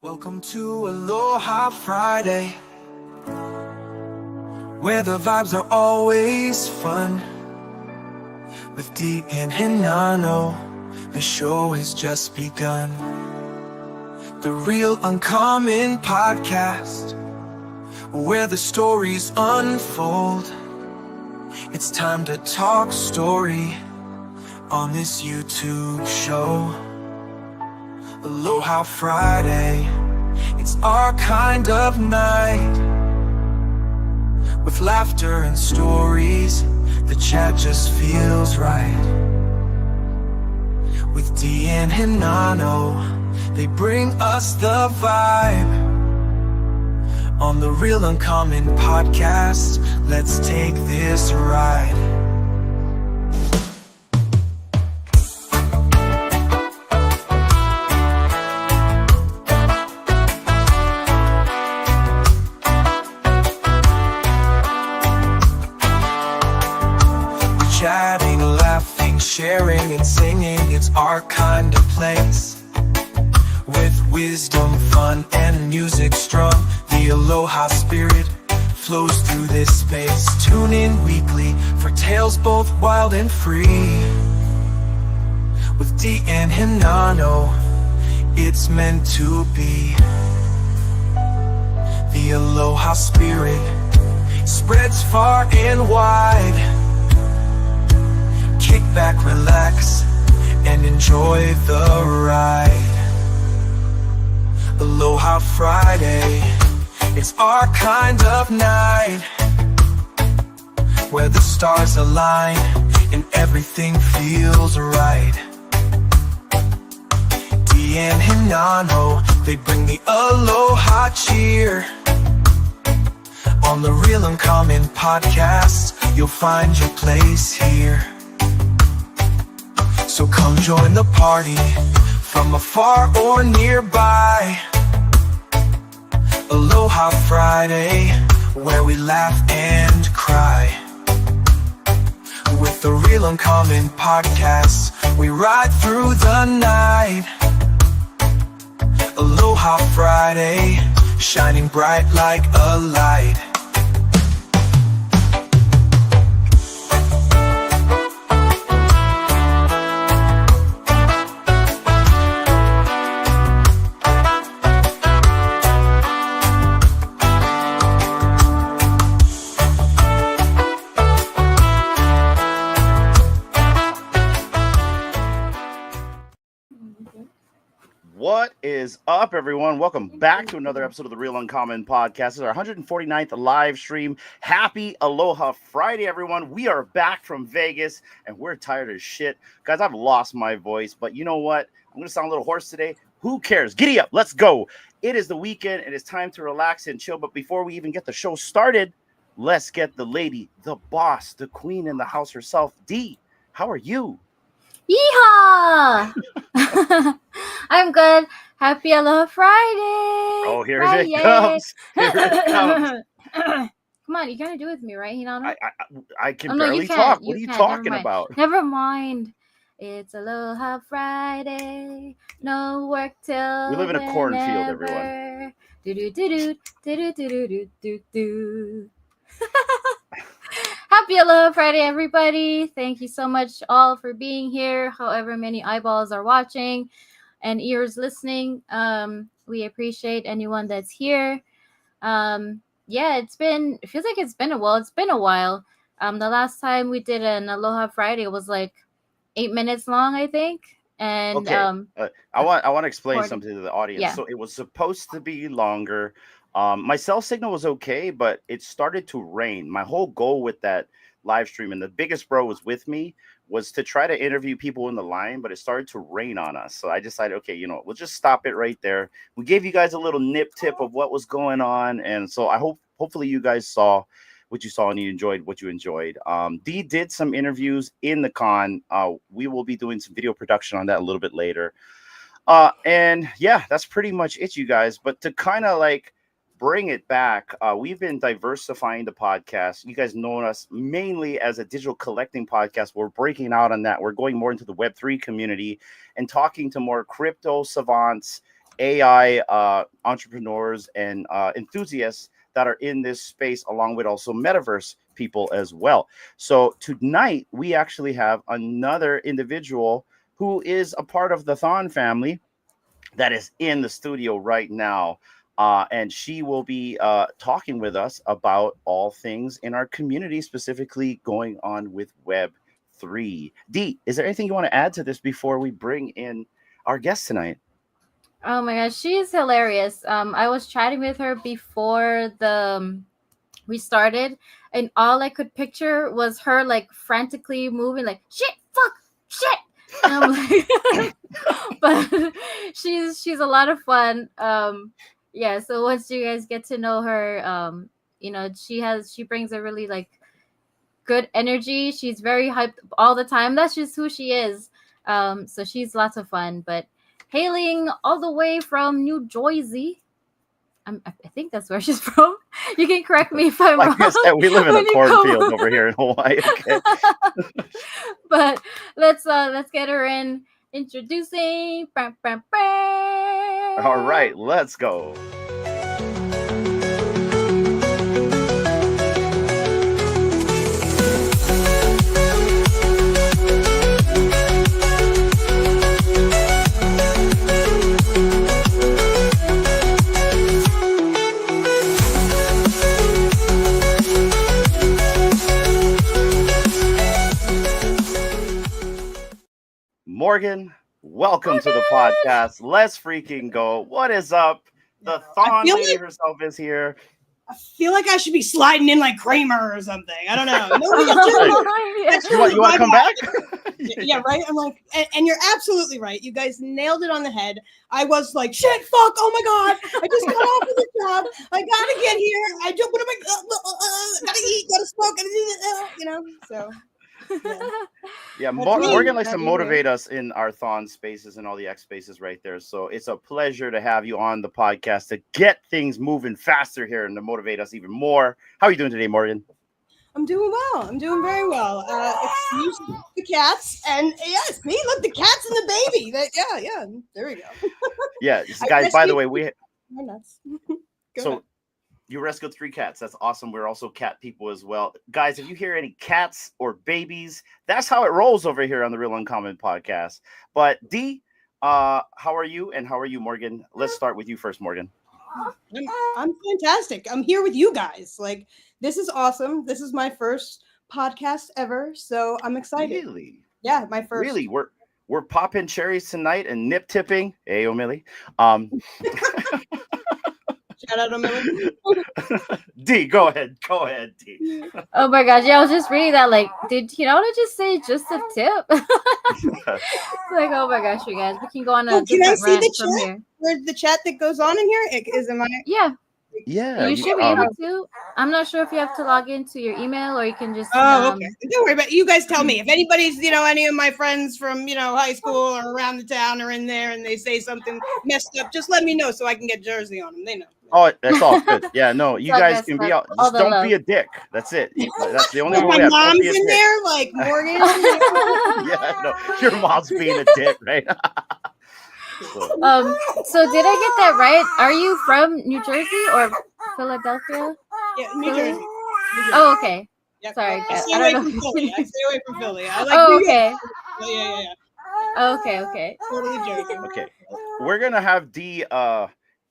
Welcome to Aloha Friday, where the vibes are always fun. With Dee and Hinano, the show has just begun. The Real Uncommon Podcast, where the stories unfold. It's time to talk story on this YouTube show. Aloha Friday, it's our kind of night. With laughter and stories, the chat just feels right. With Dee and Hinano, they bring us the vibe. On the Real Uncommon Podcast, let's take this ride. Chatting, laughing, sharing and singing, it's our kind of place. With wisdom, fun and music strung, the Aloha spirit flows through this space. Tune in weekly for tales both wild and free. With Dee and Hinano, it's meant to be. The Aloha spirit spreads far and wide. Kick back, relax, and enjoy the ride. Aloha Friday, it's our kind of night, where the stars align and everything feels right. Dee and Hinano, they bring the Aloha cheer. On the Real Uncommon Podcast, you'll find your place here. So come join the party from afar or nearby. Aloha Friday, where we laugh and cry. With the Real Uncommon Podcast, we ride through the night. Aloha Friday, shining bright like a light. What is up, everyone? Welcome back to another episode of the Real Uncommon Podcast. This is our 149th live stream. Happy Aloha Friday, everyone. We are back from Vegas, and we're tired as shit. Guys, I've lost my voice, but you know what? I'm going to sound a little hoarse today. Who cares? Giddy up. Let's go. It is the weekend. It is time to relax and chill. But before we even get the show started, let's get the lady, the boss, the queen in the house herself. Dee, how are you? Yeehaw! I'm good. Happy Aloha Friday! Oh, here Friday. it comes. Here it comes. Come on, you gotta do it with me, right, Hinano? I can Oh, no, barely you can't. talk. You What are you can't. talking about? Never mind. It's Aloha Friday. No work till We live in a cornfield, whenever. everyone. Do-do-do-do, do-do-do-do-do-do. Happy Aloha Friday, everybody. Thank you so much all for being here. However many eyeballs are watching and ears listening. We appreciate anyone that's here. Yeah, it feels like it's been a while. It's been a while. The last time we did an Aloha Friday was like 8 minutes long, I think. And Okay, I want to explain 40. something to the audience. Yeah. So it was supposed to be longer. My cell signal was okay, but it started to rain. My whole goal with that live stream, and the biggest bro was with me, was to try to interview people in the line, but it started to rain on us. So I decided, okay, you know, we'll just stop it right there. We gave you guys a little nip tip of what was going on, and so hopefully you guys saw what you saw and you enjoyed what you enjoyed. Dee did some interviews in the con. We will be doing some video production on that a little bit later. And yeah, that's pretty much it, you guys. But to kind of like bring it back, we've been diversifying the podcast. You guys know us mainly as a digital collecting podcast. We're breaking out on that. We're going more into the Web3 community and talking to more crypto savants AI entrepreneurs and enthusiasts that are in this space, along with also metaverse people as well. So tonight we actually have another individual who is a part of the Thon family that is in the studio right now. And she will be talking with us about all things in our community, specifically going on with Web 3. D, is there anything you want to add to this before we bring in our guest tonight? Oh my gosh, she's hilarious. I was chatting with her before we started, and all I could picture was her like frantically moving, like shit, fuck, shit. And I'm like, but she's a lot of fun. Yeah. So once you guys get to know her, she brings a really like good energy. She's very hyped all the time. That's just who she is. So she's lots of fun. But hailing all the way from New Jersey. I think that's where she's from. You can correct me if I'm Like wrong. I said, we live in a when you come cornfield over. over here in Hawaii. Okay. But let's get her in. Introducing. Bam, bam, All bam. right, let's go. Morgan, welcome to the podcast. Let's freaking go. What is up? The I Thon feel lady like herself is here. I feel like I should be sliding in like Kramer or something. I don't know. No, Yeah. that's You totally want my to come bad. back? Yeah, right. I'm like, and you're absolutely right. You guys nailed it on the head. I was like, shit, fuck, oh my god, I just got off of the job. I gotta get here. I just, what am I? Gotta eat, gotta smoke, So yeah. Yeah, That's me. Morgan likes Glad to you're here. motivate us in our Thon spaces and all the X spaces right there. So it's a pleasure to have you on the podcast to get things moving faster here and to motivate us even more. How are you doing today, Morgan? I'm doing well. I'm doing very well. Excuse the cats, and yes, me. Look, the cats and the baby. Yeah. There we go. Yeah, I guys, by the rescued way, my nuts. Go ahead. so you rescued 3 cats. That's awesome. We're also cat people as well. Guys, if you hear any cats or babies, that's how it rolls over here on the Real Uncommon podcast. But D, how are you? And how are you, Morgan? Let's start with you first, Morgan. I'm fantastic. I'm here with you guys. Like, this is awesome. This is my first podcast ever, so I'm excited. Really? Yeah, my first. Really? We're popping cherries tonight and nip tipping. Hey, Millie. Um, Shout out to Millie. D, go ahead. Go ahead, D. Oh my gosh, yeah, I was just reading that. Like, did Hirona just say just a tip? Like, oh my gosh, you guys, we can go on a Oh, can I different see rant the from chat? here. Where the chat that goes on in here? Is am I? Yeah, Yeah, you should be able to. I'm not sure if you have to log into your email or you can just. Oh, okay. Don't worry about it. You guys tell me. If anybody's, any of my friends from, high school or around the town are in there and they say something messed up, just let me know so I can get Jersey on them. They know. Oh, that's all good. Yeah, no, you all guys good can be stuff. out. All Just the don't love. be a dick. That's it. That's the only Like rule my we have. Don't mom's be a in dick. there, like Morgan. Yeah, no, your mom's being a dick, right? So, So did I get that right? Are you from New Jersey or Philadelphia? Yeah, New Jersey. New Jersey. Oh, okay. Yep. Sorry, I guys. stay I away don't from know. Philly. I stay away from Philly. I like Oh, New okay. York. Yeah. Okay. Totally joking. okay, we're gonna have D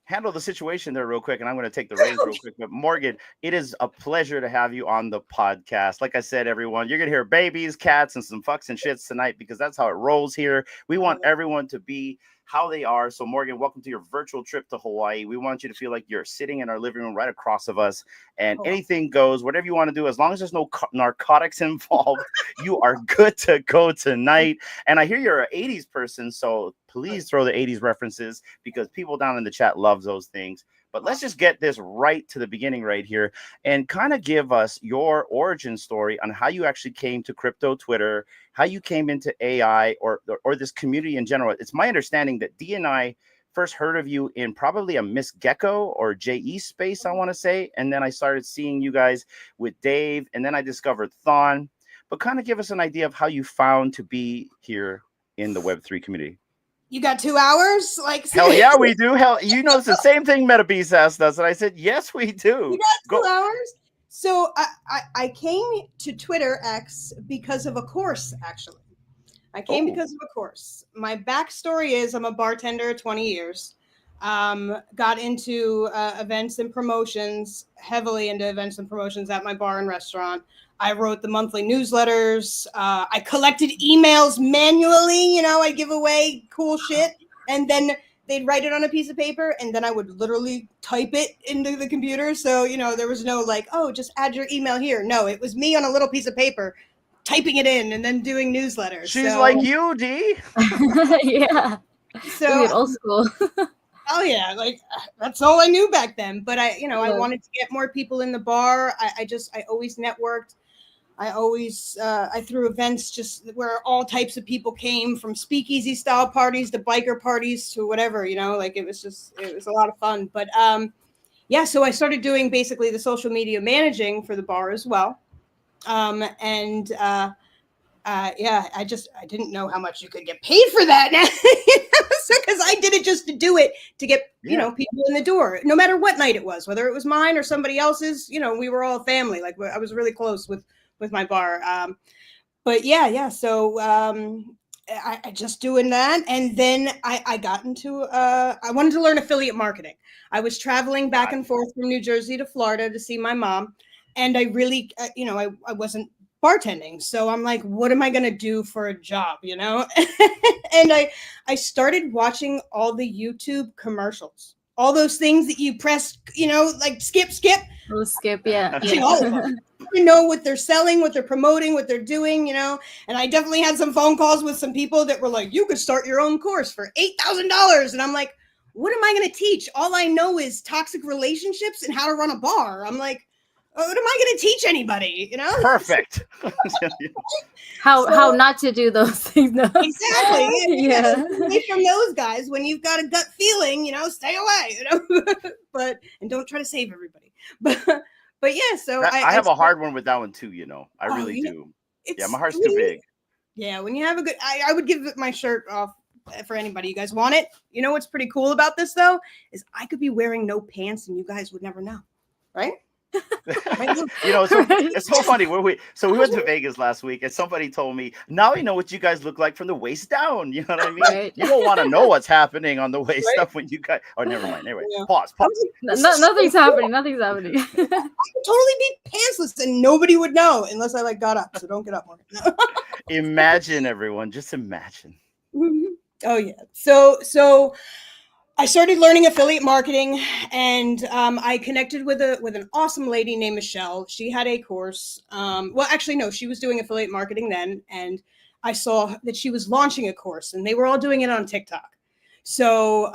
handle the situation there real quick, and I'm gonna take the reins real quick. But Morgan, it is a pleasure to have you on the podcast. Like I said, everyone, you're gonna hear babies, cats, and some fucks and shits tonight because that's how it rolls here. We want everyone to be how they are. So, Morgan, welcome to your virtual trip to Hawaii. We want you to feel like you're sitting in our living room right across of us, and anything goes, whatever you want to do, as long as there's no narcotics involved, you are good to go tonight. And I hear you're an 80s person, so please throw the 80s references because people down in the chat loves those things. But let's just get this right to the beginning right here and kind of give us your origin story on how you actually came to crypto Twitter, how you came into AI or this community in general. It's my understanding that D and I first heard of you in probably a Miss Gecko or JE space, I want to say. And then I started seeing you guys with Dave, and then I discovered Thon. But kind of give us an idea of how you found to be here in the Web3 community. You got 2 hours? Like, Hell yeah, we do. Hell, you know, it's the same thing Meta Beast asked us, and I said, yes, we do. You got 2 hours? So I came to Twitter X because of a course, actually. I came because of a course. My backstory is I'm a bartender, 20 years. Got into events and promotions, heavily into events and promotions at my bar and restaurant. I wrote the monthly newsletters. I collected emails manually. I'd give away cool shit. And then they'd write it on a piece of paper. And then I would literally type it into the computer. So, there was no like, oh, just add your email here. No, it was me on a little piece of paper, typing it in and then doing newsletters. She's like you, D. Yeah. So Weird, old school. Oh yeah, like that's all I knew back then. But I wanted to get more people in the bar. I always networked. I threw events just where all types of people came, from speakeasy style parties to biker parties to whatever, like it was a lot of fun. But yeah, so I started doing basically the social media managing for the bar as well. Yeah, I didn't know how much you could get paid for that. So because I did it just to do it, to get people in the door, no matter what night it was, whether it was mine or somebody else's. We were all family. Like, I was really close with my bar. But yeah. So I just doing that, and then I got into I wanted to learn affiliate marketing. I was traveling back and forth from New Jersey to Florida to see my mom, and I really I wasn't bartending. So I'm like, what am I going to do for a job, And I started watching all the YouTube commercials, all those things that you press, like skip. Oh, skip, yeah. All of them. You know what they're selling, what they're promoting, what they're doing, and I definitely had some phone calls with some people that were like, you could start your own course for $8,000. And I'm like, what am I going to teach? All I know is toxic relationships and how to run a bar. I'm like, what am I going to teach anybody? Perfect. How not to do those things. No. Exactly. Yeah. Away from those guys, when you've got a gut feeling, stay away. And don't try to save everybody. But yeah. So I have a hard one with that one too. I really do. Yeah, my heart's too big. Yeah, when you have a good, I would give my shirt off for anybody. You guys want it? What's pretty cool about this though is I could be wearing no pants and you guys would never know, right? It's so funny. We went to Vegas last week, and somebody told me, now I know what you guys look like from the waist down. You know what I mean? Right. You don't want to know what's happening on the waist up when you guys. Oh, never mind. Anyway, pause. Nothing's happening. Nothing's happening. I could totally be pantsless and nobody would know unless I got up. So don't get up, Morgan. Imagine, everyone. Just imagine. Oh yeah. So I started learning affiliate marketing, and I connected with an awesome lady named Michelle. She had a course. Well, actually, no, she was doing affiliate marketing then, and I saw that she was launching a course, and they were all doing it on TikTok. So,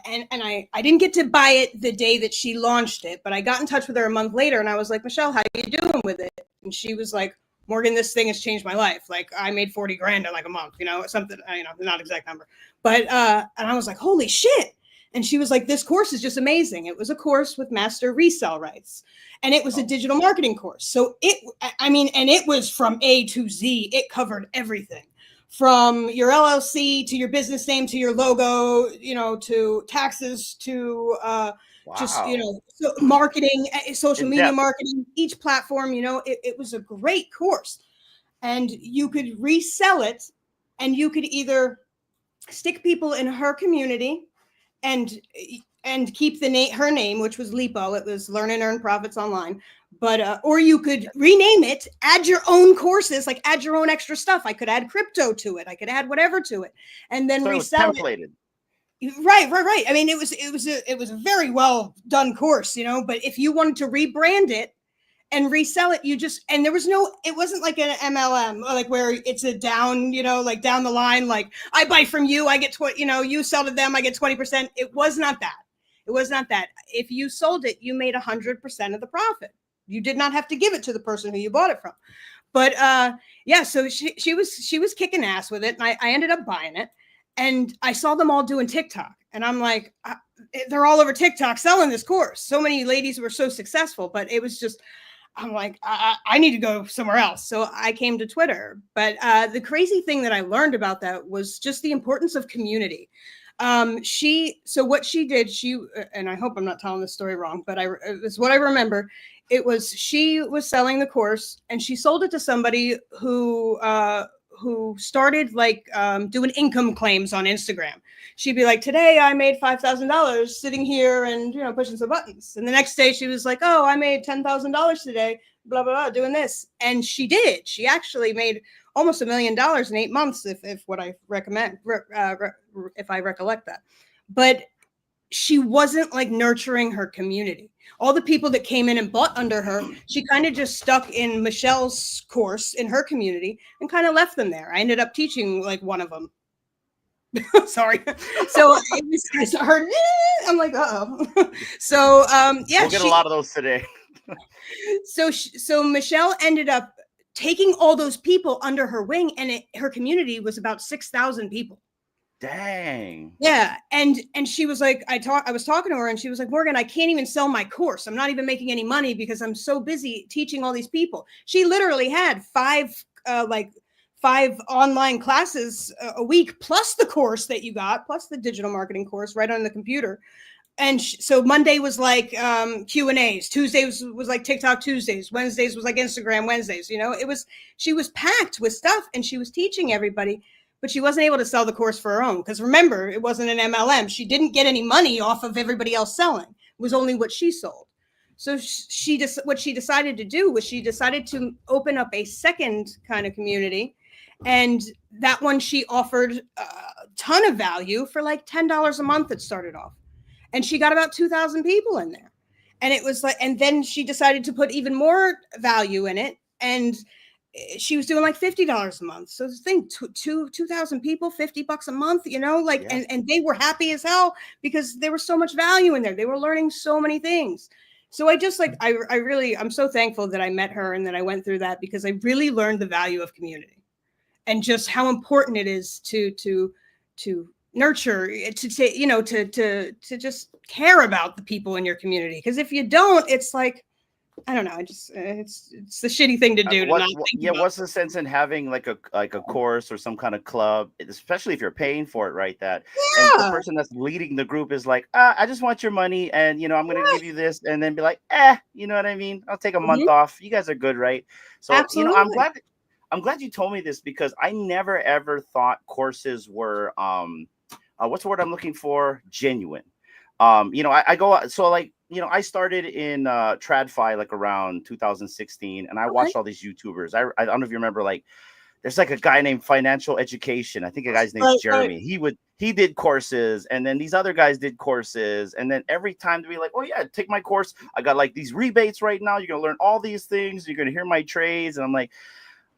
and I didn't get to buy it the day that she launched it, but I got in touch with her a month later, and I was like, Michelle, how you doing with it? And she was like, Morgan, this thing has changed my life. Like, I made 40 grand in like a month, something, not exact number, but and I was like, holy shit. And she was like, this course is just amazing. It was a course with master resale rights, and it was a digital marketing course. So it was from A to Z. It covered everything from your LLC to your business name, to your logo, to taxes, to just, so marketing, social media marketing, each platform, it was a great course, and you could resell it, and you could either stick people in her community and keep her name, which was Lipo. It was Learn and Earn Profits Online. But or you could rename it, add your own courses, like add your own extra stuff. I could add crypto to it. I could add whatever to it, and then resell it. Right. I mean, it was a very well done course, But if you wanted to rebrand it and resell it, it wasn't like an MLM, like where it's a down, like down the line, like I buy from you, I get 20, you sell to them, I get 20%. It was not that. If you sold it, you made 100% of the profit. You did not have to give it to the person who you bought it from. But yeah, so she was kicking ass with it, and I ended up buying it, and I saw them all doing TikTok, and I'm like, they're all over TikTok selling this course. So many ladies were so successful, but it was just, I'm like, I need to go somewhere else. So I came to Twitter. But the crazy thing that I learned about that was just the importance of community. So what she did, and I hope I'm not telling this story wrong, but it's what I remember. It was, she was selling the course and she sold it to somebody who started like doing income claims on Instagram. She'd be like, today I made $5,000 sitting here and, pushing some buttons. And the next day she was like, oh, I made $10,000 today, blah, blah, blah, doing this. And she did. She actually made almost $1 million in 8 months, if what I recommend, if I recollect that. But she wasn't like nurturing her community. All the people that came in and bought under her, she kind of just stuck in Michelle's course in her community and kind of left them there. I ended up teaching like one of them. Sorry. So I heard, I'm like, uh-oh. So yeah, we'll get a lot of those today. So Michelle ended up taking all those people under her wing, and her community was about 6,000 people. Dang. Yeah. And she was like, I was talking to her and she was like, Morgan, I can't even sell my course. I'm not even making any money because I'm so busy teaching all these people. She literally had five online classes a week, plus the course that you got, plus the digital marketing course right on the computer. And so Monday was like Q&As, Tuesdays was like TikTok Tuesdays, Wednesdays was like Instagram Wednesdays. She was packed with stuff and she was teaching everybody, but she wasn't able to sell the course for her own. Because remember, it wasn't an MLM. She didn't get any money off of everybody else selling. It was only what she sold. So what she decided to do was she decided to open up a second kind of community. And that one, she offered a ton of value for like $10 a month. It started off. And she got about 2,000 people in there. And it was like, and then she decided to put even more value in it. And she was doing like $50 a month. So think 2,000 people, $50 a month, yeah. and they were happy as hell because there was so much value in there. They were learning so many things. So I just like, I'm so thankful that I met her and that I went through that, because I really learned the value of community and just how important it is to nurture, to just care about the people in your community. Because if you don't, it's like, I don't know. It's the shitty thing to do. What's the sense in having like a course or some kind of club, especially if you're paying for it, right? And the person that's leading the group is like, I just want your money, and I'm going to give you this, and then be like, you know what I mean? I'll take a month off. You guys are good, right? So absolutely. I'm glad you told me this, because I never ever thought courses were what's the word I'm looking for? Genuine. I go, so like, I started in TradFi like around 2016, and I watched all these YouTubers. I don't know if you remember, like, there's like a guy named Financial Education. I think a guy's name is Jeremy. He did courses, and then these other guys did courses, and then every time to be like, oh yeah, take my course. I got like these rebates right now. You're gonna learn all these things. You're gonna hear my trades, and I'm like,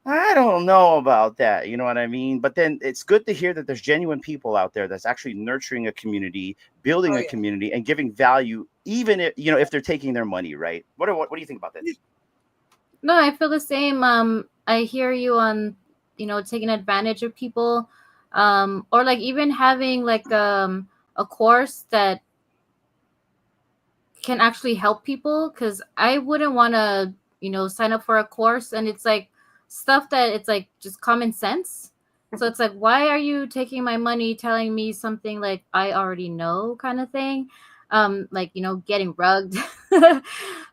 I don't know about that. You know what I mean? But then it's good to hear that there's genuine people out there that's actually nurturing a community, building a community, and giving value, even if they're taking their money, right? What do you think about that? No, I feel the same. I hear you on, taking advantage of people, or like even having like a course that can actually help people. Because I wouldn't want to, sign up for a course and it's like stuff that it's like just common sense. So it's like, why are you taking my money telling me something like I already know kind of thing? Like, getting rugged.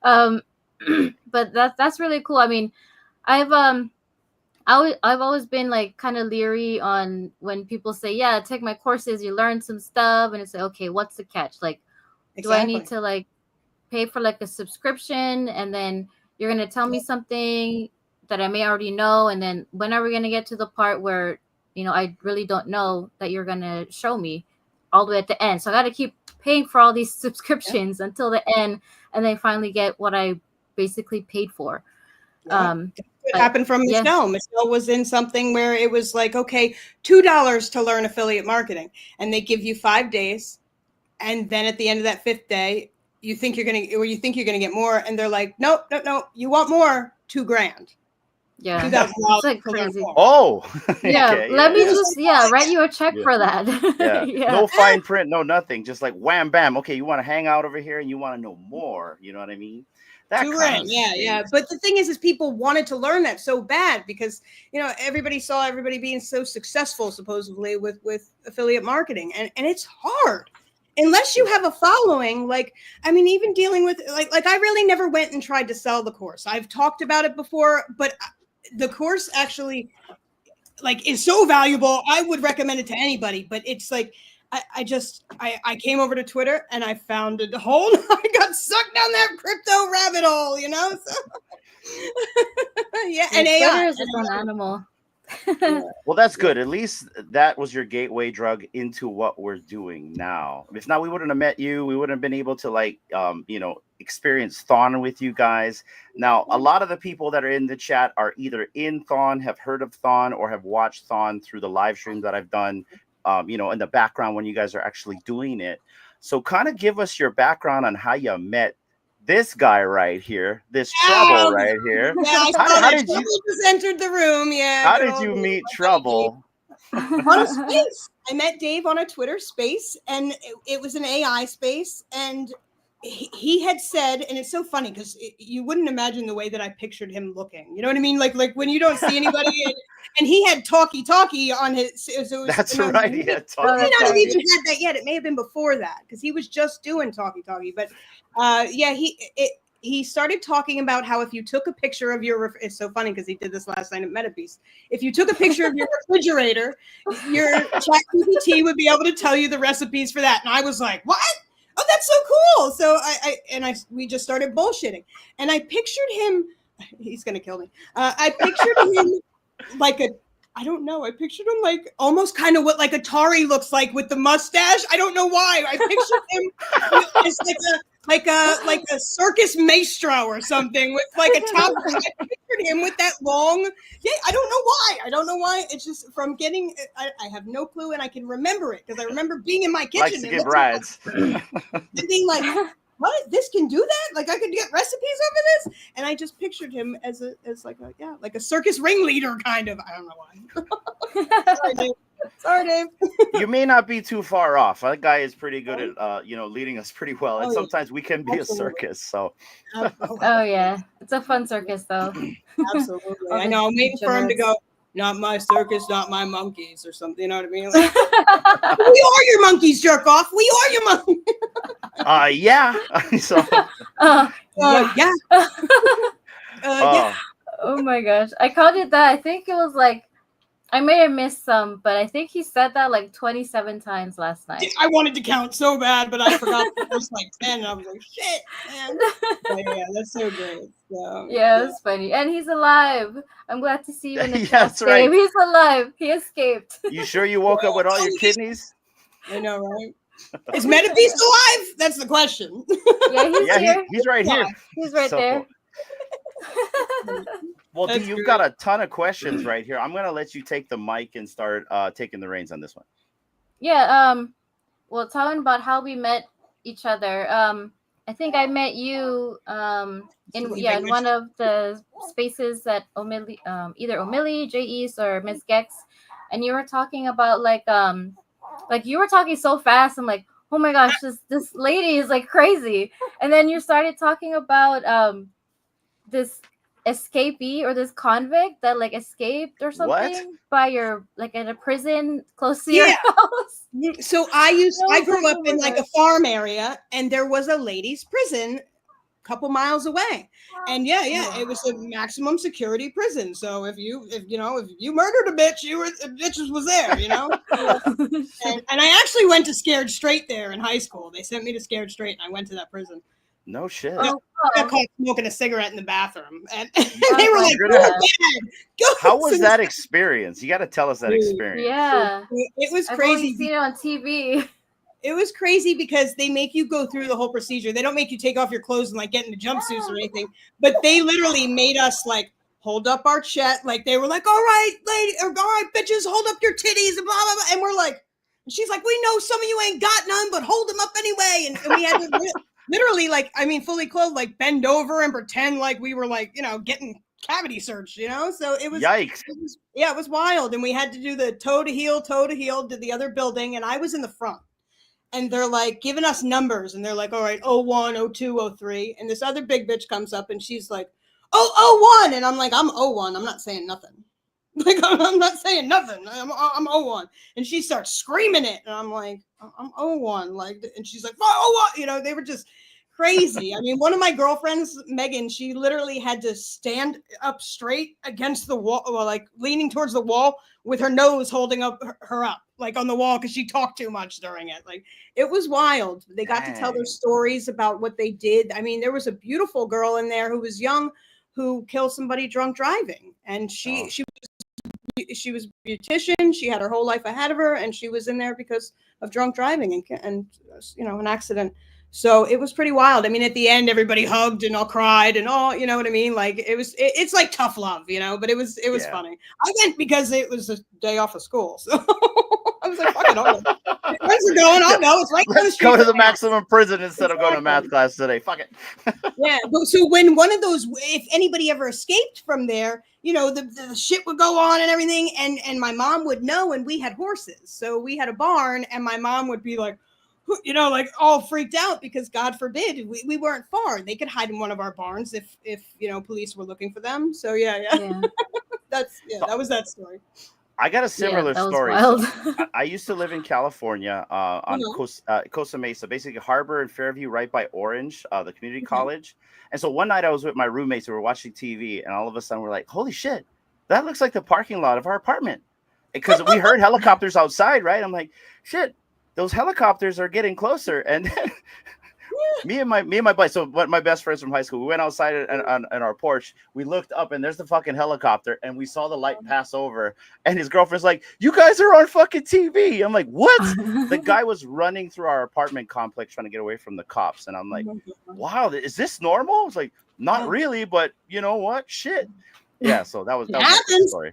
But that's really cool. I mean, I've always been like kind of leery on when people say, yeah, take my courses, you learn some stuff, and it's like, okay, what's the catch? Like, do I need to like pay for like a subscription, and then you're gonna tell me something that I may already know, and then when are we gonna get to the part where I really don't know that you're gonna show me all the way at the end? So I got to keep paying for all these subscriptions until the end, and then finally get what I basically paid for. It happened from Michelle. Michelle was in something where it was like, okay, $2 to learn affiliate marketing, and they give you 5 days, and then at the end of that 5th day, you think you're gonna get more, and they're like, no, you want more, $2,000. Yeah, $2,000. it's like crazy. Oh, yeah. Okay, let me just write you a check for that. Yeah. No fine print, no nothing. Just like wham, bam. Okay, you want to hang out over here and you want to know more. You know what I mean? That to kind rent. of Yeah. stinks. But the thing is people wanted to learn that so bad because everybody saw everybody being so successful supposedly with affiliate marketing, and it's hard unless you have a following. Like, I mean, even dealing with like I really never went and tried to sell the course. I've talked about it before, but the course actually like is so valuable. I would recommend it to anybody, but it's like I came over to Twitter and I found a hole. I got sucked down that crypto rabbit hole, So, yeah, and Twitter AI. is its own animal. Well, that's good. At least that was your gateway drug into what we're doing now. If not, we wouldn't have met you. We wouldn't have been able to experience Thon with you guys. Now, a lot of the people that are in the chat are either in Thon, have heard of Thon, or have watched Thon through the live stream that I've done, in the background when you guys are actually doing it. So kind of give us your background on how you met this guy right here, this Trouble right here. Yeah, I saw How that. did Trouble you just entered the room. Yeah, how good did old you Dave. meet Trouble? On a space. I met Dave on a Twitter space, and it was an AI space, and he had said, and it's so funny because you wouldn't imagine the way that I pictured him looking. You know what I mean? Like when you don't see anybody, and he had talkie on his. So it was, That's right. He had he may not have talkie. even had that yet. It may have been before that because he was just doing talkie. But he started talking about how if you took a picture of your, it's so funny because he did this last night at MetaPiece. If you took a picture of your refrigerator, your ChatGPT would be able to tell you the recipes for that. And I was like, what? Oh, that's so cool. So we just started bullshitting. And I pictured him, he's going to kill me. I pictured him like I don't know. I pictured him like almost kind of what like Atari looks like with the mustache. I don't know why. I pictured him as like a circus maestro or something with like a top. I pictured him with that long. Yeah, I don't know why. It's just from getting. I have no clue, and I can remember it because I remember being in my kitchen. Likes to give rides. And being like, what? This can do that? Like I could get recipes over this? And I just pictured him as like a circus ringleader kind of. I don't know why. Sorry, Dave. You may not be too far off. That guy is pretty good at leading us pretty well. And sometimes we can be a circus. So Oh yeah, it's a fun circus though. Absolutely. I know. I'm waiting for him to go, not my circus, not my monkeys or something. You know what I mean? Like, we are your monkeys, jerk off. We are your monkeys. Yeah. So yeah. Yeah. Oh my gosh, I called it that. I think it was like I may have missed some, but I think he said that like 27 times last night. I wanted to count so bad, but I forgot the first like 10. And I was like, shit, man. But yeah, that's so great. So, yeah, it's funny. And he's alive. I'm glad to see you in the chat. That's right. He's alive. He escaped. You sure you woke up with all your kidneys? I know, right? Is MetaPiece alive? That's the question. Yeah, he's here. He's right here. He's right there. Well, D, you've got a ton of questions right here. I'm gonna let you take the mic and start taking the reins on this one. Yeah. Well, talking about how we met each other. I think I met you in one of the spaces that either Omili, J East, or Miss Gex, and you were talking about like you were talking so fast. I'm like, oh my gosh, this lady is like crazy. And then you started talking about this escapee or this convict that like escaped or something by your like in a prison close to your house. So I grew up in like a farm area, and there was a ladies' prison a couple miles away, and it was a maximum security prison. So if you murdered a bitch, bitch was there, and I actually went to Scared Straight there in high school. They sent me to Scared Straight, and I went to that prison. No shit. I got caught smoking a cigarette in the bathroom, and they were like, "How was that experience? You got to tell us that experience." Yeah, it was crazy. I've only seen it on TV. It was crazy because they make you go through the whole procedure. They don't make you take off your clothes and like get into jumpsuits or anything, but they literally made us like hold up our chest. Like they were like, "All right, lady, or all right, bitches, hold up your titties," and blah blah blah. And we're like, she's like, "We know some of you ain't got none, but hold them up anyway." And we had to. Literally, like, I mean, fully clothed, like bend over and pretend like we were like, getting cavity searched, So it was, yikes. It was wild. And we had to do the toe to heel to the other building. And I was in the front. and they're like giving us numbers, and they're like, all right, 01, 02, 03, and this other big bitch comes up, and she's like, oh, 01, and I'm like, I'm 01, I'm not saying nothing. Like, I'm not saying nothing. I'm 01. And she starts screaming it. And I'm like, I'm 01. Like, and she's like, oh, what? You know, they were just crazy. I mean, one of my girlfriends, Megan, she literally had to stand up straight against the wall, or like leaning towards the wall with her nose holding up her up, like on the wall, because she talked too much during it. Like, it was wild. They got to tell their stories about what they did. I mean, there was a beautiful girl in there who was young, who killed somebody drunk driving. And she was a beautician. She had her whole life ahead of her, and she was in there because of drunk driving and you know, an accident. So it was pretty wild. I mean, at the end, everybody hugged and all cried and all, you know what I mean? Like, it's like tough love, you know, but it was funny. I went because it was a day off of school. So I was like, fuck it, all. Where's it going? I'll go. It's right down the Let's street go to the from my house. maximum prison instead of going to math class today. Fuck it. Yeah. But so when one of those, if anybody ever escaped from there, you know, the shit would go on and everything. And my mom would know, and we had horses. So we had a barn, and my mom would be like, you know, like all freaked out because God forbid we weren't far. They could hide in one of our barns if you know, police were looking for them. So yeah. That was that story. I got a similar story. Wild. I used to live in California on Costa Mesa, basically Harbor and Fairview, right by Orange, the community college. And so one night I was with my roommates who were watching TV, and all of a sudden we're like, holy shit, that looks like the parking lot of our apartment. Because we heard helicopters outside, right? I'm like, shit, those helicopters are getting closer. And then me and my buddy, so my best friends from high school, we went outside on our porch. We looked up, and there's the fucking helicopter, and we saw the light pass over. And his girlfriend's like, "You guys are on fucking TV." I'm like, "What?" The guy was running through our apartment complex trying to get away from the cops, and I'm like, "Wow, is this normal?" It's like, not really, but you know what? Shit. Yeah. So that was my story.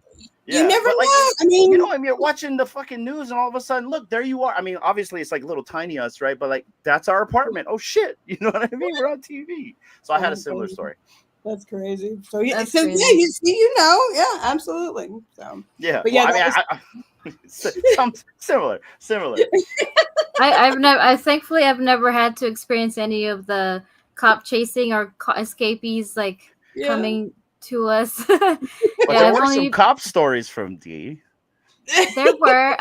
Yeah, you never know. Like, I mean, you know, I mean, you're watching the fucking news, and all of a sudden, look, there you are. I mean, obviously, it's like little tiny us, right? But like, that's our apartment. Oh shit, you know what I mean? We're on TV. So I had a similar story. That's crazy. So yeah, That's crazy. Yeah, you see, you know, yeah, absolutely. So yeah, but yeah, well, I mean, similar. I thankfully I've never had to experience any of the cop chasing or escapees like coming to us. But there were some cop stories from D. There were,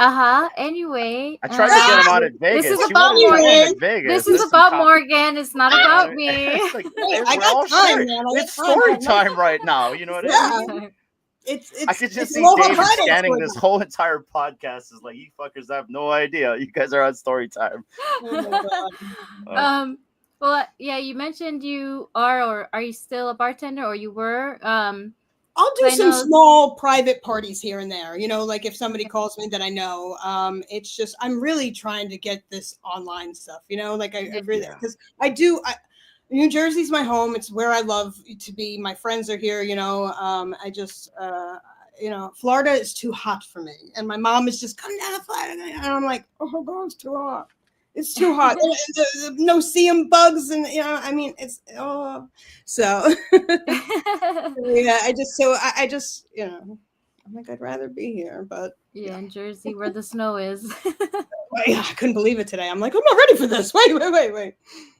Anyway, I tried to get him out of Vegas. This is about Morgan. Vegas. This is about Morgan. It's not about me. It's like, I got time, man. It's story time right now. You know what I mean? I could just see David scanning this whole entire podcast. Is like, you fuckers have no idea. You guys are on story time. Oh my God. Well, yeah, you mentioned you are, or are you still a bartender, or you were? I'll do some small private parties here and there, you know, like if somebody calls me that I know. It's just, I'm really trying to get this online stuff, you know, like I really, because New Jersey's my home. It's where I love to be. My friends are here, you know. I just, you know, Florida is too hot for me. And my mom is just, come down to Florida. And I'm like, oh God, it's too hot. It's too hot. No seeing bugs, and you know, I mean, it's so yeah. I just, you know, I'm like, I'd rather be here, but yeah, in Jersey where the snow is. I couldn't believe it today. I'm like, I'm not ready for this. Wait.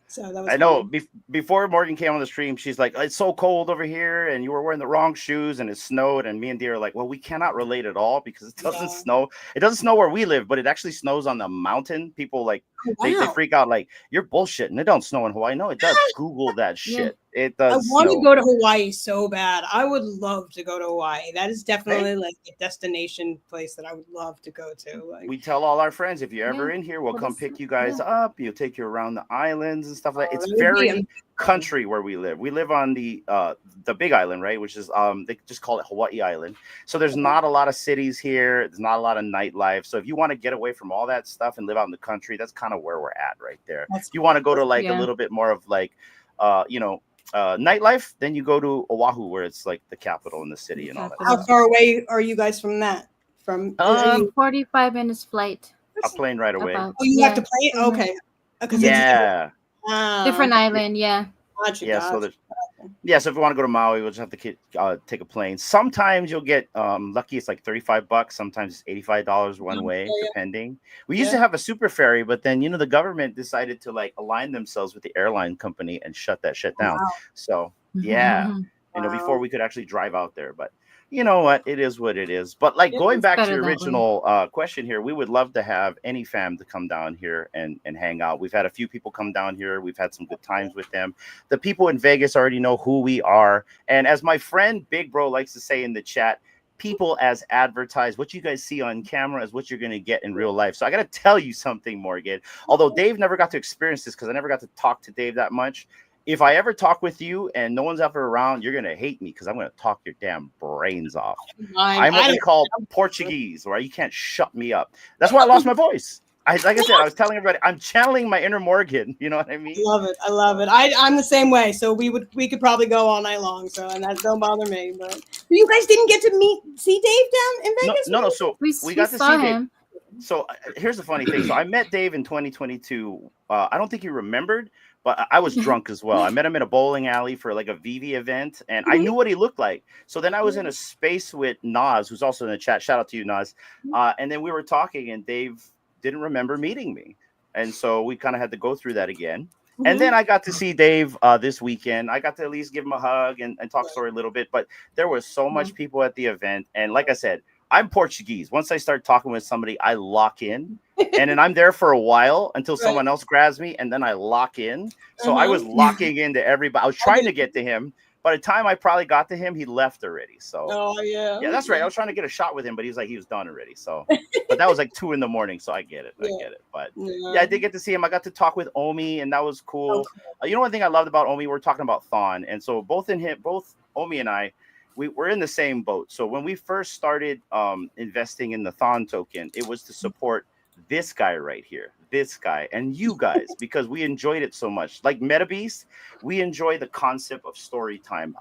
So that was. I know. Before Morgan came on the stream, she's like, "It's so cold over here, and you were wearing the wrong shoes, and it snowed." And me and Dee are like, "Well, we cannot relate at all because it doesn't snow. It doesn't snow where we live, but it actually snows on the mountain." People like they freak out, like, "You're bullshitting. It don't snow in Hawaii." No, it does. Google that shit. It does. I want to go to Hawaii so bad. I would love to go to Hawaii. That is definitely like a destination place that I would love to go to. Like, we tell all our friends, if you're ever in here, we'll come pick you guys up. You'll take you around the islands and stuff like that. It's very country where we live. We live on the Big Island, right? Which is they just call it Hawaii Island. So there's not a lot of cities here. There's not a lot of nightlife. So if you want to get away from all that stuff and live out in the country, that's kind of where we're at right there. If you want to go to like a little bit more of like you know, nightlife, then you go to Oahu, where it's like the capital in the city and all that. How far away are you guys from that? From 45 minutes flight. A plane right away. Oh, you have to play? Okay. Yeah. Different island, yeah. Yeah, so there's Yeah, so if you want to go to Maui, we'll just have to take a plane. Sometimes you'll get lucky. It's like $35. Sometimes it's $85 one way, Yeah. depending. We used to have a super ferry, but then the government decided to like align themselves with the airline company and shut that shit down. Wow. So yeah, before we could actually drive out there. But you know what? It is what it is. But like going It's back to better your that way. original question here, we would love to have any fam to come down here and hang out. We've had a few people come down here. We've had some good times with them. The people in Vegas already know who we are. And as my friend Big Bro likes to say in the chat, people as advertised, what you guys see on camera is what you're going to get in real life. So I got to tell you something, Morgan. Although Dave never got to experience this because I never got to talk to Dave that much. If I ever talk with you and no one's ever around, you're going to hate me because I'm going to talk your damn brains off. I'm what we call Portuguese, where you can't shut me up. That's why I lost my voice. Like I said, I was telling everybody, I'm channeling my inner Morgan. You know what I mean? I love it. I love it. I'm the same way. So we could probably go all night long. So, and that don't bother me. But you guys didn't get to see Dave down in Vegas? No. So we got to saw see him. Dave. So here's the funny thing. So I met Dave in 2022. I don't think he remembered, but I was drunk as well. I met him in a bowling alley for like a VV event, and I knew what he looked like. So then I was in a space with Nas, who's also in the chat. Shout out to you, Nas. And then we were talking, and Dave didn't remember meeting me. And so we kind of had to go through that again. And then I got to see Dave this weekend. I got to at least give him a hug and talk story a little bit, but there was so much people at the event. And like I said, I'm Portuguese. Once I start talking with somebody, I lock in, and then I'm there for a while until someone else grabs me, and then I lock in. So I was locking into everybody. I was trying to get to him. By the time I probably got to him, he left already. So yeah, that's right. I was trying to get a shot with him, but he was done already. So, but that was like 2 a.m. So I get it. But yeah, I did get to see him. I got to talk with Omi, and that was cool. You know, one thing I loved about Omi, we're talking about Thon, and so both Omi and I, we're in the same boat. So when we first started investing in the Thon token, it was to support this guy right here, this guy, and you guys, because we enjoyed it so much. Like MetaBeast, we enjoy the concept of story time.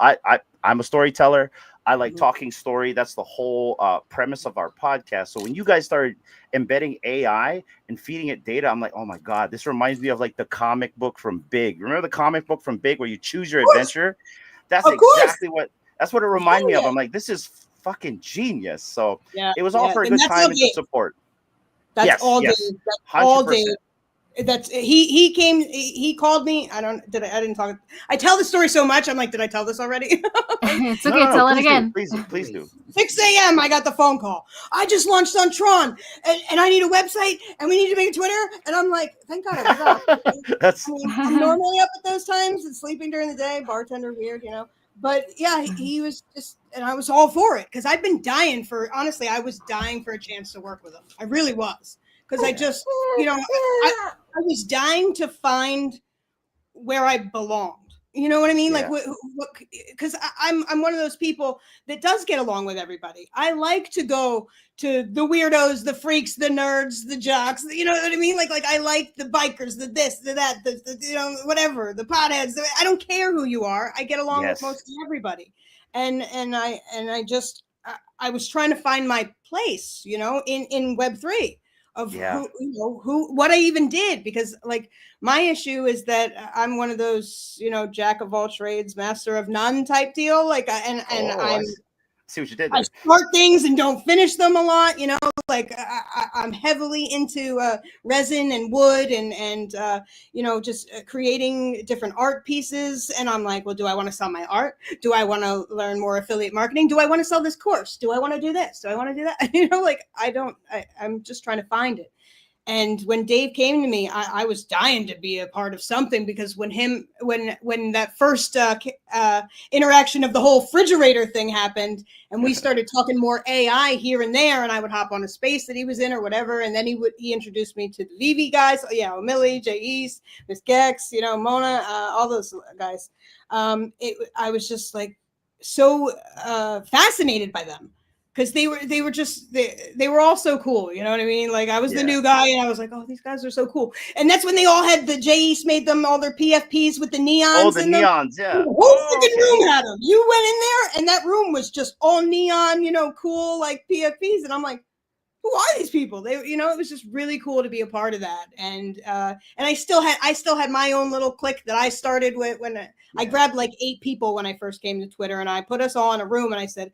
I'm a storyteller. I like talking story. That's the whole premise of our podcast. So when you guys started embedding AI and feeding it data, I'm like, oh my God, this reminds me of like the comic book from Big. Remember the comic book from Big where you choose your adventure? That's exactly what it reminded me of. I'm like, this is fucking genius. So it was all for a good time and to support. That's all Dave. That's 100%. All Dave. That's he came. He called me. I didn't talk. I tell the story so much. I'm like, did I tell this already? It's okay. Tell it again. Please do. 6 a.m. I got the phone call. I just launched on Tron, and I need a website, and we need to make a Twitter. And I'm like, thank God I was up. I'm normally up at those times and sleeping during the day. Bartender, weird, you know. But yeah, he was just, and I was all for it because I've been dying honestly, I was dying for a chance to work with him. I really was. Because I just, I was dying to find where I belonged. You know what I mean? Yeah. Like, because I'm one of those people that does get along with everybody. I like to go to the weirdos, the freaks, the nerds, the jocks. You know what I mean? Like I like the bikers, the this, the that, the whatever, the potheads. I don't care who you are. I get along with most everybody, and I just I was trying to find my place, in Web3. Of who, what I even did, because like my issue is that I'm one of those, jack of all trades, master of none type deal. Like, I'm see what you did there. I start things and don't finish them a lot. Like I'm heavily into resin and wood and just creating different art pieces. And I'm like, well, do I want to sell my art? Do I want to learn more affiliate marketing? Do I want to sell this course? Do I want to do this? Do I want to do that? I'm just trying to find it. And when Dave came to me, I was dying to be a part of something, because when that first interaction of the whole refrigerator thing happened, and we started talking more AI here and there, and I would hop on a space that he was in or whatever, and then he introduced me to the VV guys, Millie, Jay East, Miss Gex, Mona, all those guys. I was just like so fascinated by them. Because they were all so cool, you know what I mean? Like I was the new guy, and I was like, oh, these guys are so cool. And that's when they all had the J East made them all their PFPs with the neons. Oh, the neons, yeah. The whole freaking room had them. You went in there, and that room was just all neon, cool like PFPs, and I'm like, who are these people? They, it was just really cool to be a part of that. And I still had my own little clique that I started with when I grabbed like 8 people when I first came to Twitter, and I put us all in a room and I said,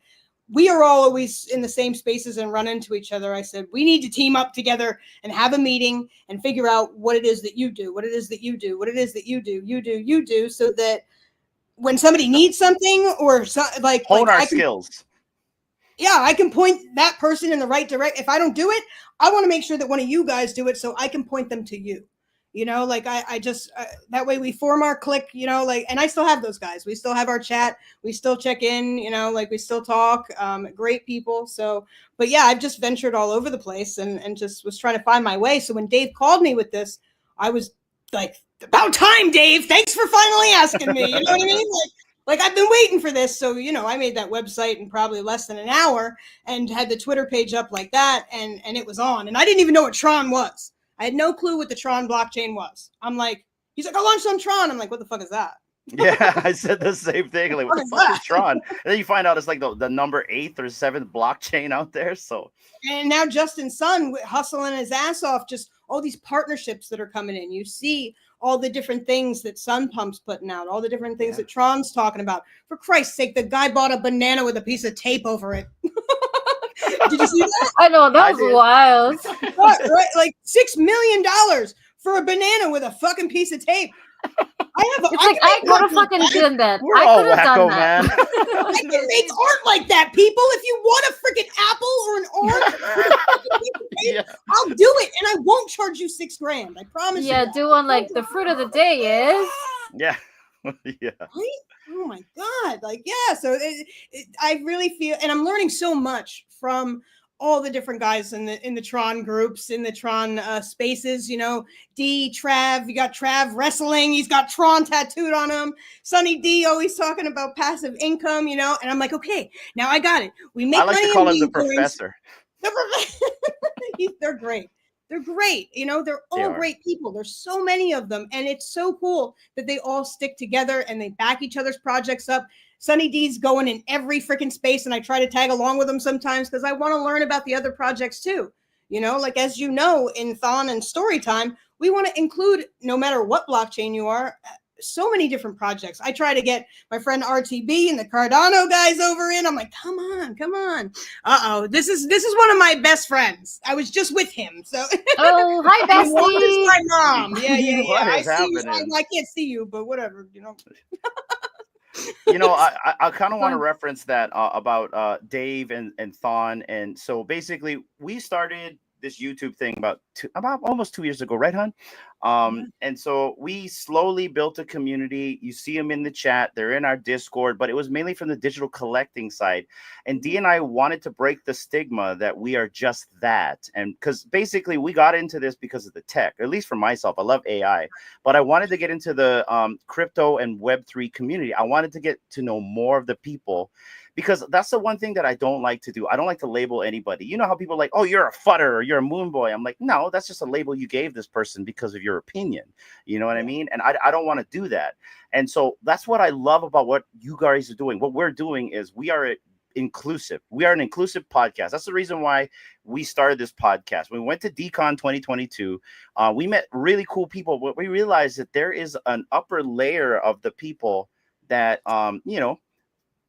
we are all always in the same spaces and run into each other. I said, we need to team up together and have a meeting and figure out what it is that you do, what it is that you do, what it is that you do, so that when somebody needs something or hone our skills. Yeah, I can point that person in the right direction. If I don't do it, I want to make sure that one of you guys do it so I can point them to you. I just that way we form our clique, and I still have those guys. We still have our chat. We still check in, we still talk. Great people. So, but yeah, I've just ventured all over the place and just was trying to find my way. So when Dave called me with this, I was like, about time, Dave. Thanks for finally asking me. You know what I mean? Like I've been waiting for this. So, I made that website in probably less than an hour and had the Twitter page up like that. And it was on. And I didn't even know what Tron was. I had no clue what the Tron blockchain was. I'm like, he's like, I launched on Tron. I'm like, what the fuck is that? Yeah, I said the same thing. Like, what the fuck is Tron? And then you find out it's like the number 8th or 7th blockchain out there. So, and now Justin Sun hustling his ass off, just all these partnerships that are coming in. You see all the different things that Sun Pump's putting out, all the different things that Tron's talking about. For Christ's sake, the guy bought a banana with a piece of tape over it. Did you see that? I know, that was wild. Right? Like $6 million for a banana with a fucking piece of tape. I could have fucking done that. We're I all could have done wacko, that. man. I can make art like that, people. If you want a freaking apple or an orange, I'll do it, and I won't charge you $6,000. I promise you. Yeah, do one like the fruit of the day is. Yeah. Yeah. Right? Oh my God. Like, yeah. So I really feel, and I'm learning so much from all the different guys in the Tron groups, in the Tron spaces, D, Trav, you got Trav wrestling. He's got Tron tattooed on him. Sonny D always talking about passive income, and I'm like, okay, now I got it. We make money. I like to call him the professor. They're great. They're great. They're all great people. There's so many of them. And it's so cool that they all stick together and they back each other's projects up. Sunny D's going in every freaking space, and I try to tag along with them sometimes because I want to learn about the other projects too. Like, as you know, in Thon and Storytime, we want to include, no matter what blockchain you are, so many different projects. I try to get my friend RTB and the Cardano guys over in. I'm like, come on. This is one of my best friends. I was just with him. So oh, hi, bestie. My mom. Yeah. What is happening? I can't see you, but whatever, I kind of want to reference that about Dave and Thon. And so basically we started this YouTube thing about almost 2 years ago, right, hon? And so we slowly built a community. You see them in the chat. They're in our Discord, but it was mainly from the digital collecting side. And D and I wanted to break the stigma that we are just that. And because basically we got into this because of the tech, at least for myself. I love AI, but I wanted to get into the crypto and Web3 community. I wanted to get to know more of the people, because that's the one thing that I don't like to do. I don't like to label anybody. You know how people are like, oh, you're a futter or you're a moon boy. I'm like, no, that's just a label you gave this person because of your opinion. You know what I mean? And I don't want to do that. And so that's what I love about what you guys are doing. What we're doing is we are inclusive. We are an inclusive podcast. That's the reason why we started this podcast. When we went to DCon 2022, we met really cool people, but we realized that there is an upper layer of the people that,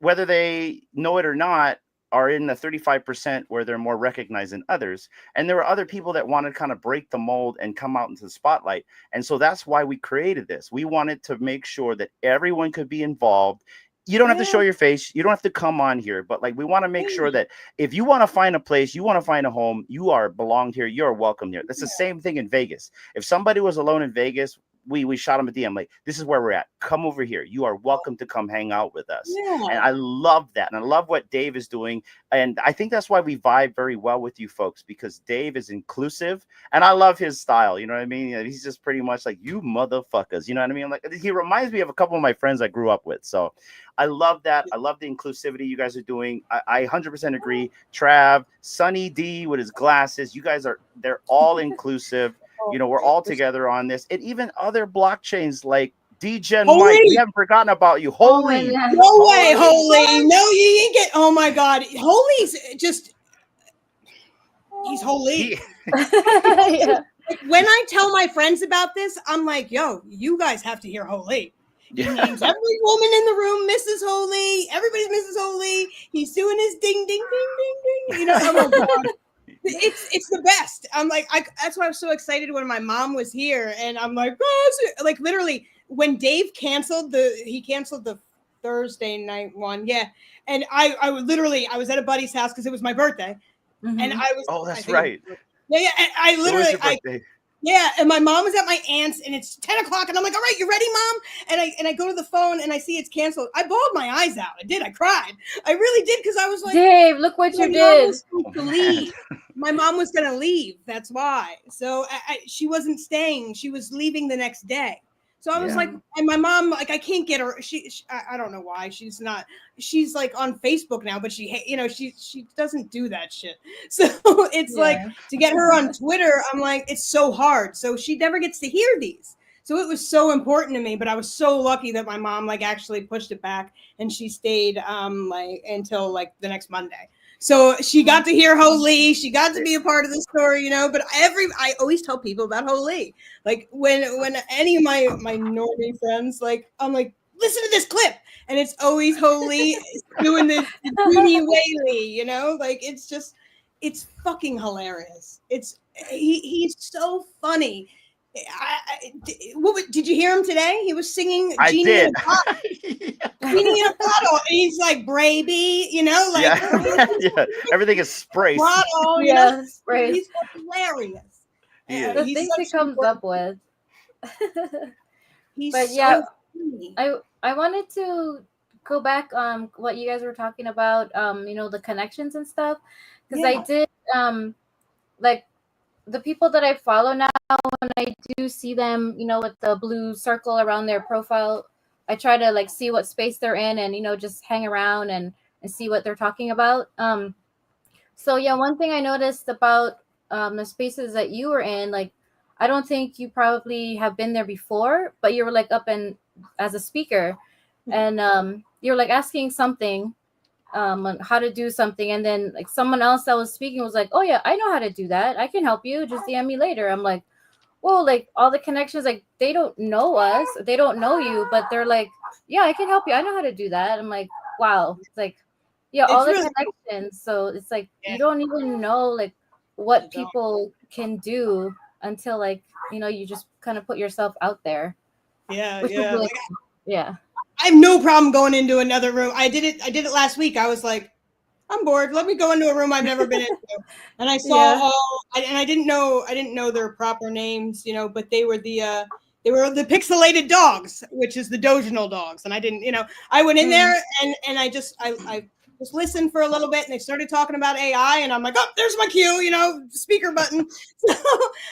whether they know it or not, are in the 35% where they're more recognized than others. And there were other people that wanted to kind of break the mold and come out into the spotlight. And so that's why we created this. We wanted to make sure that everyone could be involved. You don't have to show your face. You don't have to come on here, but like, we want to make sure that if you want to find a place, you want to find a home, you are belonged here. You're welcome here. That's the same thing in Vegas. If somebody was alone in Vegas, we shot him a DM like, this is where we're at. Come over here. You are welcome to come hang out with us. Yeah. And I love that. And I love what Dave is doing. And I think that's why we vibe very well with you folks, because Dave is inclusive and I love his style. You know what I mean? He's just pretty much like, you motherfuckers. You know what I mean? Like, he reminds me of a couple of my friends I grew up with. So I love that. I love the inclusivity you guys are doing. I 100% agree. Trav, Sunny D with his glasses, you guys they're all inclusive. We're all together on this. And even other blockchains like DGen Mike, we haven't forgotten about you. Holy. No way, Holy. No, you get, oh my God. Holy's just, He's holy. He, Yeah. When I tell my friends about this, I'm like, yo, you guys have to hear holy. He names every woman in the room Mrs. Holy. Everybody's Mrs. Holy. He's doing his ding, ding, ding, ding, ding. You know, oh my God. It's the best. I'm like, that's why I was so excited when my mom was here. And I'm like, like literally when Dave canceled the Thursday night one. Yeah. And I was at a buddy's house because it was my birthday. Mhm. And I was, oh, that's right. Yeah. And I It was literally, your birthday. yeah, and my mom was at my aunt's, and it's 10 o'clock, and I'm like, all right, you ready, Mom? And I go to the phone, and I see it's canceled. I bawled my eyes out. I did. I cried. I really did, because I was like, Dave, look what you my mom did. was supposed to leave. My mom was going to leave. That's why. So she wasn't staying. She was leaving the next day. So I was Yeah. like, and my mom, like, I can't get her. I don't know why she's like on Facebook now, but she doesn't do that shit. So it's like to get her on Twitter, I'm like, it's so hard. So she never gets to hear these. So it was so important to me, but I was so lucky that my mom like actually pushed it back and she stayed like until like the next Monday. So she got to hear Holy. She got to be a part of the story, but I always tell people about Holy. Like when any of my normie friends, like, I'm like, listen to this clip. And it's always Holy doing this Judy Whaley, like it's fucking hilarious. He's so funny. Did you hear him today? He was singing Genie I in a Bottle. Genie in a Bottle. And he's like, Braby, like yeah. Everything is spray. bottle, spray. He's hilarious. Yeah. The He's things he such comes an up with. He's But so yeah, funny. I wanted to go back on what you guys were talking about, the connections and stuff, because I did like the people that I follow now, when I do see them, with the blue circle around their profile, I try to like see what space they're in and just hang around and see what they're talking about. So yeah, one thing I noticed about the spaces that you were in, like, I don't think you probably have been there before, but you were like up and as a speaker, and you were like asking something, on how to do something, and then like someone else that was speaking was like, oh yeah, I know how to do that, I can help you, just DM me later. I'm like, whoa, like all the connections, like they don't know us, they don't know you, but they're like, yeah, I can help you, I know how to do that. I'm like, wow. It's like, yeah, all It's the really connections. So it's like Yeah. you don't even know like what You don't. people can do until like you just kind of put yourself out there, Yeah, which is yeah. really Like, cool. Yeah. I have no problem going into another room. I did it last week. I was like, I'm bored. Let me go into a room I've never been into. And I saw I didn't know their proper names, but they were the pixelated dogs, which is the Doginal dogs. And I didn't, I went in there and I just listened for a little bit, and they started talking about AI, and I'm like, oh, there's my cue, speaker button. So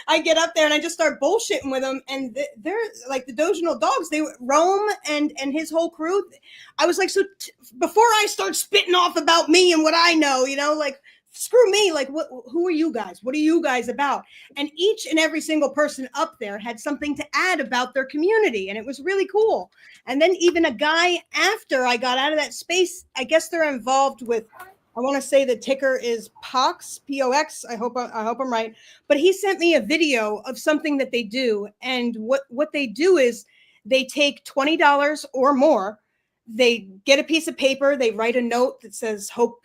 I get up there and I just start bullshitting with them, and they're like the Doginal dogs. They Rome and his whole crew. I was like, so before I start spitting off about me and what I know, like, screw me, like, who are you guys? What are you guys about? And each and every single person up there had something to add about their community, and it was really cool. And then even a guy, after I got out of that space, I guess they're involved with, I want to say the ticker is POX, POX. I hope I'm right. But he sent me a video of something that they do, and what they do is they take $20 or more. They get a piece of paper, they write a note that says, hope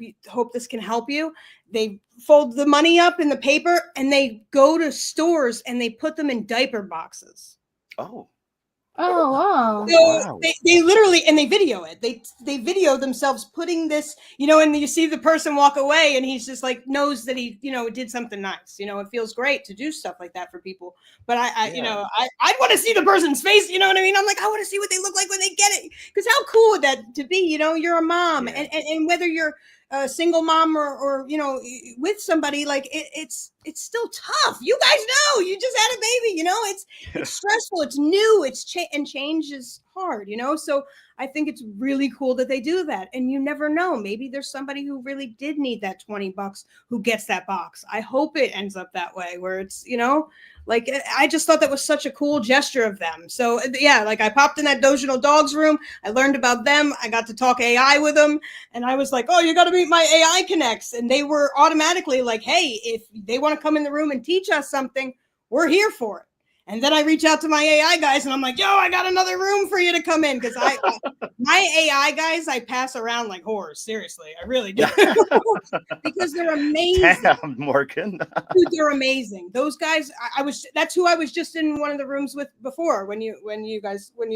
this can help you. They fold the money up in the paper, and they go to stores and they put them in diaper boxes. Oh. Oh wow. So Wow. they literally, and they video it. They video themselves putting this, and you see the person walk away, and he's just like, knows that he, did something nice. It feels great to do stuff like that for people. But I want to see the person's face. You know what I mean? I'm like, I want to see what they look like when they get it. Because how cool would that to be? You're a mom, and whether you're a single mom or with somebody, like it's it's still tough. You guys know, you just had a baby, you know, it's stressful, it's new, and change is hard, you know. So I think it's really cool that they do that. And you never know, maybe there's somebody who really did need that $20 who gets that box. I hope it ends up that way, where it's, you know, like, I just thought that was such a cool gesture of them. So yeah, like I popped in that Delusional Dogs room. I learned about them. I got to talk AI with them. And I was like, oh, you got to meet my AI connects. And they were automatically like, hey, if they want to come in the room and teach us something, we're here for it. And then I reach out to my AI guys and I'm like, yo, I got another room for you to come in. Because my AI guys, I pass around like whores. Seriously, I really do. Because they're amazing. Damn, Morgan. Dude, they're amazing. Those guys, that's who I was just in one of the rooms with before when you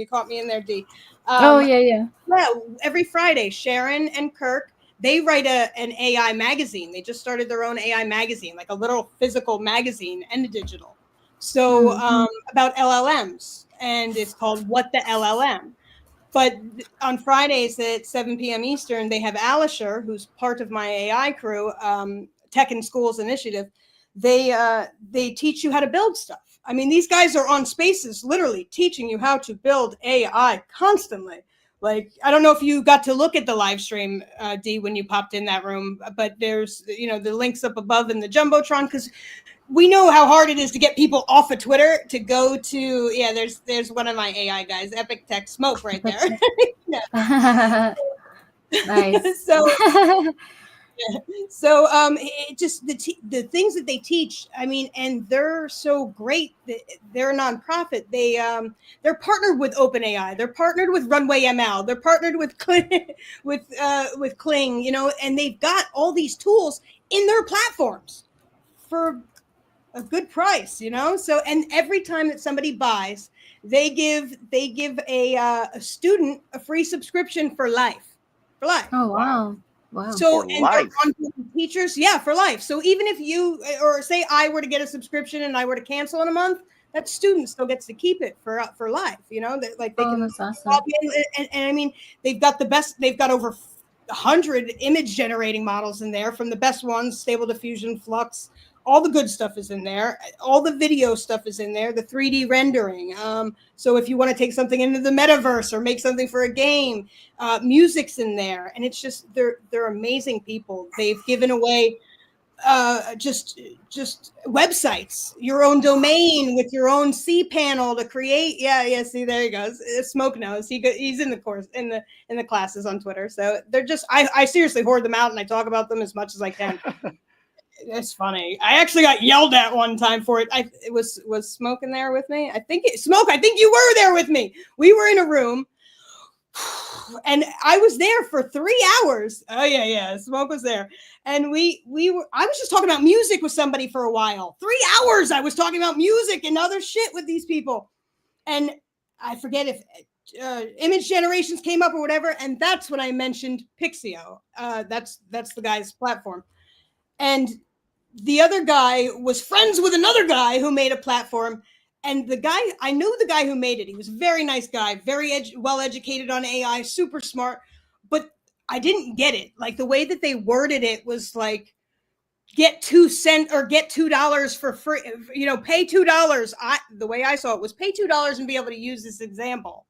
caught me in there, D. Yeah. Every Friday, Sharon and Kirk, they write an AI magazine. They just started their own AI magazine, like a little physical magazine and a digital. So about LLMs, and it's called What the LLM. But on Fridays at 7 p.m. Eastern, they have Alisher, who's part of my AI crew, Tech in Schools Initiative. They teach you how to build stuff. I mean, these guys are on Spaces, literally teaching you how to build AI constantly. Like, I don't know if you got to look at the live stream, D, when you popped in that room, but there's, you know, the links up above in the Jumbotron, because we know how hard it is to get people off of Twitter to go to, there's one of my AI guys, Epic Tech Smoke right there. Nice. So it just the things that they teach, I mean, and they're so great. They're a nonprofit. They're partnered with OpenAI. They're partnered with Runway ML. They're partnered with Kling, you know, and they've got all these tools in their platforms for a good price, you know. So, and every time that somebody buys, they give a student a free subscription for life. Oh wow. Wow. So, For and life. they're teachers, for life. So even if you, or say I were to get a subscription and I were to cancel in a month, that student still gets to keep it for life. You know, like they can. That's awesome. And I mean, they've got the best. They've got over 100 image generating models in there, from the best ones, Stable Diffusion, Flux. All the good stuff is in there. All the video stuff is in there. The 3D rendering. So if you want to take something into the metaverse or make something for a game, music's in there. And it's just they're amazing people. They've given away just websites, your own domain with your own cPanel to create. Yeah. See, there he goes. Smoke knows. He's in the course in the classes on Twitter. So they're just I seriously hoard them out and I talk about them as much as I can. It's funny. I actually got yelled at one time for it. It was Smoke in there with me. Smoke, I think you were there with me. We were in a room and I was there for 3 hours. Oh yeah. Smoke was there. And I was just talking about music with somebody for a while. 3 hours I was talking about music and other shit with these people. And I forget if image generations came up or whatever. And that's when I mentioned Pixio. That's the guy's platform. And the other guy was friends with another guy who made a platform. And I knew the guy who made it. He was a very nice guy, very well educated on AI, super smart. But I didn't get it. Like the way that they worded it was like, get 2 cents or get $2 for free. You know, pay $2. The way I saw it was pay $2 and be able to use this example,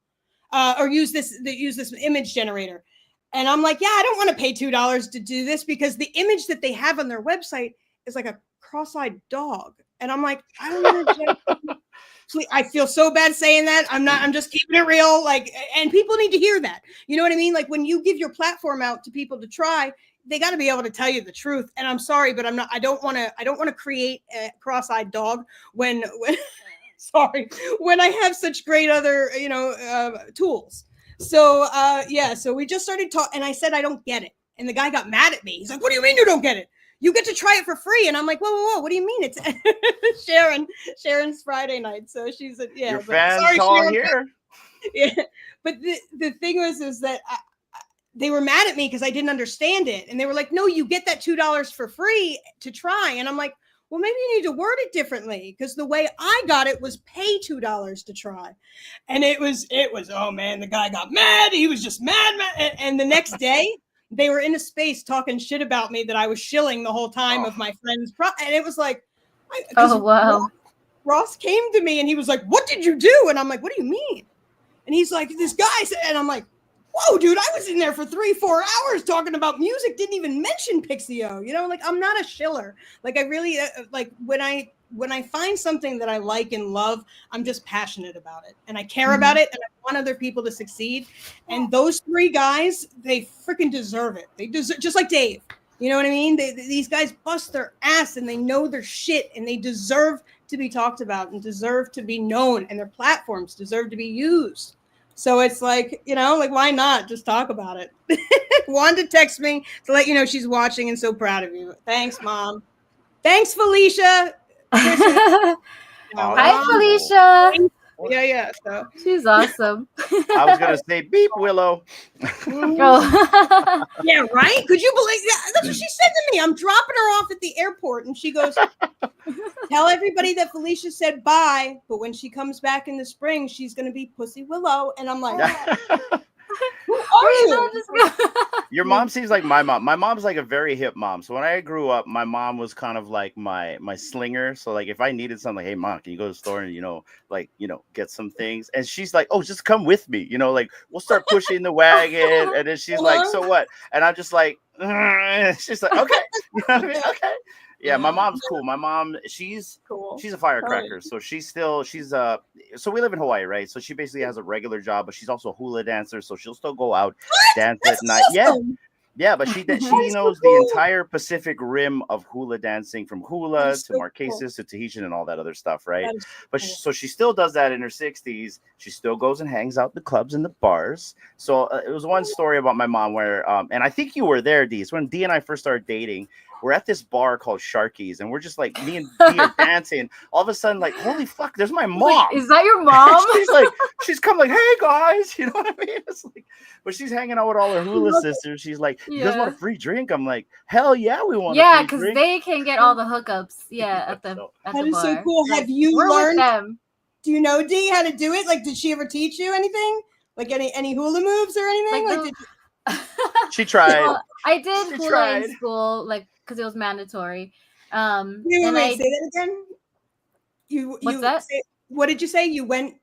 or use this image generator. And I'm like, yeah, I don't want to pay $2 to do this, because the image that they have on their website is like a cross-eyed dog. And I'm like, I don't want to. I feel so bad saying that. I'm just keeping it real. Like, and people need to hear that. You know what I mean? Like when you give your platform out to people to try, they got to be able to tell you the truth. And I'm sorry, but I don't want to create a cross-eyed dog when I have such great other, tools. So, so we just started talking, and I said, I don't get it. And the guy got mad at me. He's like, what do you mean you don't get it? You get to try it for free. And I'm like, whoa, what do you mean? It's Sharon's Friday night. So she's Your fans all Sharon, here. Yeah. But the thing is that they were mad at me because I didn't understand it. And they were like, no, you get that $2 for free to try. And I'm like, well, maybe you need to word it differently, because the way I got it was pay $2 to try. And it was, oh man, the guy got mad. He was just mad. And the next day they were in a space talking shit about me that I was shilling the whole time of my friend's and it was like, Oh wow. Ross came to me and he was like, "What did you do?" And I'm like, "What do you mean?" And he's like, "This guy said," and I'm like, "Whoa, dude, I was in there for 3-4 hours talking about music, didn't even mention Pixio." You know, like I'm not a shiller. Like I really like when I find something that I like and love, I'm just passionate about it and I care about it and I want other people to succeed. And those 3 guys, they freaking deserve it. They deserve, just like Dave. You know what I mean? These guys bust their ass and they know their shit and they deserve to be talked about and deserve to be known and their platforms deserve to be used. So it's like, you know, like why not just talk about it? Wanda texts me to let you know she's watching and so proud of you. Thanks, Mom. Thanks, Felicia. Hi, That's Felicia. cool. Yeah. So She's awesome. I was gonna say beep, Willow. Oh. yeah, right? Could you believe that? That's what she said to me. I'm dropping her off at the airport, and she goes, "Tell everybody that Felicia said bye, but when she comes back in the spring, she's gonna be Pussy Willow." And I'm like, "Who are you?" Your mom seems like my mom. My mom's like a very hip mom. So when I grew up, my mom was kind of like my slinger. So like if I needed something, hey mom, can you go to the store and get some things? And she's like, oh, just come with me. Like we'll start pushing the wagon. And then she's like, so what? And I'm just like, she's like, okay, you know what I mean? Okay. Yeah, my mom's cool. My mom, she's Cool. a firecracker. So so we live in Hawaii, right? So she basically has a regular job, but she's also a hula dancer. So she'll still go out, dance at night. Awesome. Yeah, but she knows so the cool. entire Pacific rim of hula dancing, from hula to Marquesas to Tahitian and all that other stuff, right? But so she still does that in her 60s. She still goes and hangs out in the clubs and the bars. So it was one story about my mom where, and I think you were there, Dee. It's when Dee and I first started dating. We're at this bar called Sharky's, and we're just like, me and Dee are dancing. All of a sudden, like, holy fuck, there's my mom. Like, is that your mom? she's come like, hey guys, you know what I mean? It's like, but she's hanging out with all her hula sisters. She's like, you guys want a free drink? I'm like, hell yeah, we want. Yeah, because they can get all the hookups. Yeah, at the bar. That is so cool. Like, have you we're learned? With them. Do you know Dee how to do it? Like, did she ever teach you anything? Like any hula moves or anything? She tried. Well, I did hula in school, like because it was mandatory. Wait, say that again. What's that? What did you say? You went?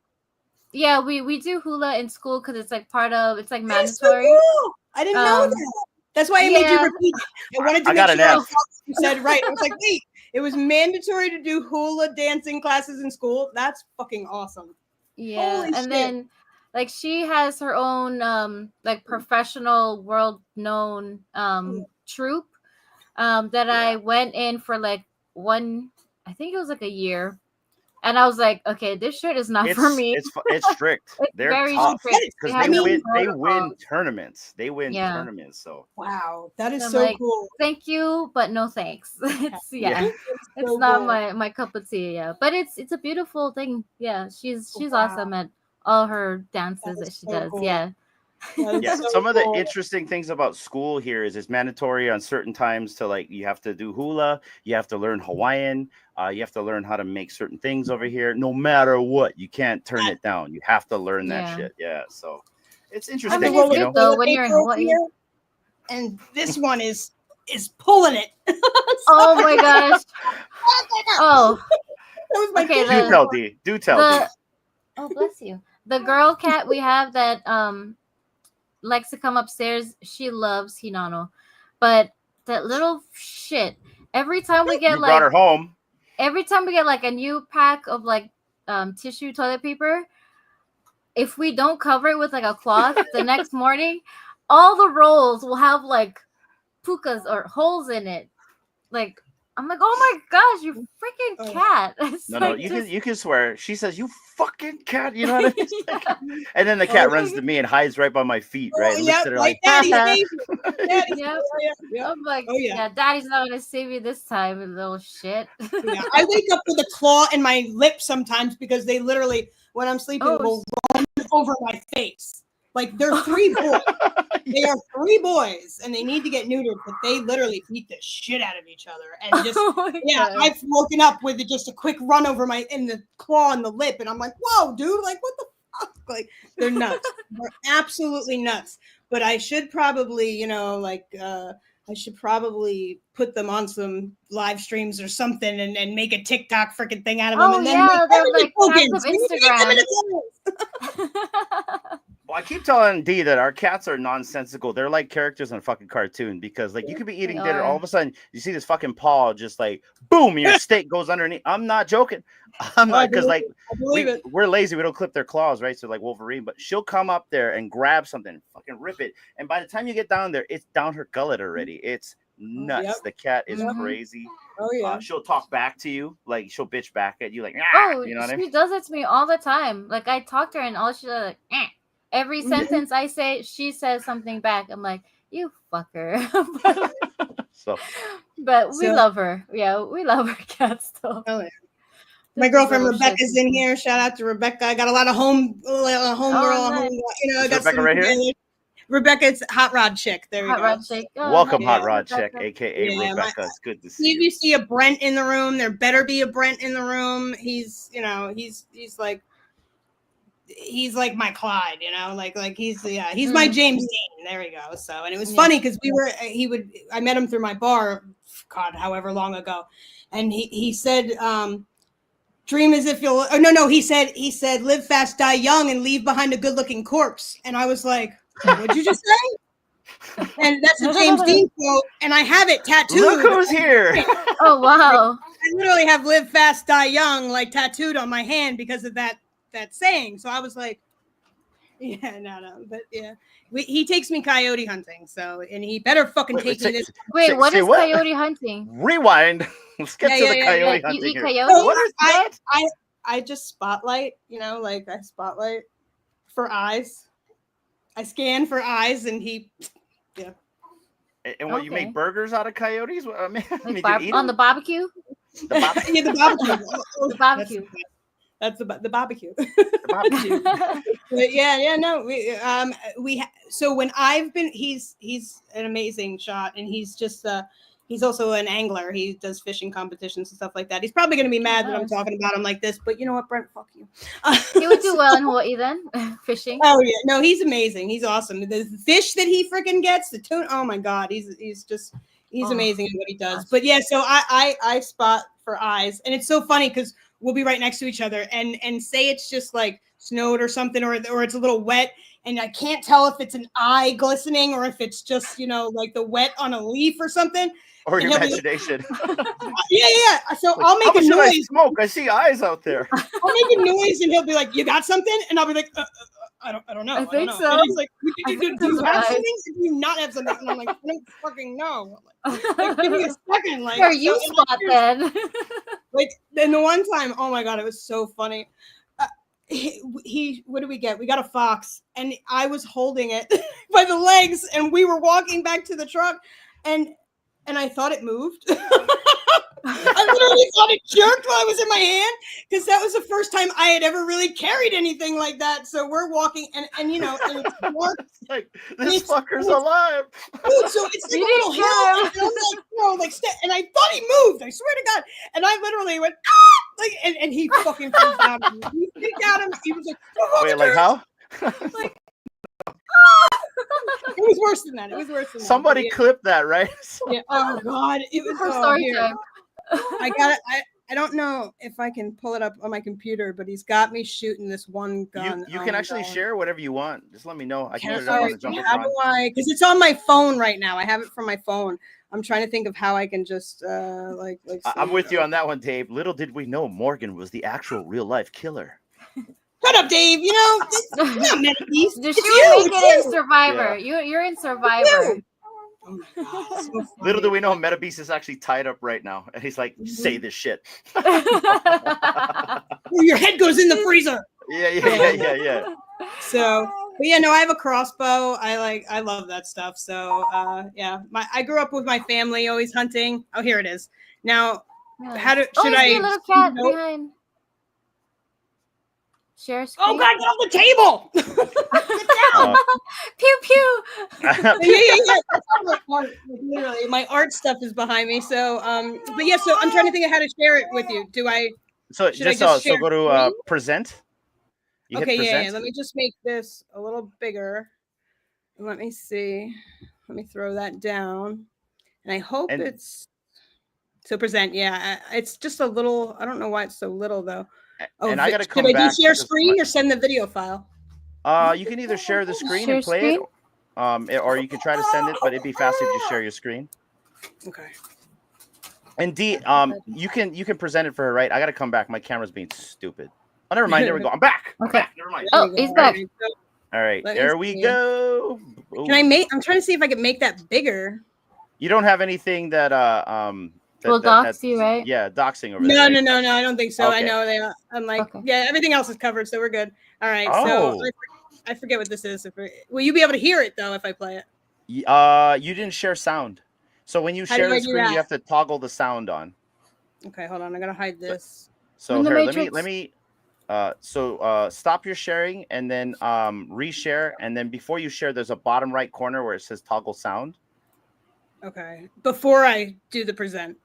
Yeah, we do hula in school because it's like it's like mandatory. So cool. I didn't know that. That's why I made you repeat it. I wanted to make sure you said right. I was like, wait, it was mandatory to do hula dancing classes in school. That's fucking awesome. Yeah, holy shit. Then like she has her own like professional world known troupe that I went in for like I think it was like a year. And I was like, okay, this shit is not for me. It's strict. They're very tough because they win tournaments. They win tournaments. So wow, that is so cool. Thank you, but no thanks. It's not my cup of tea. Yeah, but it's a beautiful thing. Yeah, she's awesome at all her dances that she does. Cool. Yeah. Some of the interesting things about school here is it's mandatory on certain times to like you have to do hula, you have to learn Hawaiian, you have to learn how to make certain things over here. No matter what, you can't turn it down. You have to learn that shit. Yeah, so it's interesting. I mean, it's good though when you're in Hawaii. And this one is pulling it. Oh my gosh! Oh, okay. Do tell D. Oh, bless you. The girl cat we have that likes to come upstairs. She loves Hinano, but that little shit. Every time we get brought her home. Every time we get like a new pack of like tissue toilet paper, if we don't cover it with like a cloth, the next morning, all the rolls will have like pukas or holes in it. Like I'm like, oh my gosh, you freaking cat! No, you can swear. She says, "You fucking cat," you know what I mean? And then the cat runs to me and hides right by my feet, right? Like Daddy, Daddy. I'm like, Daddy's not gonna save you this time, you little shit. I wake up with a claw in my lip sometimes because they literally, when I'm sleeping, will run over my face. Like they're 3 boys. They are 3 boys, and they need to get neutered, but they literally beat the shit out of each other. And just I've woken up with just a quick run over in the claw and the lip, and I'm like, whoa, dude, like what the fuck? Like they're nuts. They're absolutely nuts. But I should probably, I should probably put them on some live streams or something and make a TikTok freaking thing out of them. Oh, And then yeah, they're make like cats tokens. of We need to make them Instagram. into tokens. Well, I keep telling D that our cats are nonsensical. They're like characters in a fucking cartoon because, like, you could be eating dinner, all of a sudden you see this fucking paw just like boom, your steak goes underneath. I'm not joking. I'm not, because like we're lazy. We don't clip their claws, right? So like Wolverine, but she'll come up there and grab something, fucking rip it, and by the time you get down there, it's down her gullet already. It's nuts. Yep. The cat is Mhm. crazy. Oh yeah. She'll talk back to you, like she'll bitch back at you, like Oh, you know what I she mean? does it to me all the time. Like I talk to her and all she does like, eh. Every Mhm. sentence I say, she says something back. I'm like, you fucker. So but we So- love her. Yeah, we love our cats though. Oh, yeah. They're My just girlfriend little Rebecca's shits. in here. Shout out to Rebecca. I got a lot of home girl, nice. home, you know. I Is got Rebecca some right here? together. Rebecca's hot rod chick. There we Hot go. rod shake. Oh, Welcome, nice. Hot Rod Rebecca. Check, aka Yeah, Rebecca. It's good to see If you. you see a Brent in the room, there better be a Brent in the room. He's, you know, he's like my Clyde, you know, like he's my James Dean. There we go. So, and it was funny because I met him through my bar, God, however long ago, and he said, dream as if you'll. Oh no, he said live fast, die young, and leave behind a good-looking corpse. And I was like, what'd you just say? And that's a James Dean quote, and I have it tattooed. Look who's here. Oh wow. I literally have live fast, die young, like tattooed on my hand because of that saying. So I was like, yeah, no, but yeah, he takes me coyote hunting. So, and he better fucking take me this. Wait, what say is what? coyote hunting? Rewind. Let's get to the coyote Like, hunting you eat here. coyotes? What is that? I just spotlight, you know, like I spotlight for eyes. I scan for eyes, and he, yeah. And what, you make burgers out of coyotes? I mean, Like you eat on the them? barbecue? Yeah, the barbecue. The barbecue. That's the barbecue. The barbecue. But yeah, no, so when I've been, he's an amazing shot, and he's just he's also an angler. He does fishing competitions and stuff like that. He's probably going to be mad that I'm talking about him like this, but you know what, Brent, fuck you. He would do well in Hawaii then, fishing. Oh yeah, no, he's amazing. He's awesome. The fish that he freaking gets, the tuna. Oh my god, he's amazing at what he does. But yeah, so I spot for eyes, and it's so funny because we'll be right next to each other, and say it's just like snowed or something, or it's a little wet, and I can't tell if it's an eye glistening or if it's just, you know, like the wet on a leaf or something. Or your imagination. Yeah. So Like, I'll make a noise. I smoke. I see eyes out there. I'll make a noise, and he'll be like, "You got something?" And I'll be like, I don't know. I think so. And he's like, "Do you have eyes. something? Do you not have something?" And I'm like, "I don't fucking know." Like, give me a second. Like, Where you spot then? Like, then the one time, oh my god, it was so funny. He what did we get? We got a fox, and I was holding it by the legs, and we were walking back to the truck, and I thought it moved. I literally thought it jerked while I was in my hand, because that was the first time I had ever really carried anything like that. So we're walking, and you know, and it's dark. Like, this fucker's alive. Dude, so it's like a little hill, and I'm like, you know, like, and I thought he moved. I swear to God, and I literally went, ah! Like, and he fucking freaked out. He freaked out, and he was like, oh, wait, like how? Like, it was worse than that. Somebody clipped that, right? Yeah. Oh God, it was For story time. I got it. I don't know if I can pull it up on my computer, but he's got me shooting this one gun. You can actually share whatever you want. Just let me know. I can put it up Sorry, on the jumbo how do I? Because it's on my phone right now. I have it from my phone. I'm trying to think of how I can just like. I'm with you on that one, Dave. Little did we know Morgan was the actual real life killer. Shut up, Dave. You know, it's not meant to be. Just you make it in Survivor. Yeah. You're in Survivor. Oh my God, so Little do we know, Meta Beast is actually tied up right now, and he's like, "Say this shit." Your head goes in the freezer. Yeah. So, but yeah, no, I have a crossbow. I love that stuff. So, yeah, I grew up with my family always hunting. Oh, here it is. Now, should I? A little cat behind. Share screen. Oh God, get off the table! Get down! Pew pew. Yeah. Literally, my art stuff is behind me. So, but yeah, so I'm trying to think of how to share it with you. Do I? So should so go to present. You okay, hit present. yeah. Let me just make this a little bigger. Let me see. Let me throw that down. and I hope And- it's to present. Yeah, it's just a little. I don't know why it's so little though. Oh, and I got to should come I do back share because screen or send the video file? you can either share the screen Share and play screen? it, or you can try to send it, but it'd be faster if you share your screen. Okay. And D, you can present it for her, right? I got to come back. My camera's being stupid. Oh, never mind. There we go. I'm back. I'm Okay. back. Never mind. Oh, he's back. All right, Let me there we see. go. Can I make? I'm trying to see if I can make that bigger. You don't have anything that Will dox you, right? Yeah, doxing over No, there. no, Right? no, no. I don't think so. I Okay. know they. I'm like, Okay. yeah, everything else is covered, so we're good. All right. Oh. So I forget what this is. Will you be able to hear it though if I play it? You didn't share sound. So when you How do share I the do screen, that? you have to toggle the sound on. Okay, hold on. I gotta hide this. So In the here, Matrix. let me stop your sharing and then reshare, and then before you share, there's a bottom right corner where it says toggle sound. Okay, before I do the present.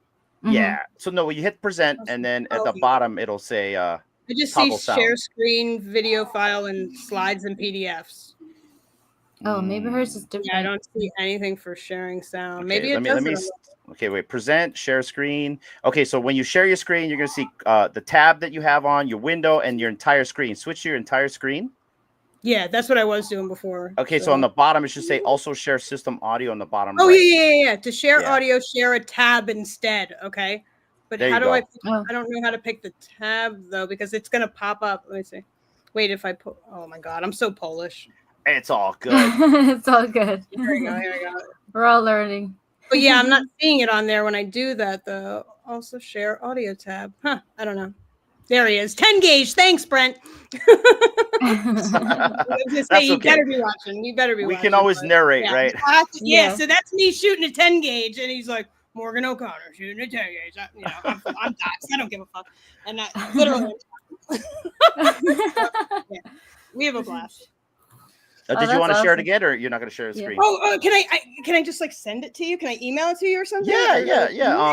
Mhm. Yeah. So no, you hit present, and then at the Okay. bottom it'll say I just see toggle share sound. screen, video file, and slides and PDFs. Oh, maybe hers is different. Yeah, I don't see anything for sharing sound. Maybe Okay, it does. okay, wait. Present, share screen. Okay, so when you share your screen, you're gonna see the tab that you have on your window and your entire screen. Switch to your entire screen. Yeah, that's what I was doing before. Okay, so on the bottom it should say also share system audio on the bottom Oh right. yeah. To share Yeah. audio, share a tab instead. Okay, but There how you do I? go. Oh. I don't know how to pick the tab though because it's gonna pop up. Let me see. Wait, if I put. Oh my god, I'm so Polish. It's all good. It's all good. Here we go. Here we go. We're all learning. But yeah, I'm not seeing it on there when I do that though. Also share audio tab. Huh? I don't know. There he is. 10 gauge. Thanks, Brent. I was gonna say, That's you okay. better be watching. You better be We watching. can always but narrate, yeah. right? Yeah, Yeah. so that's me shooting a 10 gauge, and he's like, Morgan O'Connor shooting a 10 gauge. I'm doxed. I don't give a fuck. And literally, we have a blast. Did you want to that's share it awesome. again, or you're not going to share the Yeah. screen? Oh, can I just like send it to you? Can I email it to you or something? Yeah, Or- yeah.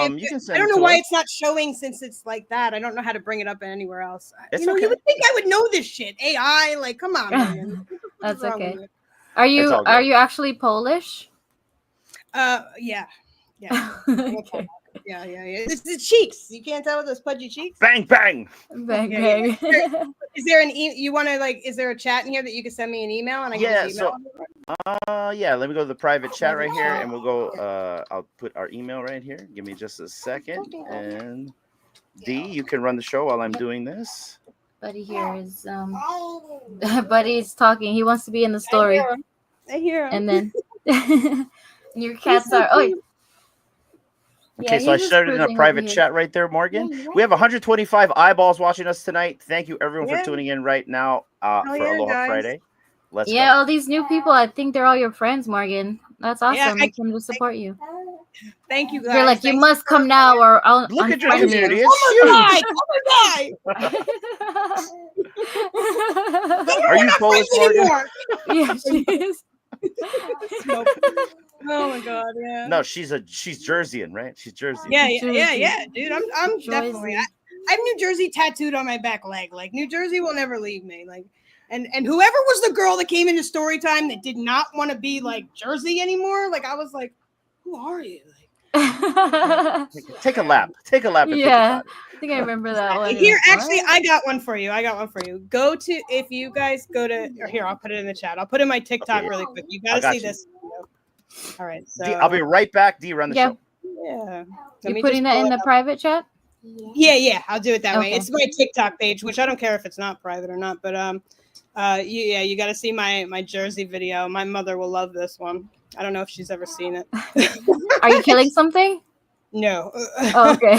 if- You can send I don't it know to why us. it's not showing since it's like that. I don't know how to bring it up anywhere else. It's You okay. would think I would know this shit. AI, like, come on, Morgan. That's What's wrong okay. with you? Are It's all are good. you actually Polish? Yeah. Okay. Yeah. It's the cheeks. You can't tell with those pudgy cheeks. Bang, bang. Bang, Yeah, bang. Is there you want to like? Is there a chat in here that you can send me an email and I can Yeah, just email? Yeah, let me go to the private chat right here, and we'll go. I'll put our email right here. Give me just a second, and D, you can run the show while I'm doing this. Buddy here is Buddy's talking. He wants to be in the story. I hear him. And then your cats are Okay, so I shared it in a private chat right there, Morgan. We have 125 eyeballs watching us tonight. Thank you, everyone, for tuning in right now for Aloha guys. Friday. Let's Yeah, go. all these new people, I think they're all your friends, Morgan. That's awesome. Yeah, I came to support you. Thank you, guys. You're like, you Thanks must come now or I'll Look at your unfriend community. you. It's huge. Are you Polish, Morgan? Yeah, she is. Oh my god, yeah. No, she's Jerseyan, right? She's Jersey. Yeah, Jersey. dude. I'm Jersey. definitely. I have New Jersey tattooed on my back leg. Like New Jersey will never leave me. Like, and whoever was the girl that came into story time that did not want to be like Jersey anymore. Like I was like, who are you? Like, Take a lap. Take a lap. And Yeah. think about it. I think I remember that one. here, Like, actually, what? I got one for you. Go to if you guys go to or here. I'll put it in the chat. I'll put in my TikTok Okay. really quick. You I gotta got see you. this. All right, so D, I'll be right back. D, run the Yeah. show. yeah. You putting that in the private chat? Yeah, I'll do it that way. Okay. It's my TikTok page, which I don't care if it's not private or not, but you got to see my Jersey video. My mother will love this one. I don't know if she's ever seen it. Are you killing something? No. Oh, okay.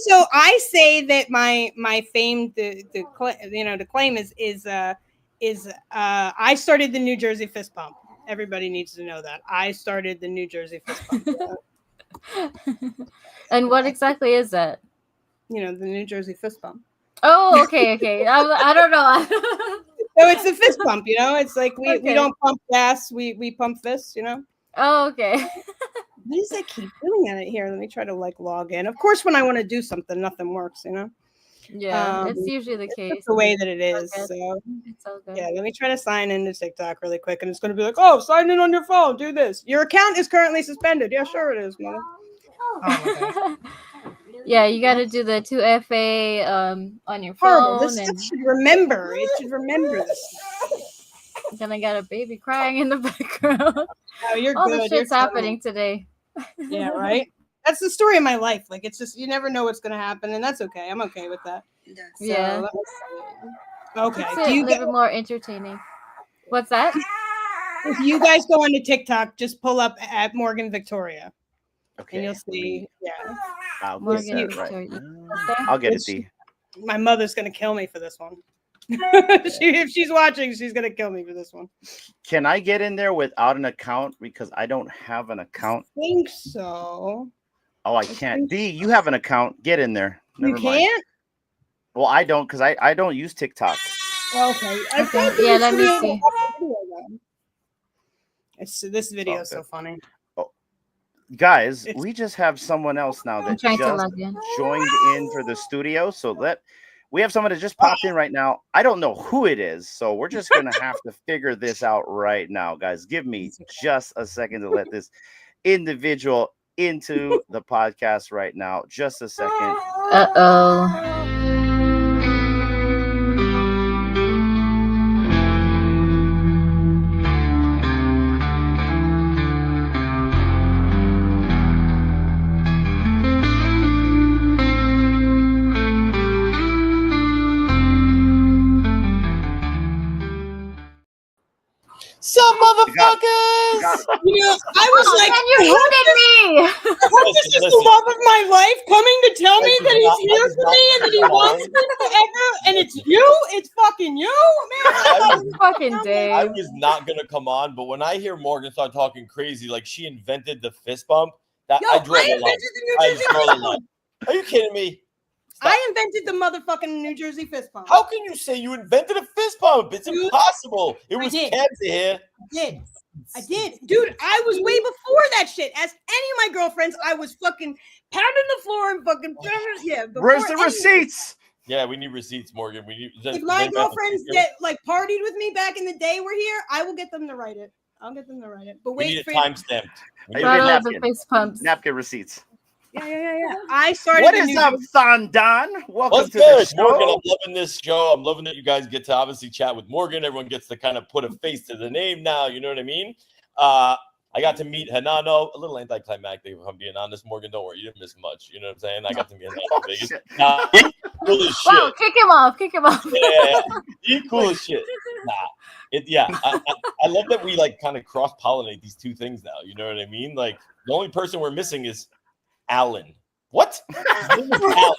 So I say that my fame the claim is I started the New Jersey fist pump. Everybody needs to know that I started the New Jersey fist pump. And what exactly is that? The New Jersey fist pump. Oh, okay. I don't know. So it's a fist pump, It's like we Okay. don't pump gas, we pump fists, Oh, okay. Why does that keep doing it here? Let me try to log in. Of course, when I want to do something, nothing works, Yeah, it's usually the It's case. just the way that it is. Okay. So It's all good. yeah, let me try to sign into TikTok really quick, and it's going to be like, oh, sign in on your phone. Do this. Your account is currently suspended. Yeah, sure it is, mother. Oh my gosh. Yeah, you got to do the 2FA on your Horrible. This phone, stuff and should remember. It should remember this. then I got a baby crying in the background. Oh, you're All good. the shit's happening today. Yeah, right. That's the story of my life. Like, it's just you never know what's going to happen, and that's okay. I'm okay with that. So, Yeah. let me see. Okay. Makes Do it a you little bit more entertaining. What's that? if you guys go onto TikTok, just pull up at Morgan Victoria, Okay. and you'll see. Yeah. I'll Morgan get that right. Victoria. I'll get it, D. My mother's going to kill me for this one. If she's watching, she's going to kill me for this one. Can I get in there without an account because I don't have an account? I think so. Oh, I can't. D, you have an account. Get in there. Never You mind. can't? Well, I don't because I don't use TikTok. Okay. Yeah, let me see. This video is so funny. Guys, we just have someone else now I'm that trying to just log in. joined in for the studio. So we have someone that just popped in right now. I don't know who it is, so we're just gonna have to figure this out right now, guys. Give me just a second to let this individual into the podcast right now. Just a second. Uh-oh. Sup, motherfuckers? You know, I was like, Man, you muted me. I hope this is the love of my life coming to tell me that he's here for me and that he wants me forever. And it's you. It's fucking you, man. Fucking I Dave. was not gonna come on, but when I hear Morgan start talking crazy, like she invented the fist bump, that Yo, I draw I the line. invented the New I Jersey draw fist the line. bump. Are you kidding me? Stop. I invented the motherfucking New Jersey fist bump. How can you say you invented a fist bump? It's Dude, impossible. It was did. cancer here. I did. Dude, I was way before that shit. As any of my girlfriends, I was fucking pounding the floor and fucking yeah. Where's the receipts? Yeah, we need receipts, Morgan. We need. If my girlfriends that like partied with me back in the day were here, I will get them to write it. I'll get them to write it. But We wait need it for time stamped. Follow the face pumps. Napkin receipts. Yeah. I started. What is up, Sandan? Welcome What's to good, the show. Morgan? I'm loving this show. I'm loving that you guys get to obviously chat with Morgan. Everyone gets to kind of put a face to the name now. You know what I mean? I got to meet Hanano. A little anticlimactic, if I'm being honest. Morgan, don't worry. You didn't miss much. You know what I'm saying? I got to meet Hanano in Vegas. Shit. Nah, he cool as shit. Whoa, kick him off. Kick him off. Yeah, he cool as shit. Nah. I love that we like kind of cross-pollinate these two things now. You know what I mean? Like the only person we're missing is Alan. What? His name is Alan.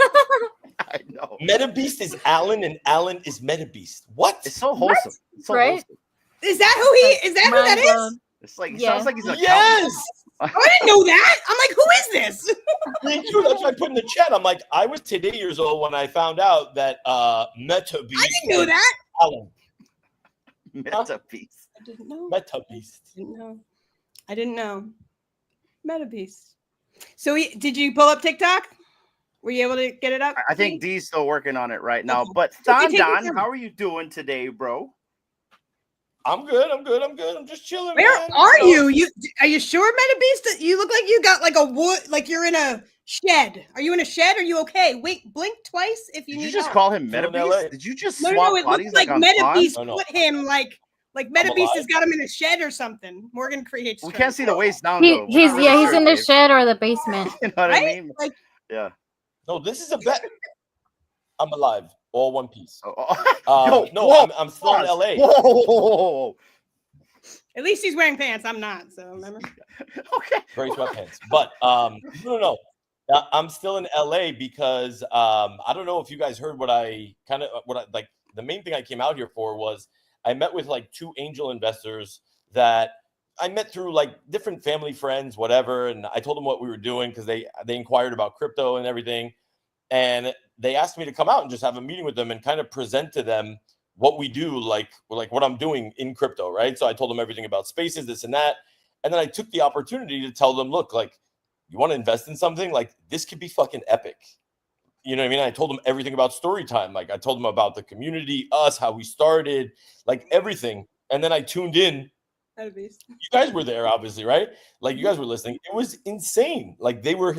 I know. MetaBeast is Alan and Alan is MetaBeast. What? It's so wholesome. It's so Right? wholesome. Is that who he? Is that who that is? It's like it Yeah. sounds like he's a Yes. Oh, I didn't know that. I'm like, who is this? Me too. That's what I put in the chat. I'm like, I was today years old when I found out that MetaBeast. I didn't know that. Alan. MetaBeast. I didn't know. MetaBeast. I didn't know. MetaBeast. So did you pull up TikTok? Were you able to get it up? I think D's still working on it right now. Okay. But Okay, take your Sandan, time. how are you doing today, bro? I'm good. I'm just chilling. Where man. are know, you? Are you sure, MetaBeast? You look like you got like a wood, like you're in a shed. Are you in a shed? Are you okay? Wait, blink twice if you Did need you just help. call him Still in LA. MetaBeast? Did you just No, swap it bodies looks like on MetaBeast No, no. put him like MetaBeast alive? has got him in a shed or something. Morgan creates. We trends. can't see the waist down He, though. We're he's not really he's sure, in the Dave. shed or the basement. You know what Right? I mean? Like, Yeah. No, this is a bet. I'm alive. All one piece. Yo, No, whoa, I'm still in pause. LA. Whoa. at least he's wearing pants. I'm not. So remember. Okay. Very sweatpants. But no. I'm still in LA because I don't know if you guys heard what I like. The main thing I came out here for was I met with like 2 angel investors that I met through like different family friends, whatever. And I told them what we were doing because they inquired about crypto and everything. And they asked me to come out and just have a meeting with them and kind of present to them what we do, like what I'm doing in crypto, right? So I told them everything about spaces, this and that. And then I took the opportunity to tell them, look, like, you want to invest in something? Like, this could be fucking epic. you know what I mean? I told them everything about story time. Like I told them about the community, us, how we started, like everything. And then I tuned in. You guys were there, obviously, right? Like you guys were listening. It was insane. Like they were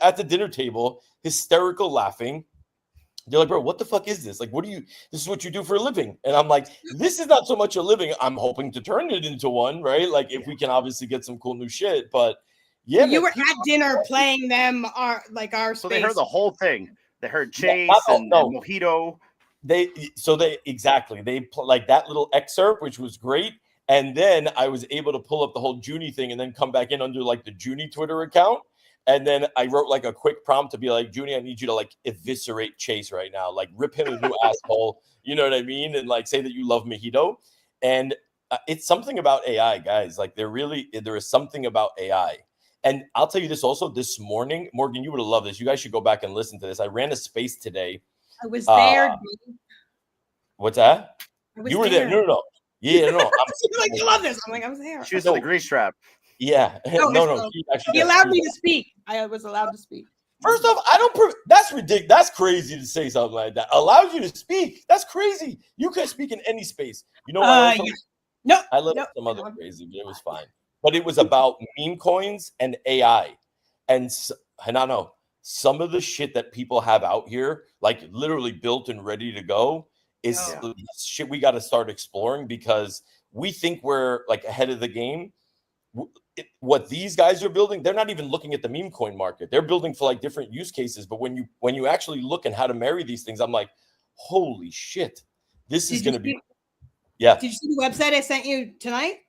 at the dinner table, hysterical laughing. They're like, bro, what the fuck is this? Like, this is what you do for a living. And I'm like, this is not so much a living. I'm hoping to turn it into one, right? Like if we can obviously get some cool new shit. But yeah, you were at dinner playing them our space. So they heard the whole thing. They heard Chase and Mojito. They like that little excerpt, which was great. And then I was able to pull up the whole Junie thing and then come back in under like the Junie Twitter account. And then I wrote like a quick prompt to be like, Junie, I need you to like eviscerate Chase right now. Like rip him a new asshole. You know what I mean? And like say that you love Mojito. And it's something about AI, guys. Like there is something about AI. And I'll tell you this also this morning, Morgan, you would have loved this. You guys should go back and listen to this. I ran a space today. I was there. What's that? You were there. No. Yeah, no. I'm like, you love this. I'm like, I was there. She was on the grease trap. Yeah. No. He allowed me to speak. I was allowed to speak. First off, that's ridiculous. That's crazy to say something like that. Allows you to speak. That's crazy. You can speak in any space. You know what? I love some other crazy, but it was fine. But it was about meme coins and AI. And I don't know, some of the shit that people have out here, like literally built and ready to go, is shit we got to start exploring because we think we're like ahead of the game. What these guys are building, they're not even looking at the meme coin market. They're building for like different use cases. But when you actually look at how to marry these things, I'm like, holy shit, this is going to be. Yeah. Did you see the website I sent you tonight?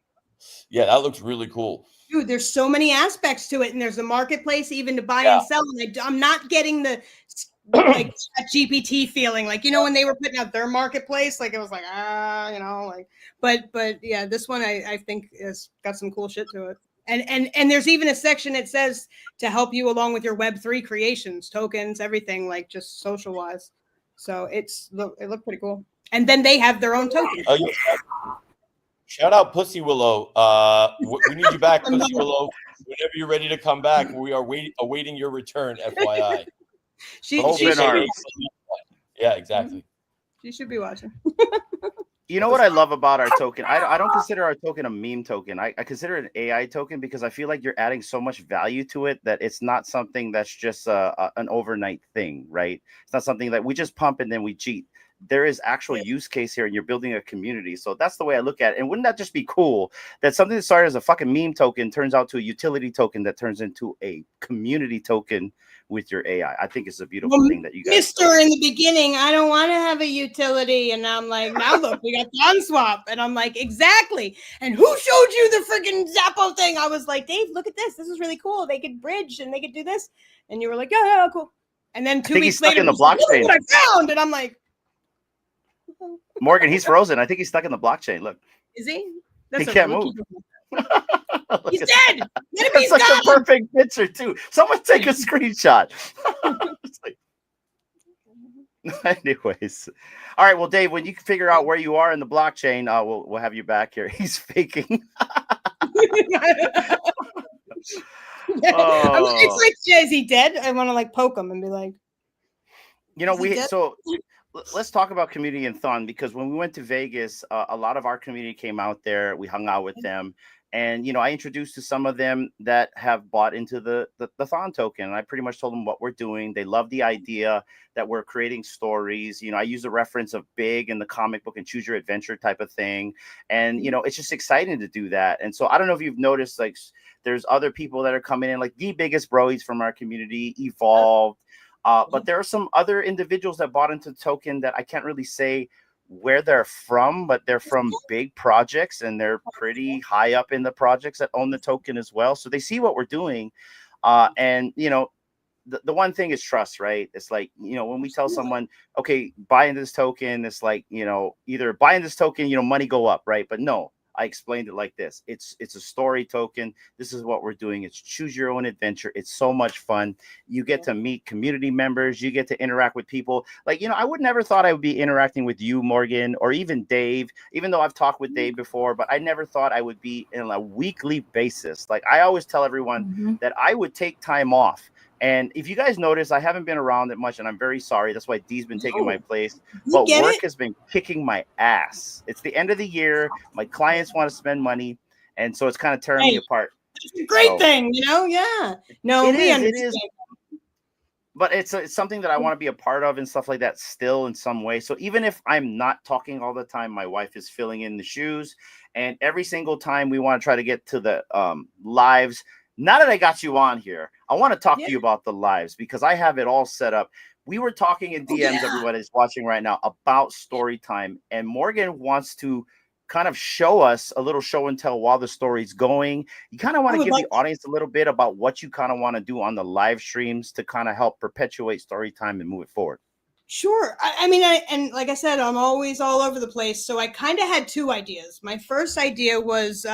Yeah, that looks really cool. Dude, there's so many aspects to it, and there's a marketplace even to buy and sell. And I'm not getting the like a GPT feeling, like when they were putting out their marketplace, like it was like like. But yeah, this one I think has got some cool shit to it. And there's even a section that says to help you along with your Web3 creations, tokens, everything, like just social wise. So it looked pretty cool. And then they have their own tokens. Oh, yeah. Shout out Pussy Willow. We need you back, Pussy Willow. Whenever you're ready to come back, we are awaiting your return, FYI. Yeah, exactly. She should be watching. You know what I love about our token? I don't consider our token a meme token. I consider it an AI token because I feel like you're adding so much value to it that it's not something that's just an overnight thing, right? It's not something that we just pump and then we cheat. There is actual use case here and you're building a community. So that's the way I look at it. And wouldn't that just be cool that something that started as a fucking meme token turns out to a utility token that turns into a community token with your AI? I think it's a beautiful thing that you guys Mr. in the beginning, I don't want to have a utility. And I'm like, now look, we got the unswap. And I'm like, exactly. And who showed you the freaking Zappo thing? I was like, Dave, look at this. This is really cool. They could bridge and they could do this. And you were like, yeah, cool. And then 2 weeks later, in the blockchain. Look what I found. And I'm like, Morgan, he's frozen. I think he's stuck in the blockchain. Look. Is he? He can't move. He's dead. It's like a perfect picture, too. Someone take a screenshot. Anyways. All right. Well, Dave, when you figure out where you are in the blockchain, we'll have you back here. He's faking. It's like, is he dead? I want to like poke him and be like, let's talk about community and Thon, because when we went to Vegas, a lot of our community came out there. We hung out with them. And, I introduced to some of them that have bought into the Thon token. And I pretty much told them what we're doing. They love the idea that we're creating stories. I use a reference of Big in the comic book and Choose Your Adventure type of thing. And, it's just exciting to do that. And so I don't know if you've noticed, like, there's other people that are coming in, like the biggest broies from our community, Evolved. But there are some other individuals that bought into the token that I can't really say where they're from, but they're from big projects and they're pretty high up in the projects that own the token as well. So they see what we're doing. And, the one thing is trust, right? It's like, when we tell someone, okay, buy into this token, it's like, either buy in this token, money go up, right? But no. I explained it like this. It's a story token. This is what we're doing. It's choose your own adventure. It's so much fun. You get to meet community members. You get to interact with people. Like, I would never thought I would be interacting with you, Morgan, or even Dave, even though I've talked with Dave before, but I never thought I would be in a weekly basis. Like I always tell everyone that I would take time off And if you guys notice, I haven't been around that much, and I'm very sorry. That's why Dee's been taking my place. You But get work it? has been kicking my ass. It's the end of the year. My clients want to spend money, and so it's kind of tearing me Hey, apart. it's a great So thing, you know? Yeah. No, it we is. It is. understand. But it's something that I want to be a part of and stuff like that still in some way. So even if I'm not talking all the time, my wife is filling in the shoes, and every single time we want to try to get to the lives. Now that I got you on here, I want to talk Yeah. to you about the lives because I have it all set up. We were talking in Oh, DMs, yeah. everyone is watching right now, about story time, and Morgan wants to kind of show us a little show and tell while the story's going. You kind of want I to would give like the audience a little bit about what you kind of want to do on the live streams to kind of help perpetuate story time and move it forward. Sure. And like I said, I'm always all over the place. So I kind of had two ideas. My first idea was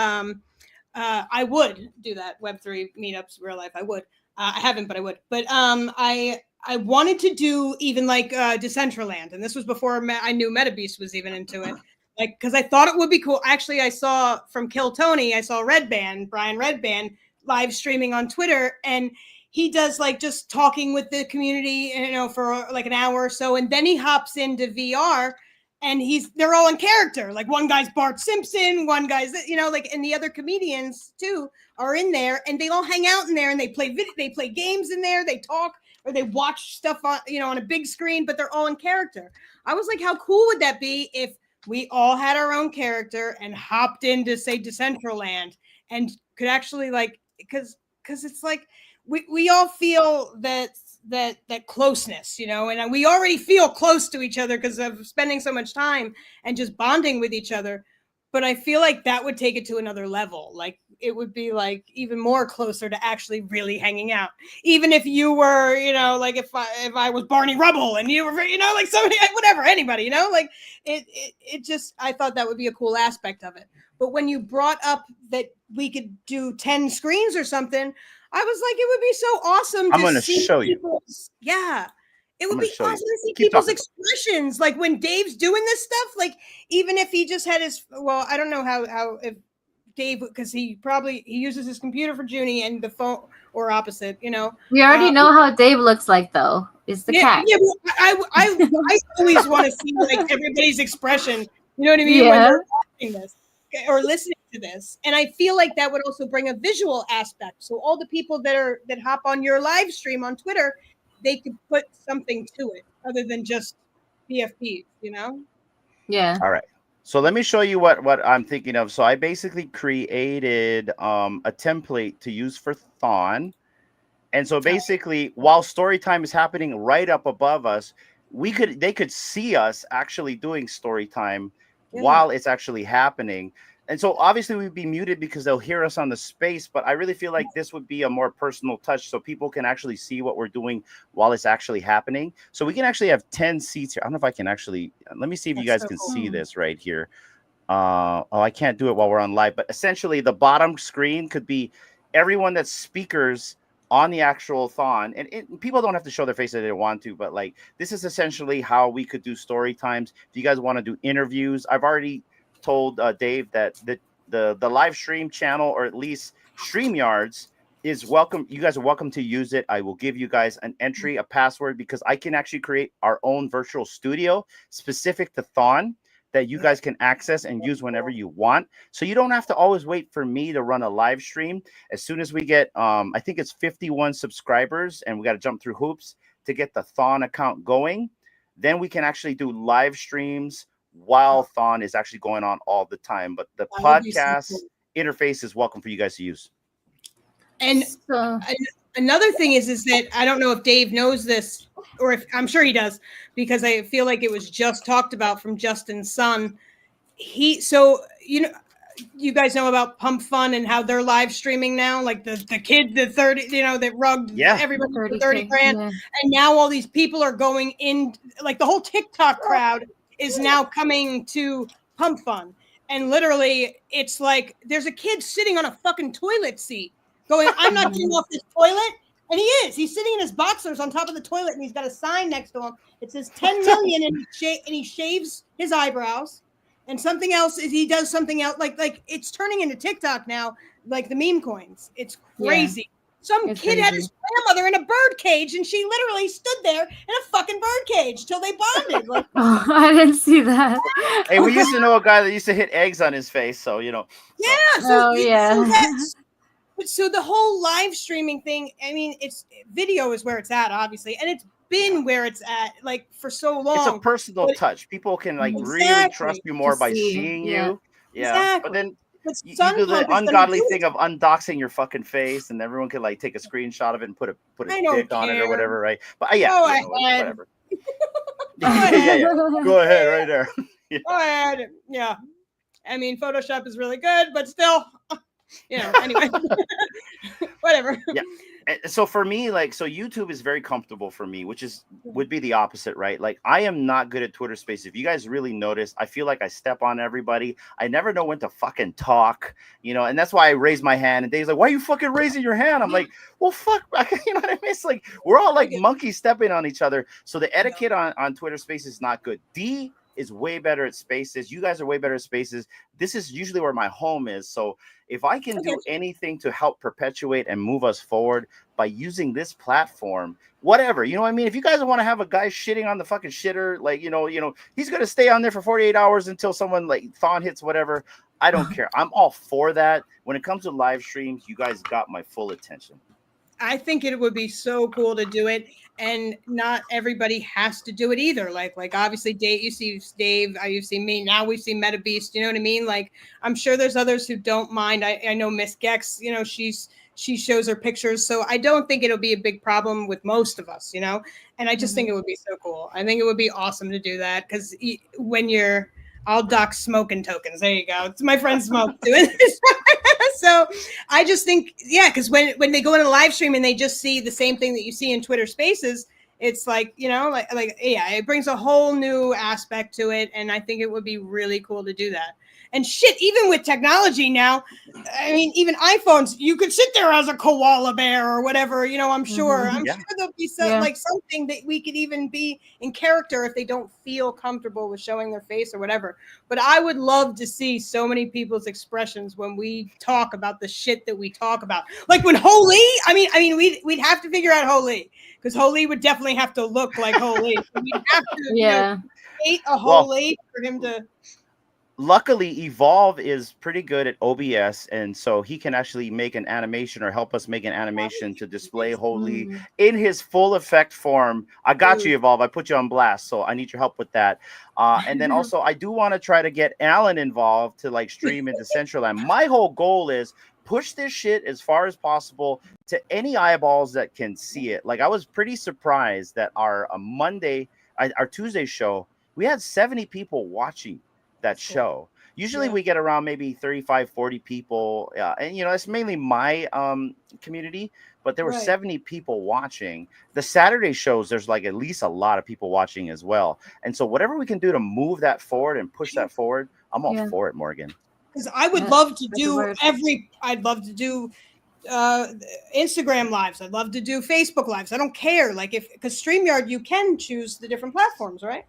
I would do that Web3 meetups, real life. I would. I haven't, but I would. But I wanted to do even like Decentraland, and this was before I knew MetaBeast was even into it. Like, because I thought it would be cool. Actually, I saw from Kill Tony, I saw Brian Redband, live streaming on Twitter, and he does like just talking with the community, you know, for like an hour or so, and then he hops into VR and they're all in character. Like one guy's Bart Simpson, one guy's, you know, like, and the other comedians too are in there, and they all hang out in there, and they play games in there, they talk or they watch stuff on, you know, on a big screen, but they're all in character. I was like, how cool would that be if we all had our own character and hopped into, say, Decentraland, and could actually, like, because it's like we all feel that closeness, you know, and we already feel close to each other because of spending so much time and just bonding with each other. But I feel like that would take it to another level. Like it would be like even more closer to actually really hanging out. Even if you were, you know, like if I was Barney Rubble and you were, you know, like somebody, whatever, anybody, you know, like it just, I thought that would be a cool aspect of it. But when you brought up that we could do 10 screens or something, I was like, it would be so awesome I'm to going to see show you. yeah. It I'm would going be to show you. awesome to see Keep people's talking. expressions. Like when Dave's doing this stuff, like even if he just had his, well, I don't know how if Dave, because he uses his computer for Junie and the phone, or opposite, you know. We already know how Dave looks like, though. It's the cat. Yeah, but I always want to see like everybody's expression. You know what I mean? When Yeah. they're watching this or listening to this, and I feel like that would also bring a visual aspect. So all the people that hop on your live stream on Twitter, they could put something to it other than just PFPs. You know? Yeah. All right. So let me show you what I'm thinking of. So I basically created a template to use for Thon. And so basically, while story time is happening right up above us, they could see us actually doing story time while it's actually happening. And so obviously we'd be muted because they'll hear us on the space, but I really feel like this would be a more personal touch so people can actually see what we're doing while it's actually happening. So we can actually have 10 seats here. I don't know if I can actually, let me see if you guys can see this right here. Oh, I can't do it while we're on live, but essentially the bottom screen could be everyone that's speakers on the actual Thon, and people don't have to show their face if they don't want to, but like this is essentially how we could do story times. If you guys want to do interviews, I've already told Dave that the live stream channel, or at least StreamYards, is welcome. You guys are welcome to use it. I will give you guys an entry, a password, because I can actually create our own virtual studio specific to Thon that you guys can access and use whenever you want. So you don't have to always wait for me to run a live stream. As soon as we get, I think it's 51 subscribers, and we got to jump through hoops to get the Thon account going, then we can actually do live streams while Thon is actually going on all the time. But the podcast interface is welcome for you guys to use. And another thing is that I don't know if Dave knows this, or if I'm sure he does, because I feel like it was just talked about from Justin's son. So you guys know about Pump Fun and how they're live streaming now, like the kid, the 30, you know, that rugged everybody for 30 grand. Yeah. And now all these people are going in, like the whole TikTok crowd is now coming to Pump Fun. And literally it's like, there's a kid sitting on a fucking toilet seat going, I'm not getting off this toilet. And he is. He's sitting in his boxers on top of the toilet, and he's got a sign next to him. It says 10 million, and he shaves his eyebrows. And something else is he does something else. Like it's turning into TikTok now, like the meme coins. It's crazy. Some It's kid had crazy. his grandmother in a bird cage, and she literally stood there in a fucking bird cage till they bonded. Like, Oh, I didn't see that. Hey, we used to know a guy that used to hit eggs on his face, so so. yeah. Oh yeah. So the whole live streaming thing. I mean, it's video is where it's at, obviously, and it's been where it's at like for so It's a long. personal But touch. People can like really trust exactly, you more To by see, seeing yeah. you. Yeah. But exactly. then But you Sun do the Pump is gonna ungodly do thing it. of undoxing your fucking face, and everyone can like take a screenshot of it and put a I don't dick on it or care. whatever, right? But yeah, Go whatever. ahead. Yeah, ahead. yeah. Go ahead, right there. Yeah. Go ahead. Yeah. I mean, Photoshop is really good, but still, anyway, whatever. Yeah. And so for me, like, so YouTube is very comfortable for me, which would be the opposite, right? Like, I am not good at Twitter Space. If you guys really notice, I feel like I step on everybody. I never know when to fucking talk, and that's why I raise my hand. And Dave's like, "Why are you fucking raising your hand?" I'm like, "Well, fuck," you know what I mean? It's like we're all like monkeys stepping on each other. So the etiquette on Twitter Space is not good. D is way better at Spaces. You guys are way better at Spaces. This is usually where my home is. So if I can do anything to help perpetuate and move us forward by using this platform, whatever, you know what I mean? If you guys want to have a guy shitting on the fucking shitter, like, he's going to stay on there for 48 hours until someone like Thon hits whatever. I don't care. I'm all for that. When it comes to live streams, you guys got my full attention. I think it would be so cool to do it, and not everybody has to do it either. Like obviously, Dave, you see Dave, you've seen me. Now we've seen Meta Beast. You know what I mean? Like, I'm sure there's others who don't mind. I know Miss Gex. She shows her pictures, so I don't think it'll be a big problem with most of us. And I just think it would be so cool. I think it would be awesome to do that because when you're I'll dock smoking tokens. There you go. It's my friend Smoke doing this. So I just think, because when they go in a live stream and they just see the same thing that you see in Twitter Spaces, it's like, it brings a whole new aspect to it. And I think it would be really cool to do that. And shit, even with technology now, I mean, even iPhones, you could sit there as a koala bear or whatever, I'm sure. I'm sure there'll be something that we could even be in character if they don't feel comfortable with showing their face or whatever. But I would love to see so many people's expressions when we talk about the shit that we talk about. Like when Holy, we'd have to figure out Holy, because Holy would definitely have to look like Holy. We'd have to create a Holy for him to. Luckily, Evolve is pretty good at OBS, and so he can actually make an animation or help us make an animation to display Holy in his full effect form. I got you, Evolve. I put you on blast, so I need your help with that. And then also, I do want to try to get Alan involved to like stream into Central Land. My whole goal is push this shit as far as possible to any eyeballs that can see it. Like, I was pretty surprised that our Tuesday show, we had 70 people watching that show. Usually we get around maybe 35, 40 people. And, it's mainly my community, but there were 70 people watching. The Saturday shows, there's like at least a lot of people watching as well. And so whatever we can do to move that forward and push that forward, I'm all for it, Morgan. Because I would love to do I'd love to do Instagram lives. I'd love to do Facebook lives. I don't care. Like because StreamYard, you can choose the different platforms, right?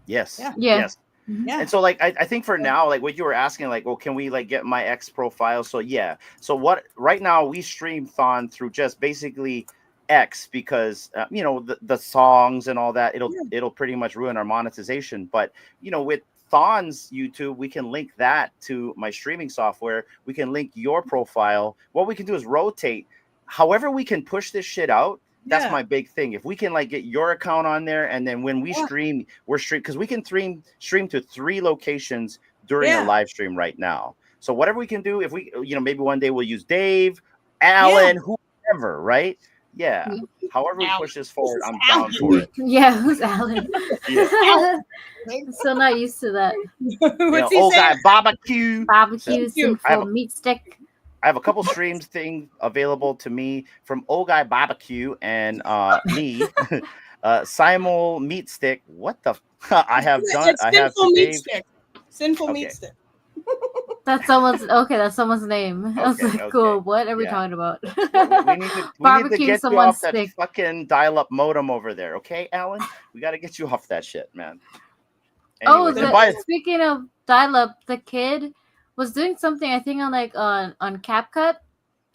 Yes. Yes. Yeah. And so like I think for now, like what you were asking, like, well, can we like get my X profile? So so right now we stream Thon through just basically X because the songs and all that, it'll pretty much ruin our monetization. But with Thon's YouTube, we can link that to my streaming software. We can link your profile. What we can do is rotate. However we can push this shit out. That's my big thing. If we can like get your account on there, and then when we stream, because we can stream to 3 locations during a live stream right now. So whatever we can do, if we, maybe one day we'll use Dave, Alan, whoever, right? Yeah. However we push this forward, I'm down for it. Yeah, who's Alan? I'm still not used to that. What's he saying? Guy barbecue. Barbecue, sinful meat stick. I have a couple streams thing available to me from Guy Barbecue and me, Simul Meat Stick. What the? I have done. It's Sinful Meat Stick. Sinful Meat Stick. That's someone's name. I was like, cool. What are we talking about? We need to get you off that fucking dial-up modem over there, okay, Alan? We got to get you off that shit, man. Anyways, speaking of dial-up, the kid was doing something, I think, on CapCut,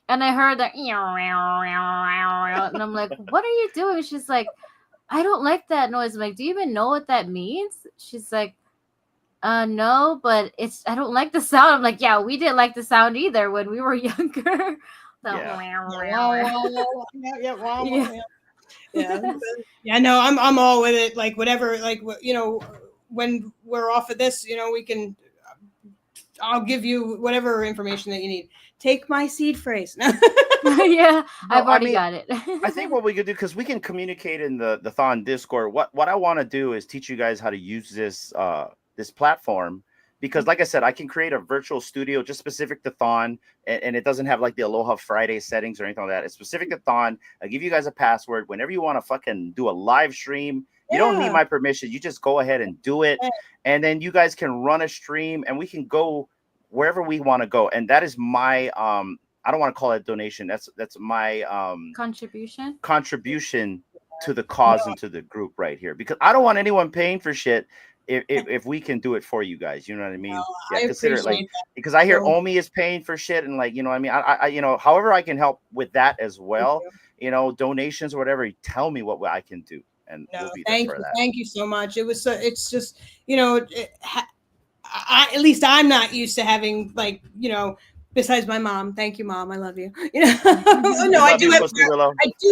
and I heard that, and I'm like, what are you doing? She's like, I don't like that noise. I'm like, do you even know what that means? She's like, no, but I don't like the sound. I'm like, yeah, we didn't like the sound either when we were younger. Yeah. Yeah. Yeah, no, I'm all with it. Like whatever, like when we're off of this, we can. I'll give you whatever information that you need. Take my seed phrase. Yeah, No, I've I already mean, got it. I think what we could do, because we can communicate in the Thon Discord. What I want to do is teach you guys how to use this platform, because like I said, I can create a virtual studio just specific to Thon, and it doesn't have like the Aloha Friday settings or anything like that. It's specific to Thon. I'll give you guys a password whenever you want to fucking do a live stream. You don't need Yeah. my permission. You just go ahead and do it, and then you guys can run a stream, and we can go wherever we want to go. And that is my I don't want to call it donation. That's my contribution to the cause and to the group right here, because I don't want anyone paying for shit if we can do it for you guys. You know what I mean? I Consider it like, appreciate that. because I hear So- Omi is paying for shit, and like, you know what I mean? I however I can help with that as well, donations or whatever, tell me what I can do, and No, we'll be there for that. Thank you so much. It's just, at least I'm not used to having like, besides my mom. Thank you, Mom. I love you. No, I do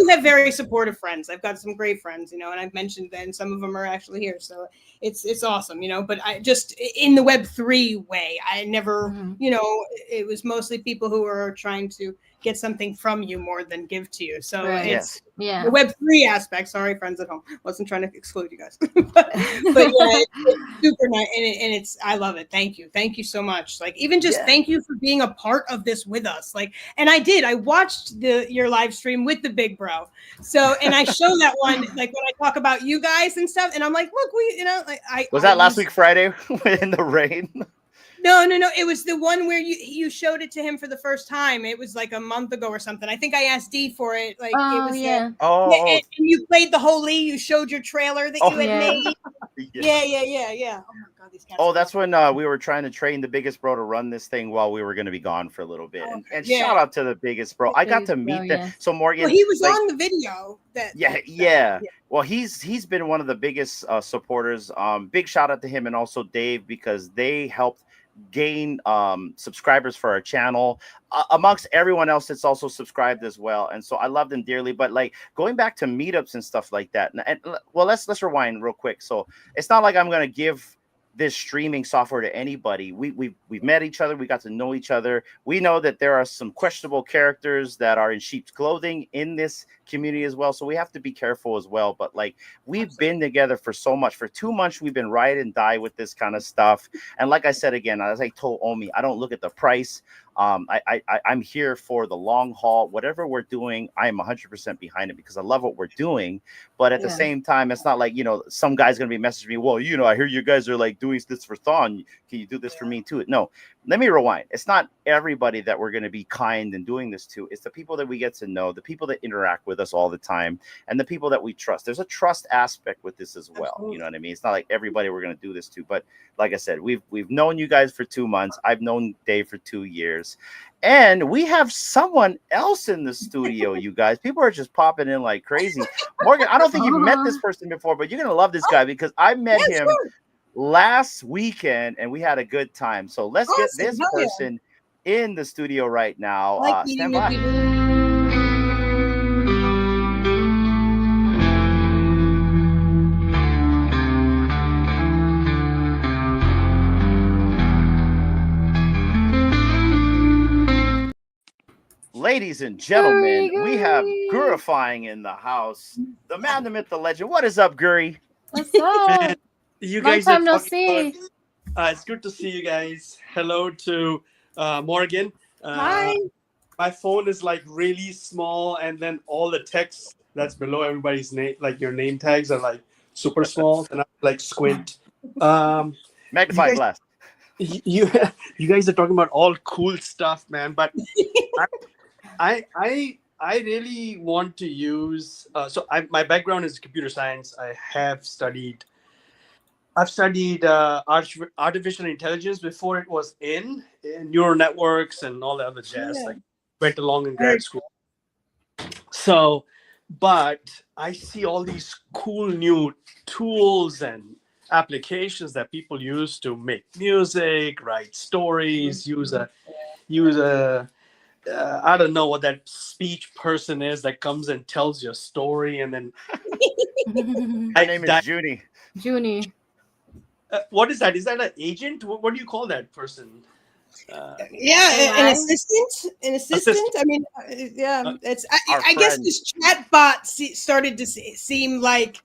have very supportive friends. I've got some great friends, and I've mentioned that, and some of them are actually here. So it's awesome, but I just, in the Web3 way, I never, it was mostly people who were trying to get something from you more than give to you. So it's the Web3 aspect. Sorry, friends at home. Wasn't trying to exclude you guys. but yeah, it's super nice. And it's, I love it. Thank you. Thank you so much. Like, even just thank you for being a part of this with us. Like, and I watched your live stream with the big bro. So, and I show that one, like when I talk about you guys and stuff, and I'm like, look, was that last week Friday in the rain? No. It was the one where you showed it to him for the first time. It was like a month ago or something. I think I asked Dee for it. Like, it was and you played the Holy. You showed your trailer that you had made. Yeah. Oh my God, these cats. Oh, that's when we were trying to train the biggest bro to run this thing while we were going to be gone for a little bit. And shout out to the biggest bro. I got to meet them. So Morgan, he was on the video. Well, he's been one of the biggest supporters. Big shout out to him, and also Dave, because they helped gain subscribers for our channel amongst everyone else that's also subscribed as well. And so I love them dearly. But like, going back to meetups and stuff like that, and well, let's rewind real quick. So it's not like I'm gonna give this streaming software to anybody. We've met each other. We got to know each other. We know that there are some questionable characters that are in sheep's clothing in this community as well. So we have to be careful as well. But like, we've been together for so much. For 2 months, we've been ride and die with this kind of stuff. And like I said, again, as I told Omi, I don't look at the price. I'm here for the long haul. Whatever we're doing, I am 100% behind it, because I love what we're doing. But at the same time, it's not like, some guy's going to be messaging me, well, I hear you guys are like doing this for Thon. Can you do this for me too? No, let me rewind. It's not everybody that we're going to be kind and doing this to. It's the people that we get to know, the people that interact with us all the time, and the people that we trust. There's a trust aspect with this as well. Absolutely. You know what I mean? It's not like everybody we're going to do this to. But like I said, we've known you guys for 2 months. I've known Dave for 2 years. And we have someone else in the studio, you guys. People are just popping in like crazy. Morgan, I don't think you've met this person before, but you're going to love this guy, because I met him last weekend and we had a good time. So let's get this person in the studio right now. Stand by. Ladies and gentlemen, we have Gurifying in the house. The man, the myth, the legend. What is up, Guri? What's up? You Long guys time are no see. It's good to see you guys. Hello to Morgan. Hi. My phone is like really small, and then all the text that's below everybody's name, like your name tags, are like super small, and I like squint. Magnifying glass. You guys are talking about all cool stuff, man. But I really want to use. My background is computer science. I've studied artificial intelligence before it was in neural networks and all the other jazz. Like went along in grad school. So, but I see all these cool new tools and applications that people use to make music, write stories, use a I don't know what that speech person is that comes and tells your story, and then Her name is Junie. Junie. what is that? Is that an agent? What do you call that person? Yeah, an AI? assistant. An assistant. I mean, yeah, it's. Our I guess friend. this chat bot started to seem like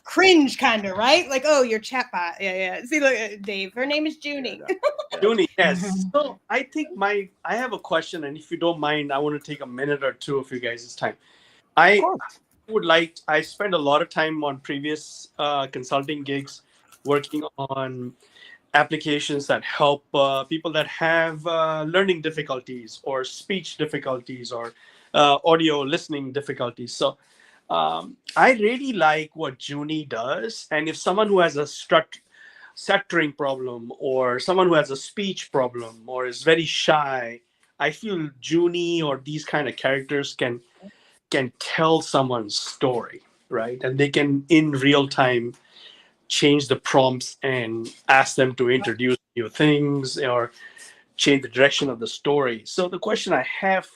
cringe, kind of, right? Like, oh, your chat bot. Yeah. See, look, Dave. Her name is Junie. Junie, yes. So I think I have a question, and if you don't mind, I want to take a minute or two of you guys' time. I spent a lot of time on previous consulting gigs working on applications that help people that have learning difficulties or speech difficulties or audio listening difficulties. So I really like what Junie does. And if someone who has a stuttering problem or someone who has a speech problem or is very shy, I feel Junie or these kind of characters can tell someone's story, right? And they can in real time change the prompts and ask them to introduce new things or change the direction of the story. So the question I have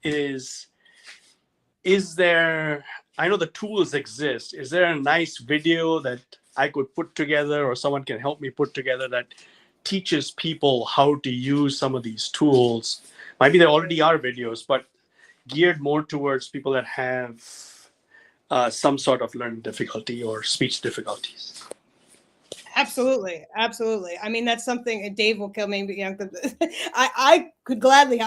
is there, I know the tools exist, is there a nice video that I could put together or someone can help me put together that teaches people how to use some of these tools? Maybe there already are videos, but geared more towards people that have some sort of learning difficulty or speech difficulties. Absolutely. I mean, that's something Dave will kill me, but I would gladly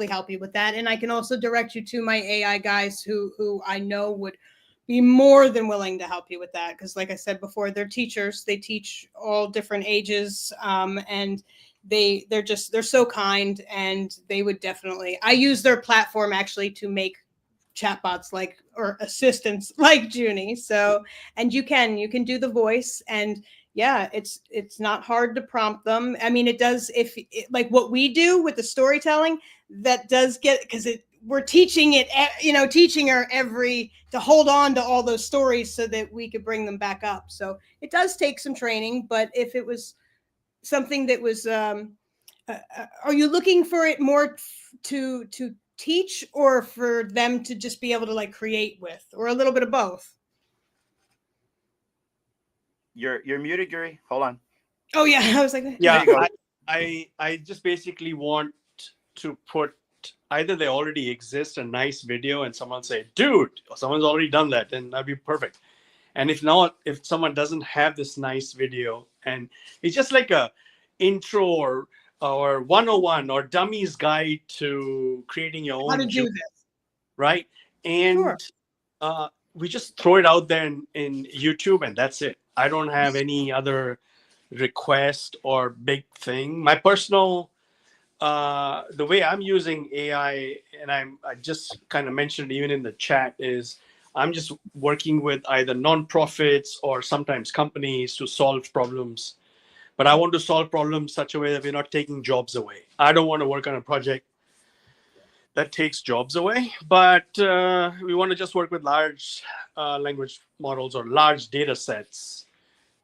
help you with that, and I can also direct you to my AI guys who I know would be more than willing to help you with that, because like I said before, they're teachers. They teach all different ages, and they're so kind, and they would definitely. I use their platform actually to make chatbots or assistants like Junie. So, and you can do the voice, and yeah, it's not hard to prompt them. I mean, it does like what we do with the storytelling, that does get, because we're teaching teaching her to hold on to all those stories so that we could bring them back up. So it does take some training, but if it was something that was, are you looking for it more to teach or for them to just be able to create with, or a little bit of both? You're muted, Gary. Hold on. Oh yeah, I was like, Yeah, There you go. I just basically want to put either they already exist a nice video and someone say, dude, someone's already done that, then that'd be perfect. And if not, if someone doesn't have this nice video and it's just like a intro or 101 or dummies guide to creating your how own to do this, right? And sure. We just throw it out there in YouTube, and that's it. I don't have any other request or big thing. My personal, the way I'm using AI, and I just kind of mentioned even in the chat, is I'm just working with either nonprofits or sometimes companies to solve problems. But I want to solve problems such a way that we're not taking jobs away. I don't want to work on a project that takes jobs away, but we want to just work with large language models or large data sets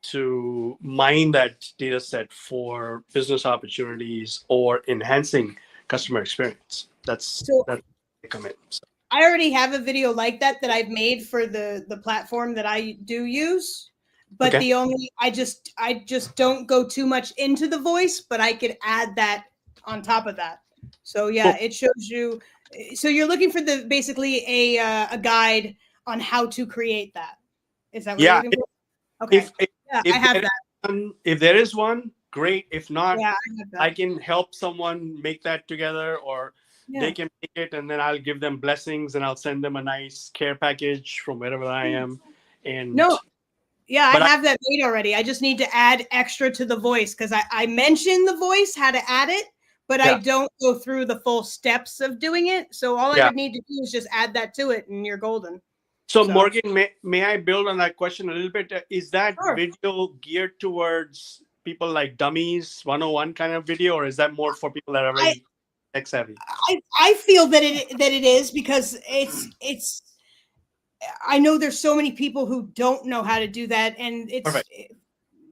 to mine that data set for business opportunities or enhancing customer experience. That's I commit. So. I already have a video like that I've made for the platform that I do use, but Okay. I just don't go too much into the voice, but I could add that on top of that. So yeah, It shows you. So you're looking for basically a guide on how to create that. Is that what you're looking for? Okay. I have that. If there is one, great. If not, yeah, I can help someone make that together, or they can make it, and then I'll give them blessings, and I'll send them a nice care package from wherever I am. And I have that made already. I just need to add extra to the voice, because I mentioned the voice, how to add it, but I don't go through the full steps of doing it. So all I would need to do is just add that to it, and you're golden. So Morgan, may I build on that question a little bit? Is that video geared towards people like dummies 101 kind of video, or is that more for people that are already tech savvy. I feel that it is because it's. I know there's so many people who don't know how to do that, and it's Perfect.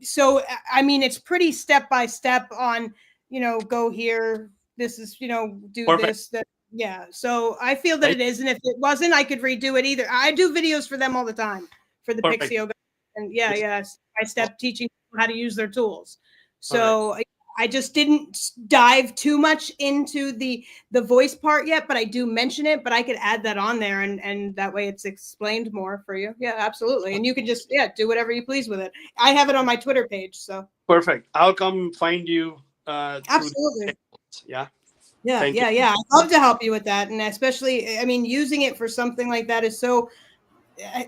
so. I mean, it's pretty step by step on. Go here. This is do Perfect. this. That yeah. So I feel that it is, and if it wasn't, I could redo it either. I do videos for them all the time for the Perfect. Pixio guys, and step by step teaching people how to use their tools. So I just didn't dive too much into the voice part yet, but I do mention it, but I could add that on there and that way it's explained more for you. Yeah, absolutely. And you can just, do whatever you please with it. I have it on my Twitter page. So Perfect. I'll come find you. Absolutely. Yeah. Yeah. Thank Yeah. you. Yeah. I'd love to help you with that. And especially, I mean, using it for something like that is so,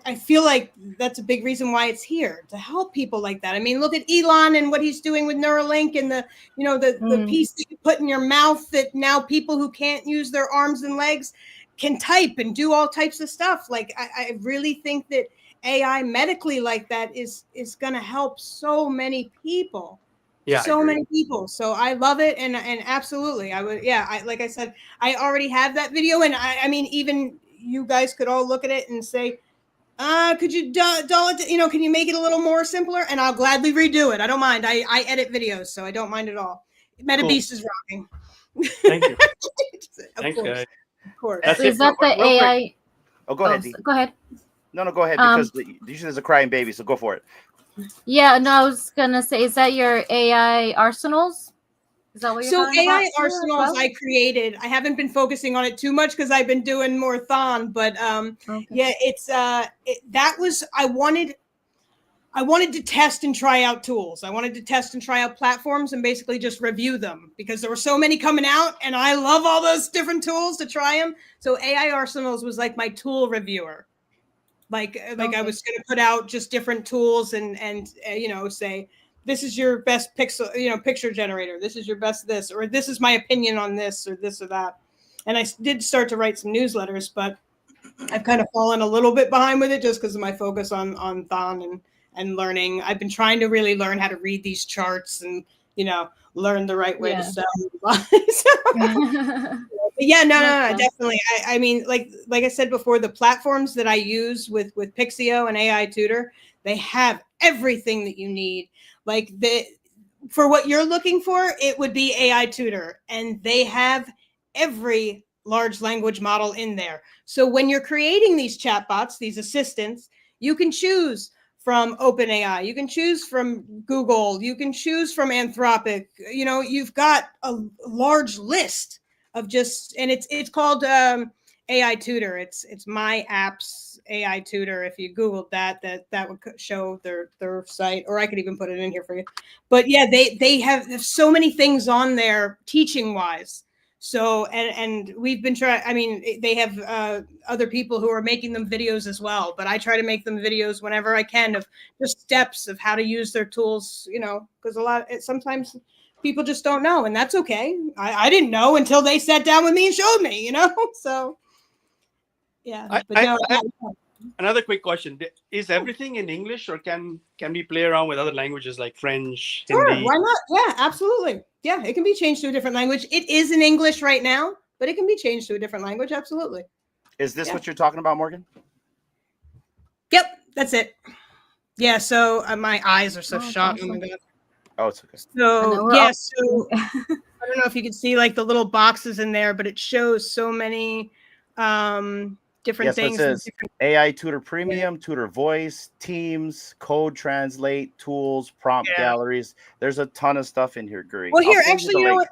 I feel like that's a big reason why it's here, to help people like that. I mean, look at Elon and what he's doing with Neuralink and the piece that you put in your mouth that now people who can't use their arms and legs can type and do all types of stuff. Like, I really think that AI medically like that is going to help so many people. Yeah, So many people. So I love it. And absolutely, I would. Yeah. Like I said, I already have that video. And I mean, even you guys could all look at it and say, could you dull it? Can you make it a little more simpler? And I'll gladly redo it. I don't mind. I edit videos, so I don't mind at all. Meta Beast is rocking. Thank you. Of Thanks, course. guys. Of course. That's So is that the Real quick. AI? Oh, go ahead, Dee. Go ahead. No, go ahead, because usually there's a crying baby, so go for it. Yeah, no, I was gonna say, is that your AI arsenals? Is that what you're So talking AI about too, as arsenals well? I created. I haven't been focusing on it too much because I've been doing more Thon, but Okay. yeah, it's that was I wanted to test and try out tools. I wanted to test and try out platforms and basically just review them because there were so many coming out and I love all those different tools to try them. So AI arsenals was like my tool reviewer. Like I was going to put out just different tools and say, this is your best picture generator. This is your best this, or this is my opinion on this or this or that. And I did start to write some newsletters, but I've kind of fallen a little bit behind with it just because of my focus on Thon and learning. I've been trying to really learn how to read these charts and, learn the right way to sell. Yeah, no, definitely. I mean, like I said before, the platforms that I use with Pixio and AI Tutor, they have everything that you need. Like for what you're looking for, it would be AI Tutor, and they have every large language model in there. So when you're creating these chatbots, these assistants, you can choose from OpenAI, you can choose from Google, you can choose from Anthropic. You've got a large list of and it's called AI Tutor. It's my app's AI Tutor. If you Googled that would show their site, or I could even put it in here for you. But yeah, they have so many things on there teaching wise. So and we've been trying. I mean, they have other people who are making them videos as well. But I try to make them videos whenever I can of just steps of how to use their tools. Because sometimes people just don't know, and that's okay. I didn't know until they sat down with me and showed me. So yeah. Another quick question: is everything in English, or can we play around with other languages like French, Sure, Hindi? why not? Yeah, absolutely. Yeah, it can be changed to a different language. It is in English right now, but it can be changed to a different language. Absolutely. Is this what you're talking about, Morgan? Yep, that's it. Yeah. So my eyes are so shot. Awesome. Oh my god. Oh, it's okay. So yeah. So I don't know if you can see like the little boxes in there, but it shows so many different things. It says AI Tutor Premium, Tutor Voice, Teams, Code Translate, Tools, Prompt Galleries. There's a ton of stuff in here, Guri. Well, here, actually, you know what?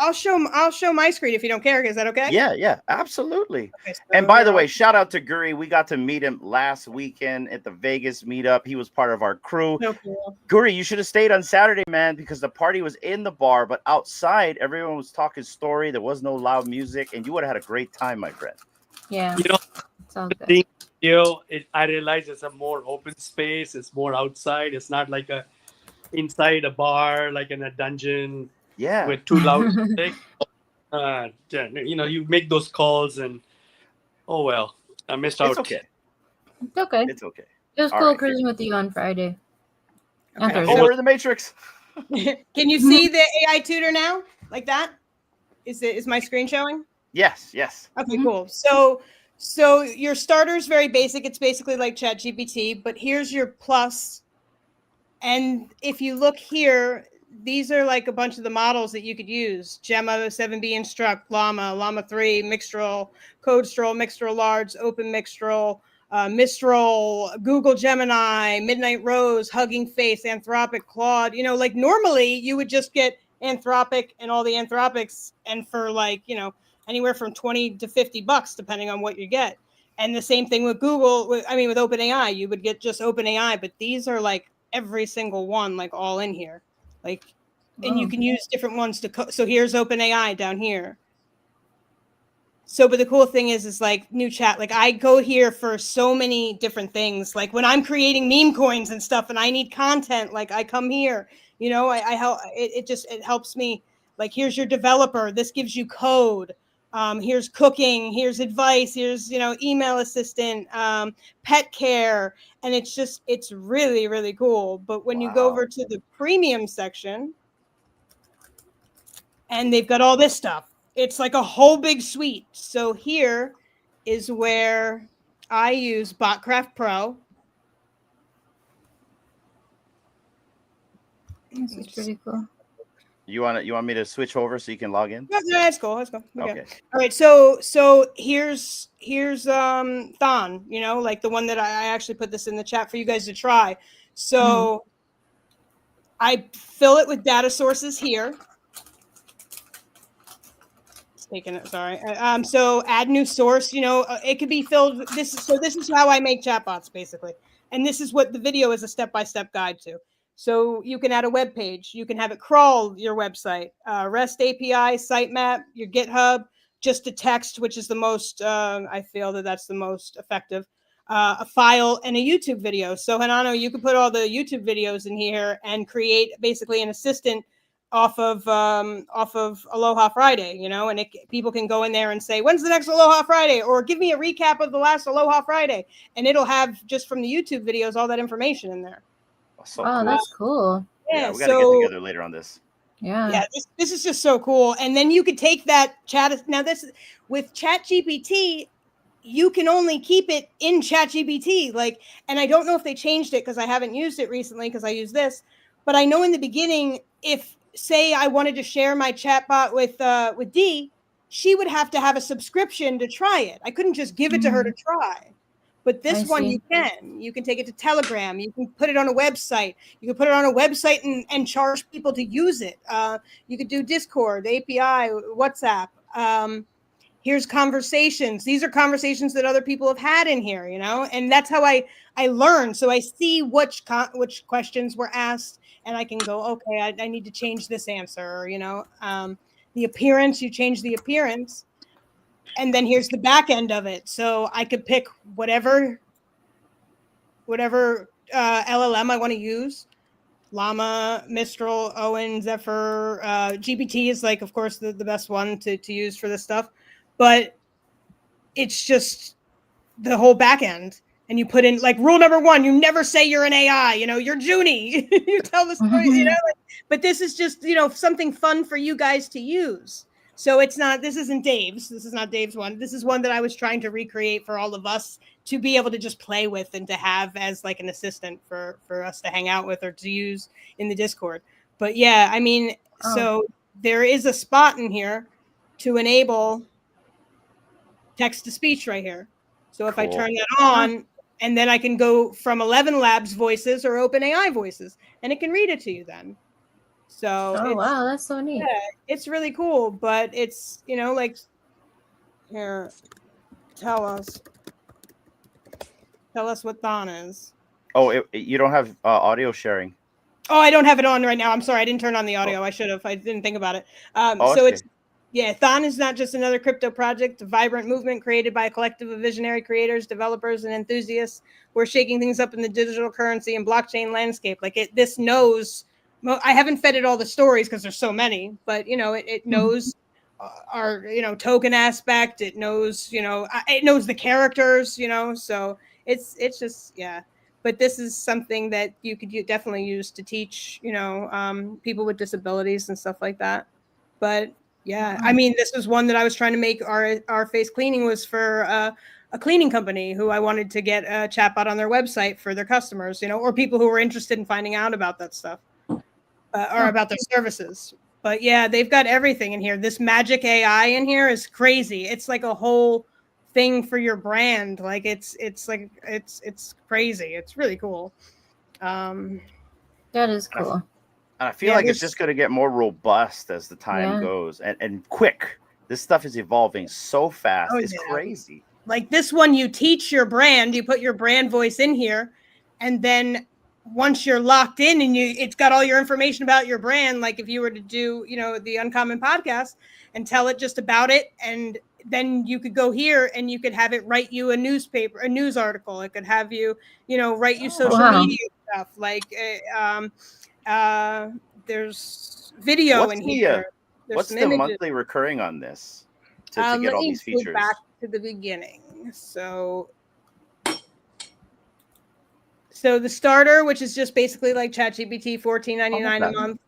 I'll show my screen if you don't care. Is that okay? Yeah, absolutely. Okay, so and by the way, shout out to Guri. We got to meet him last weekend at the Vegas meetup. He was part of our crew. So cool. Guri, you should have stayed on Saturday, man, because the party was in the bar, but outside, everyone was talking story. There was no loud music, and you would have had a great time, my friend. Yeah. Sounds good. I realize it's a more open space. It's more outside. It's not like inside a bar, like in a dungeon. Yeah. With too loud music. You make those calls and oh well, I missed out. It's okay. It's okay. It's okay. It was cool cruising with you on Friday. Okay. Oh, we're in the Matrix. Can you see the AI Tutor now? Like that? Is my screen showing? Yes, yes. Okay, Mhm. cool. So your starter is very basic. It's basically like ChatGPT, but here's your plus. And if you look here, these are like a bunch of the models that you could use: Gemma 7B Instruct, Llama 3, Mixtral, CodeStroll, Mixtral Large, Open Mixtral, Mistral, Google Gemini, Midnight Rose, Hugging Face, Anthropic, Claude. You know, like normally you would just get Anthropic and all the Anthropics, and for like, you know, anywhere from 20 to $50, depending on what you get. And the same thing with Google, with OpenAI, you would get just OpenAI, but these are like every single one, like all in here. Like, and you Whoa. can use different ones to so here's OpenAI down here. So, but the cool thing is like new chat. Like I go here for so many different things. Like when I'm creating meme coins and stuff, and I need content, like I come here. You know, I help. It helps me. Like here's your developer. This gives you code. Here's cooking. Here's advice. Here's, you know, email assistant, pet care, and it's really really cool. But when you go Wow. over to the premium section, and they've got all this stuff. It's like a whole big suite. So here is where I use Botcraft Pro. This is pretty cool. You want me to switch over so you can log in? Yeah, that's cool. Let's go. Okay. All right. So here's Thon, you know, like the one that I actually put this in the chat for you guys to try. So I fill it with data sources here. Taking it, sorry. So add new source, you know, it could be filled. This is how I make chatbots basically. And this is what the video is a step-by-step guide to. So you can add a web page, you can have it crawl your website, REST API, sitemap, your GitHub, just a text, which is the most, I feel that's the most effective, a file, and a YouTube video. So Hanano, you can put all the YouTube videos in here and create basically an assistant off of Aloha Friday, you know, and people can go in there and say, when's the next Aloha Friday, or give me a recap of the last Aloha Friday, and it'll have just from the YouTube videos all that information in there. So Oh, cool. that's cool. Yeah, we got to get together later on this. Yeah. This is just so cool. And then you could take that chat. Now this with ChatGPT, you can only keep it in ChatGPT. Like, and I don't know if they changed it because I haven't used it recently because I use this, but I know in the beginning, if say I wanted to share my chatbot with Dee, she would have to have a subscription to try it. I couldn't just give it to her to try. But this one you can take it to Telegram. You can put it on a website. You can put it on a website and charge people to use it. You could do Discord, API, WhatsApp. Here's conversations. These are conversations that other people have had in here, you know, and that's how I learn. So I see which questions were asked, and I can go, okay, I need to change this answer, you know. The appearance, you change the appearance. And then here's the back end of it. So I could pick whatever LLM I want to use. Llama, Mistral, Owen, Zephyr, GPT is like, of course, the best one to use for this stuff. But it's just the whole back end. And you put in like rule number 1, you never say you're an AI, you know, you're Junie. You tell the story, you know, but this is just, you know, something fun for you guys to use. So it's not, this isn't Dave's. This is not Dave's one. This is one that I was trying to recreate for all of us to be able to just play with and to have as like an assistant for us to hang out with or to use in the Discord. But yeah, I mean, so there is a spot in here to enable text to speech right here. So if I turn that on, and then I can go from 11 Labs voices or OpenAI voices, and it can read it to you then. So wow, that's so neat. Yeah, it's really cool, but it's, you know, like here, tell us what Thon is. Oh, you don't have audio sharing. Oh, I don't have it on right now. I'm sorry, I didn't turn on the audio. I should have. I didn't think about it. So it's Thon is not just another crypto project, a vibrant movement created by a collective of visionary creators, developers, and enthusiasts who are shaking things up in the digital currency and blockchain landscape. Like this knows. I haven't fed it all the stories because there's so many, but you know, it knows our, you know, token aspect. It knows, you know, it knows the characters, you know. So it's just But this is something that you could definitely use to teach, you know, people with disabilities and stuff like that. But Yeah, I mean, this was one that I was trying to make. Our face cleaning was for a cleaning company who I wanted to get a chatbot on their website for their customers, or people who were interested in finding out about that stuff or about their services. But yeah, they've got everything in here. This magic AI in here is crazy. It's like a whole thing for your brand. Like it's crazy. It's really cool. That is cool. And I feel like it's just going to get more robust as the time goes and quick. This stuff is evolving so fast. It's crazy. Like this one, you teach your brand, you put your brand voice in here, and then once you're locked in and it's got all your information about your brand, like if you were to do, the Uncommon podcast and tell it just about it, and then you could go here and you could have it write you a news article. It could have you, write you social media stuff. Like, there's video in here. What's the monthly recurring on this to get all these features? Go back to the beginning. So the starter, which is just basically like ChatGPT, $14.99 a month.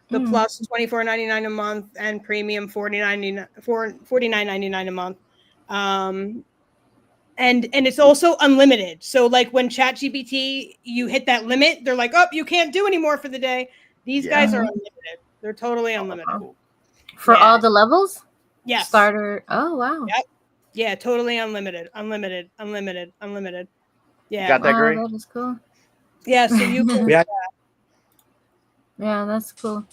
The plus $24.99 a month, and premium $49.99 a month. And it's also unlimited. So like when ChatGPT, you hit that limit, they're like, oh, you can't do any more for the day. These guys are unlimited. They're totally unlimited. For all the levels? Yes. Starter. Oh, wow. Yep. Yeah, totally unlimited. Yeah. You got that, Gary? That is cool. Yeah, so you can. Yeah, that's cool.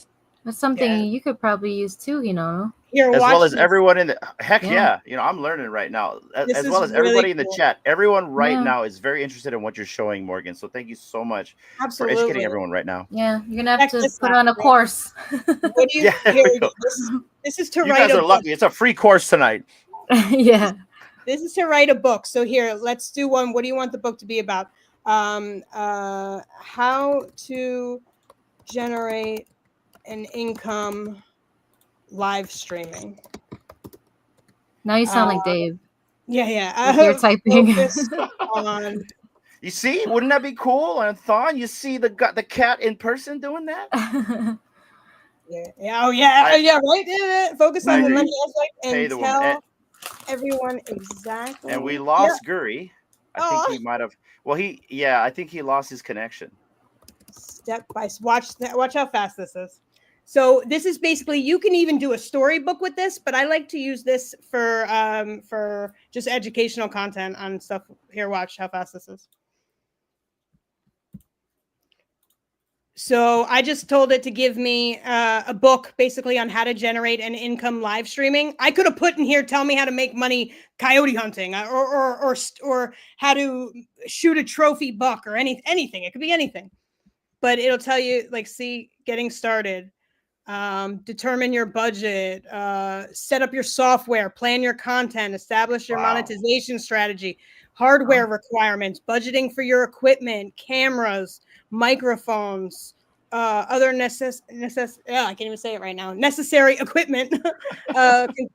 That's something you could probably use too, Here, as well as this. everyone in the I'm learning right now. As well as everybody in the chat. Everyone right now is very interested in what you're showing, Morgan. So thank you so much for educating everyone right now. Yeah, you're gonna have to put on a course. What do you? This is to write. You guys are lucky. It's a free course tonight. Yeah. This is to write a book. So here, let's do one. What do you want the book to be about? How to generate an income live streaming. Now you sound like Dave. Yeah. You're typing. You see, wouldn't that be cool? And Thon, you see the cat in person doing that? Yeah. Oh yeah. Right. Yeah. Focus on the money aspect and tell everyone exactly. And we lost Guri. I think he might have. Well, I think he lost his connection. Step by watch how fast this is. So this is basically, you can even do a storybook with this, but I like to use this for just educational content on stuff. Here, watch how fast this is. So I just told it to give me a book basically on how to generate an income live streaming. I could have put in here, tell me how to make money coyote hunting or how to shoot a trophy buck or anything. It could be anything, but it'll tell you like, see, getting started, determine your budget, set up your software, plan your content, establish your monetization strategy, hardware requirements, budgeting for your equipment, cameras, microphones, other I can't even say it right now. Necessary equipment,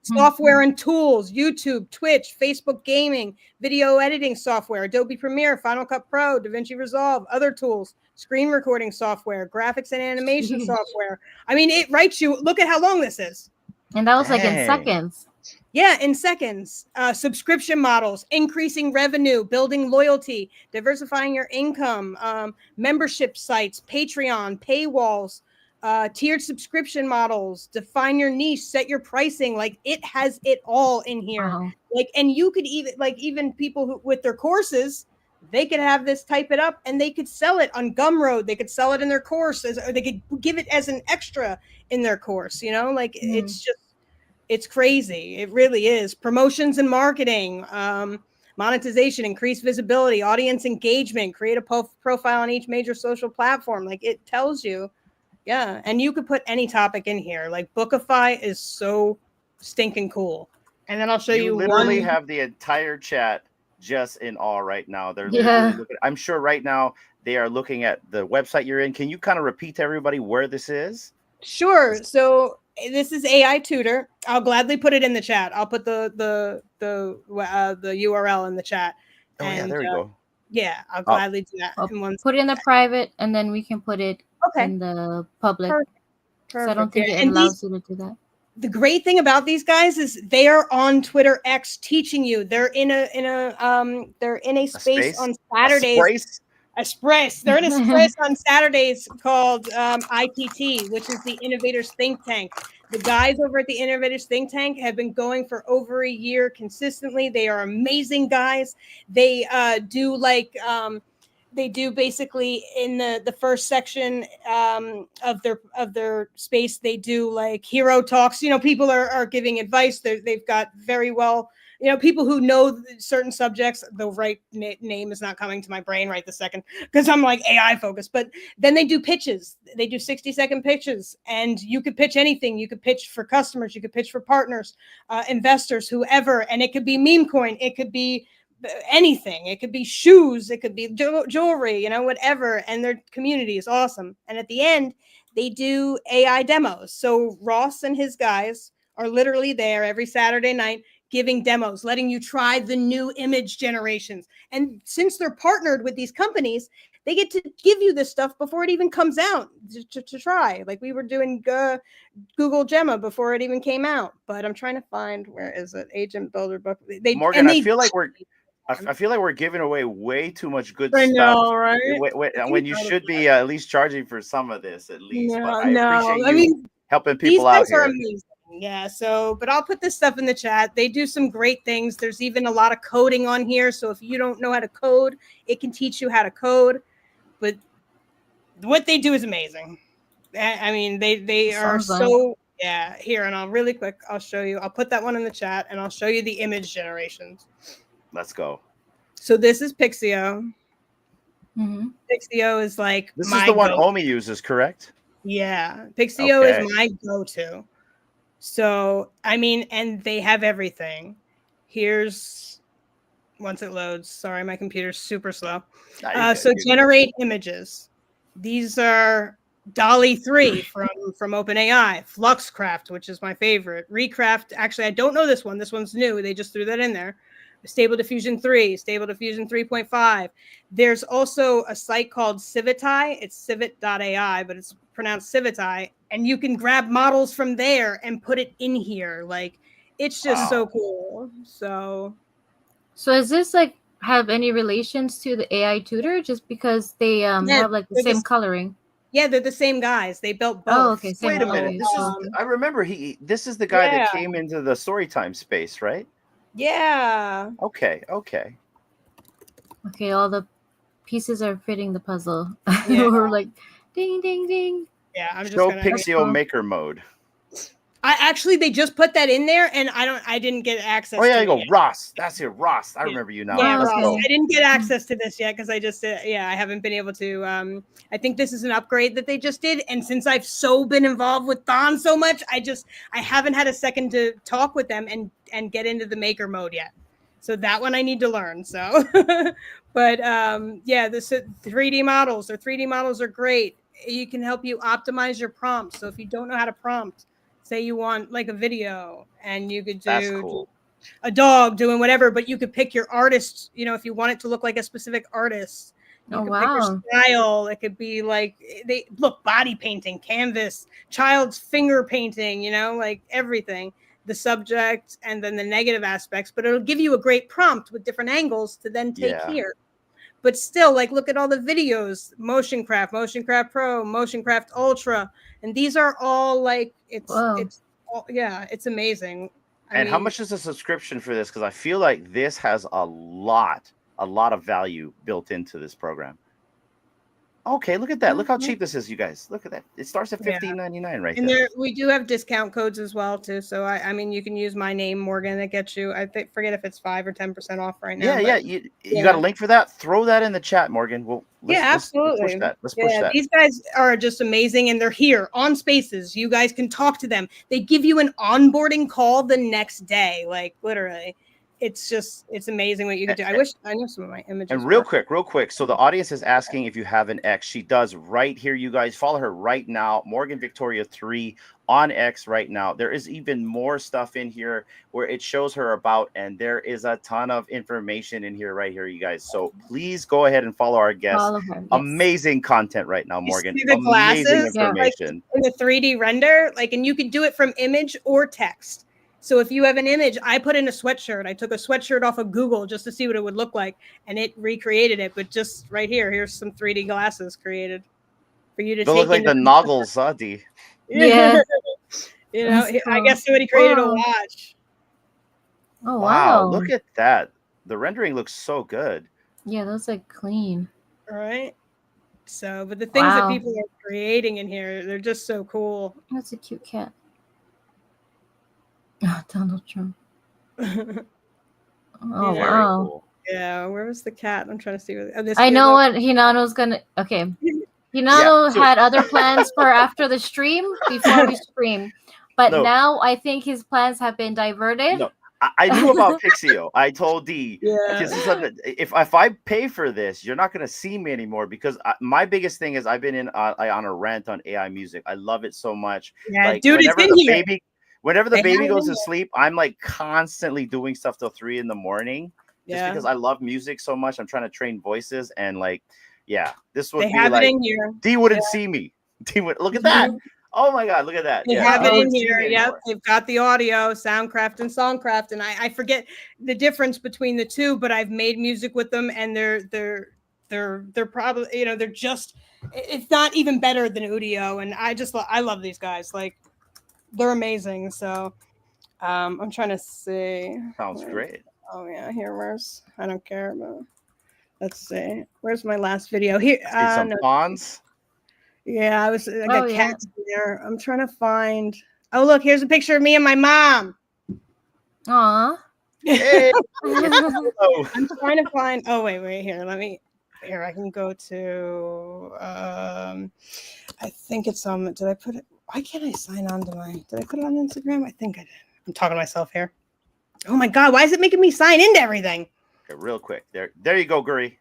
software and tools, YouTube, Twitch, Facebook gaming, video editing software, Adobe Premiere, Final Cut Pro, DaVinci Resolve, other tools, screen recording software, graphics and animation software. I mean, it writes you. Look at how long this is. And that was like in seconds. Yeah, in seconds. Subscription models, increasing revenue, building loyalty, diversifying your income, membership sites, Patreon, paywalls, tiered subscription models, define your niche, set your pricing. Like, it has it all in here. Wow. Like, and you could even people who with their courses, they could have this, type it up, and they could sell it on Gumroad. They could sell it in their course, or they could give it as an extra in their course. It's crazy. It really is. Promotions and marketing, monetization, increased visibility, audience engagement, create a profile on each major social platform. Like, it tells you. Yeah. And you could put any topic in here. Like, Bookify is so stinking cool. And then I'll show you literally have the entire chat just in awe right now. They're literally looking. I'm sure right now they are looking at the website you're in. Can you kind of repeat to everybody where this is? Sure. So this is AI Tutor. I'll gladly put it in the chat. I'll put the URL in the chat. There we go. Yeah, I'll gladly do that. Put it in the private, and then we can put it in the public. Perfect. So I don't think it allows you to do that. the great thing about these guys is they are on Twitter X teaching you. They're in a A space space? on A Saturdays. sprace? A space. They're in a space on Saturdays called ITT, which is the Innovators Think Tank. The guys over at the Innovators Think Tank have been going for over a year consistently. They are amazing guys. They do like they do basically in the first section of their space. They do like hero talks. You know, people are giving advice. They've got very well. You know, people who know certain subjects. The right name is not coming to my brain right this second because I'm like AI focused. But then they do pitches. They do 60-second pitches, and you could pitch anything. You could pitch for customers. You could pitch for partners, investors, whoever. And it could be meme coin. It could be anything. It could be shoes. It could be jewelry. You know, whatever. And their community is awesome. And at the end, they do AI demos. So Ross and his guys are literally there every Saturday night giving demos, letting you try the new image generations. And since they're partnered with these companies, they get to give you this stuff before it even comes out to try. Like we were doing Google Gemma before it even came out. But I'm trying to find, where is it? Agent Builder book. Morgan, I feel like we're giving away way too much good I stuff. know, right? When you should be at least charging for some of this, at least. No, but I appreciate you helping these people out guys are here. amazing. Yeah, so, but I'll put this stuff in the chat. They do some great things. There's even a lot of coding on here. So if you don't know how to code, it can teach you how to code. But what they do is amazing. I mean, they are so, yeah, here, and I'll really quick, I'll show you. I'll put that one in the chat, and I'll show you the image generations. Let's go. So this is Pixio. Mm-hmm. Pixio is like this is the one Omi uses, correct? Yeah, Pixio is my go-to. So, I mean, and they have everything. Here's, once it loads, sorry, my computer's super slow. So generate images. These are Dolly 3 from OpenAI, Fluxcraft, which is my favorite. Recraft, actually, I don't know this one. This one's new. They just threw that in there. Stable Diffusion 3, Stable Diffusion 3.5. There's also a site called Civitai. It's civit.ai, but it's pronounced Civitai. And you can grab models from there and put it in here. Like, it's just so cool. So is this like have any relations to the AI tutor just because they have like the same coloring? Yeah, they're the same guys. They built both. Oh, okay. Wait a minute. I remember this is the guy that came into the Storytime space, right? Yeah. Okay. Okay, all the pieces are fitting the puzzle. Yeah. We're like, ding, ding, ding. Yeah, I'm just Show gonna Pixio Maker mode. They just put that in there, and I didn't get access. Oh yeah, to you go, it Ross. That's it, Ross. I remember you now. Yeah, Let's Ross. go. I didn't get access to this yet because I just I haven't been able to. I think this is an upgrade that they just did, and since I've been involved with Don so much, I haven't had a second to talk with them and get into the maker mode yet. So that one I need to learn. So, but yeah, the 3D models. Their 3D models are great. You can help you optimize your prompts. So if you don't know how to prompt, say you want like a video, and you could do a dog doing whatever, but you could pick your artist. You know, if you want it to look like a specific artist, you could pick your style. It could be like body painting, canvas, child's finger painting. You know, like everything. The subject and then the negative aspects, but it'll give you a great prompt with different angles to then take here. But still, like, look at all the videos, Motioncraft Pro, Motioncraft Ultra, and these are all like it's amazing. I mean, how much is the subscription for this? Because I feel like this has a lot of value built into this program. Okay, look at that. Look how cheap this is, you guys. Look at that. It starts at $15.99 right there. And we do have discount codes as well too. So I mean, you can use my name, Morgan. That gets you. Forget if it's 5 or 10% off right now. Yeah. You got a link for that? Throw that in the chat, Morgan. Absolutely. Let's push that. These guys are just amazing, and they're here on Spaces. You guys can talk to them. They give you an onboarding call the next day, like literally. It's amazing what you can do. I wish I knew some of my images. And real quick. So the audience is asking if you have an X. She does right here, you guys. Follow her right now. Morgan Victoria 3 on X right now. There is even more stuff in here where it shows her about, and there is a ton of information in here right here, you guys. So please go ahead and follow our guest. Follow her. Yes. Amazing content right now, You Morgan. see the Amazing glasses? Yeah. information. In the 3D render, like, and you can do it from image or text. So if you have an image, I put in a sweatshirt. I took a sweatshirt off of Google just to see what it would look like, and it recreated it. But just right here, here's some 3D glasses created for you to They take. look like the noggles, D. Yeah. You know, That's I cool. guess somebody created a Wow. watch. Oh Wow, wow. look at that. The rendering looks so good. Yeah, those look clean. All right. So, but the things that Wow. people are creating in here, they're just so cool. That's a cute cat. Oh, Donald Trump. Yeah, Oh Very wow. cool. where was the cat? I'm trying to see. Oh, this I kid, know look. what Hinano's gonna. Okay, Hinano so- had other plans for after the stream before we stream, but No. now I think his plans have been diverted. No, I knew about Pixio. I told D, Yeah. because if I pay for this, you're not gonna see me anymore. Because my biggest thing is I've been on a rant on AI music. I love it so much. Yeah, Like dude, it's whenever in the here. whenever They the baby have it goes in to here. sleep, I'm like constantly doing stuff till 3 a.m. Just Yeah, because I love music so much. I'm trying to train voices, and like, yeah, this would they be have like it in here. D wouldn't see me. D would look at that. Oh my god, look at that. They Yeah, have D it in wouldn't see here. me Yep, anymore. they've got the audio, Soundcraft and Songcraft, and I forget the difference between the two, but I've made music with them, and they're probably, you know, they're just, it's not even better than Udio, and I love these guys, like they're amazing. So I'm trying to see. Sounds great. Oh yeah, I don't care. But let's see. Where's my last video? Here. See some No. pawns. Yeah, I Oh, got yeah. cats in there. I'm trying to find. Oh, look, here's a picture of me and my mom. Aw. Hey, oh. I'm trying to find. Oh, wait. Here, I can go to. I think it's on. Did I put it? Why can't I sign on to my? Did I put it on Instagram? I think I did. I'm talking to myself here. Oh my god, why is it making me sign into everything? Okay, real quick. There you go, Guri.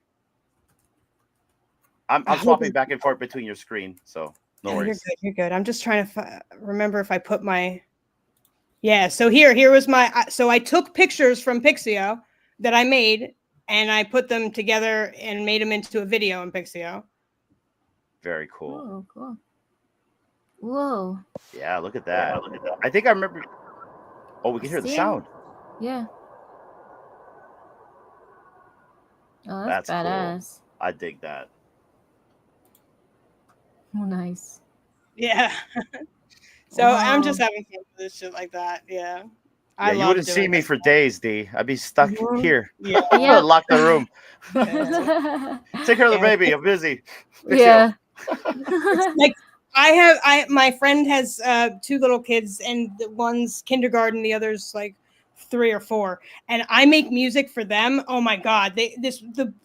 I'm swapping back and forth between your screen, so no worries. You're good. I'm just trying to remember if I put my. Yeah, so here was my. So I took pictures from Pixio that I made, and I put them together and made them into a video in Pixio. Very cool. Oh, cool. Whoa. Yeah, look at that. I think I remember. Oh, we can hear the See? sound. Yeah. Oh, That's that's cool. badass. I dig that. Oh, nice. Yeah. So I'm just having fun with this shit like that. Yeah. Yeah, you wouldn't see me for days, D. I'd be stuck Mhm. here. Yeah. Yeah. Lock the room. Yeah. Take care of the Yeah. baby. I'm busy. Yeah. Like my friend has 2 little kids, and the one's kindergarten, the other's like 3 or 4, and I make music for them. Oh my god, the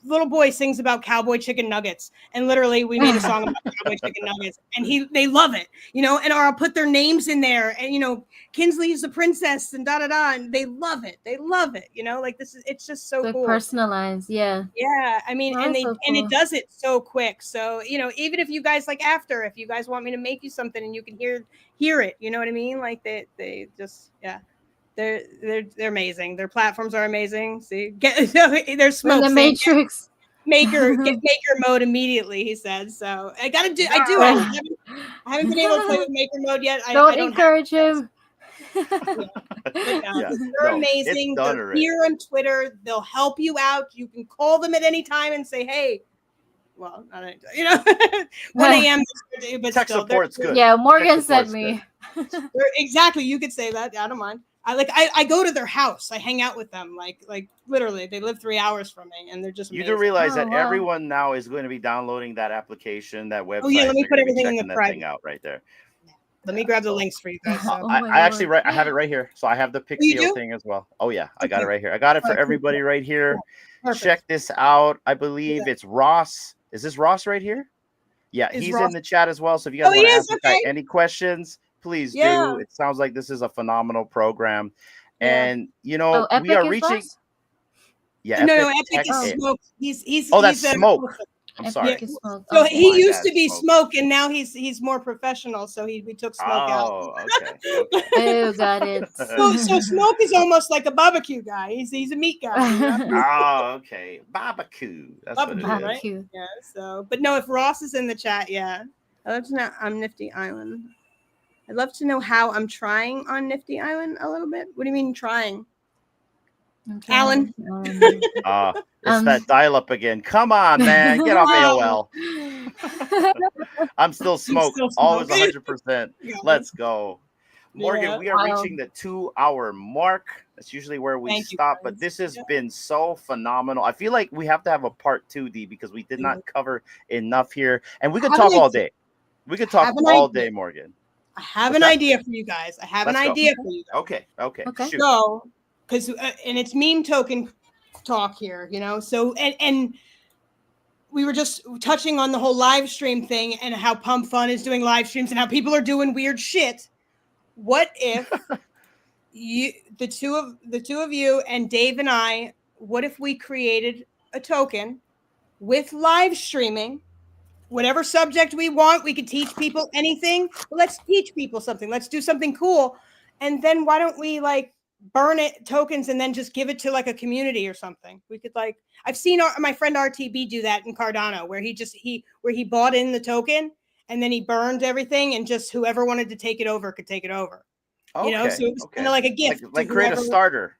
little boy sings about cowboy chicken nuggets, and literally we made a song about cowboy chicken nuggets, and they love it, you know. And or I'll put their names in there, and you know, Kinsley is the princess, and and they love it. They love it, you know. Like it's just so Like cool. personalized, yeah. Yeah, I mean, Oh, and that's so and cool. it does it so quick. So, you know, even if you guys if you guys want me to make you something and you can hear it, you know what I mean? Like they just they're amazing. Their platforms are amazing. See, there's From smoke. the saying, Matrix. get maker mode immediately, he said. So I do it. I haven't been able to play with maker mode yet. Don't I don't encourage him. But no, Yeah, they're no, it's amazing. done They're already. here on Twitter. They'll help you out. You can call them at any time and say, "Hey, well, not any, you know, 1 a.m. But Tech still, support's good. Yeah, Morgan Tech sent support's me. exactly. You could say that. I don't mind. I go to their house. I hang out with them. Like literally, they live 3 hours from me, and they're just. You amazing. do realize Oh, that wow. everyone now is going to be downloading that application, that website. Oh, yeah, let me They're put gonna be everything in checking the that thing private. out right there. Let me grab the links for you guys. So. Oh I my actually Lord. I have it right here. So I have the you Pixio do? thing as well. Oh yeah, I got it Okay. right here. I got it for Alright, cool. everybody right here. Perfect. Check this out. I believe it's Ross. Is this Ross right here? Yeah, Is he's Ross- in the chat as well. So if you guys Oh, he want to is? ask this guy Okay. any questions, please Yeah. do. It sounds like this is a phenomenal program. Yeah. And you know, Oh, we are Epic is reaching. Ross? Yeah, No, Epic Epic is Oh. Smoke. He's Oh, that's Smoke. I'm Epic sorry. is Smoke. So Okay. he My used bad, to be Smoke. Smoke, and now he's more professional. So we took Smoke out. Oh, okay. Okay. Oh, got it. So Smoke is almost like a barbecue guy. He's a meat guy. You know? Oh, okay. Barbecue. That's what it Barbecue, is. right? Barbecue. Yeah. So, but no, if Ross is in the chat, yeah. I'd love to know. I'm Nifty Island. I'd love to know how I'm trying on Nifty Island a little bit. What do you mean trying? I'm trying, Alan? It's Um, that dial up again. Come on, man. Get off AOL. I'm still Smoke. still Always Smoke. 100%. Yeah. Let's go. Morgan, Yeah. we are Wild. reaching the 2-hour mark. That's usually where we Thank you, stop, but guys. this has Yeah. been so phenomenal. I feel like we have to have a part 2D because we did not cover enough here. And we could Have talk an all idea. day. We could talk Have an all idea. day, Morgan. I have What's an that? idea for you guys. I have Let's an go. idea for you guys. Okay. Okay. Shoot. So, because and it's meme token talk here, you know. So and we were just touching on the whole live stream thing and how Pump Fun is doing live streams and how people are doing weird shit. What if the two of you and Dave and I, what if we created a token with live streaming? Whatever subject we want, we could teach people anything. Well, let's teach people something. Let's do something cool. And then why don't we like burn it tokens and then just give it to like a community or something? We could like, I've seen my friend RTB do that in Cardano, where he bought in the token and then he burned everything, and just whoever wanted to take it over could take it over. Okay. You know, so it was kind of like a gift. Like to create a whoever. starter.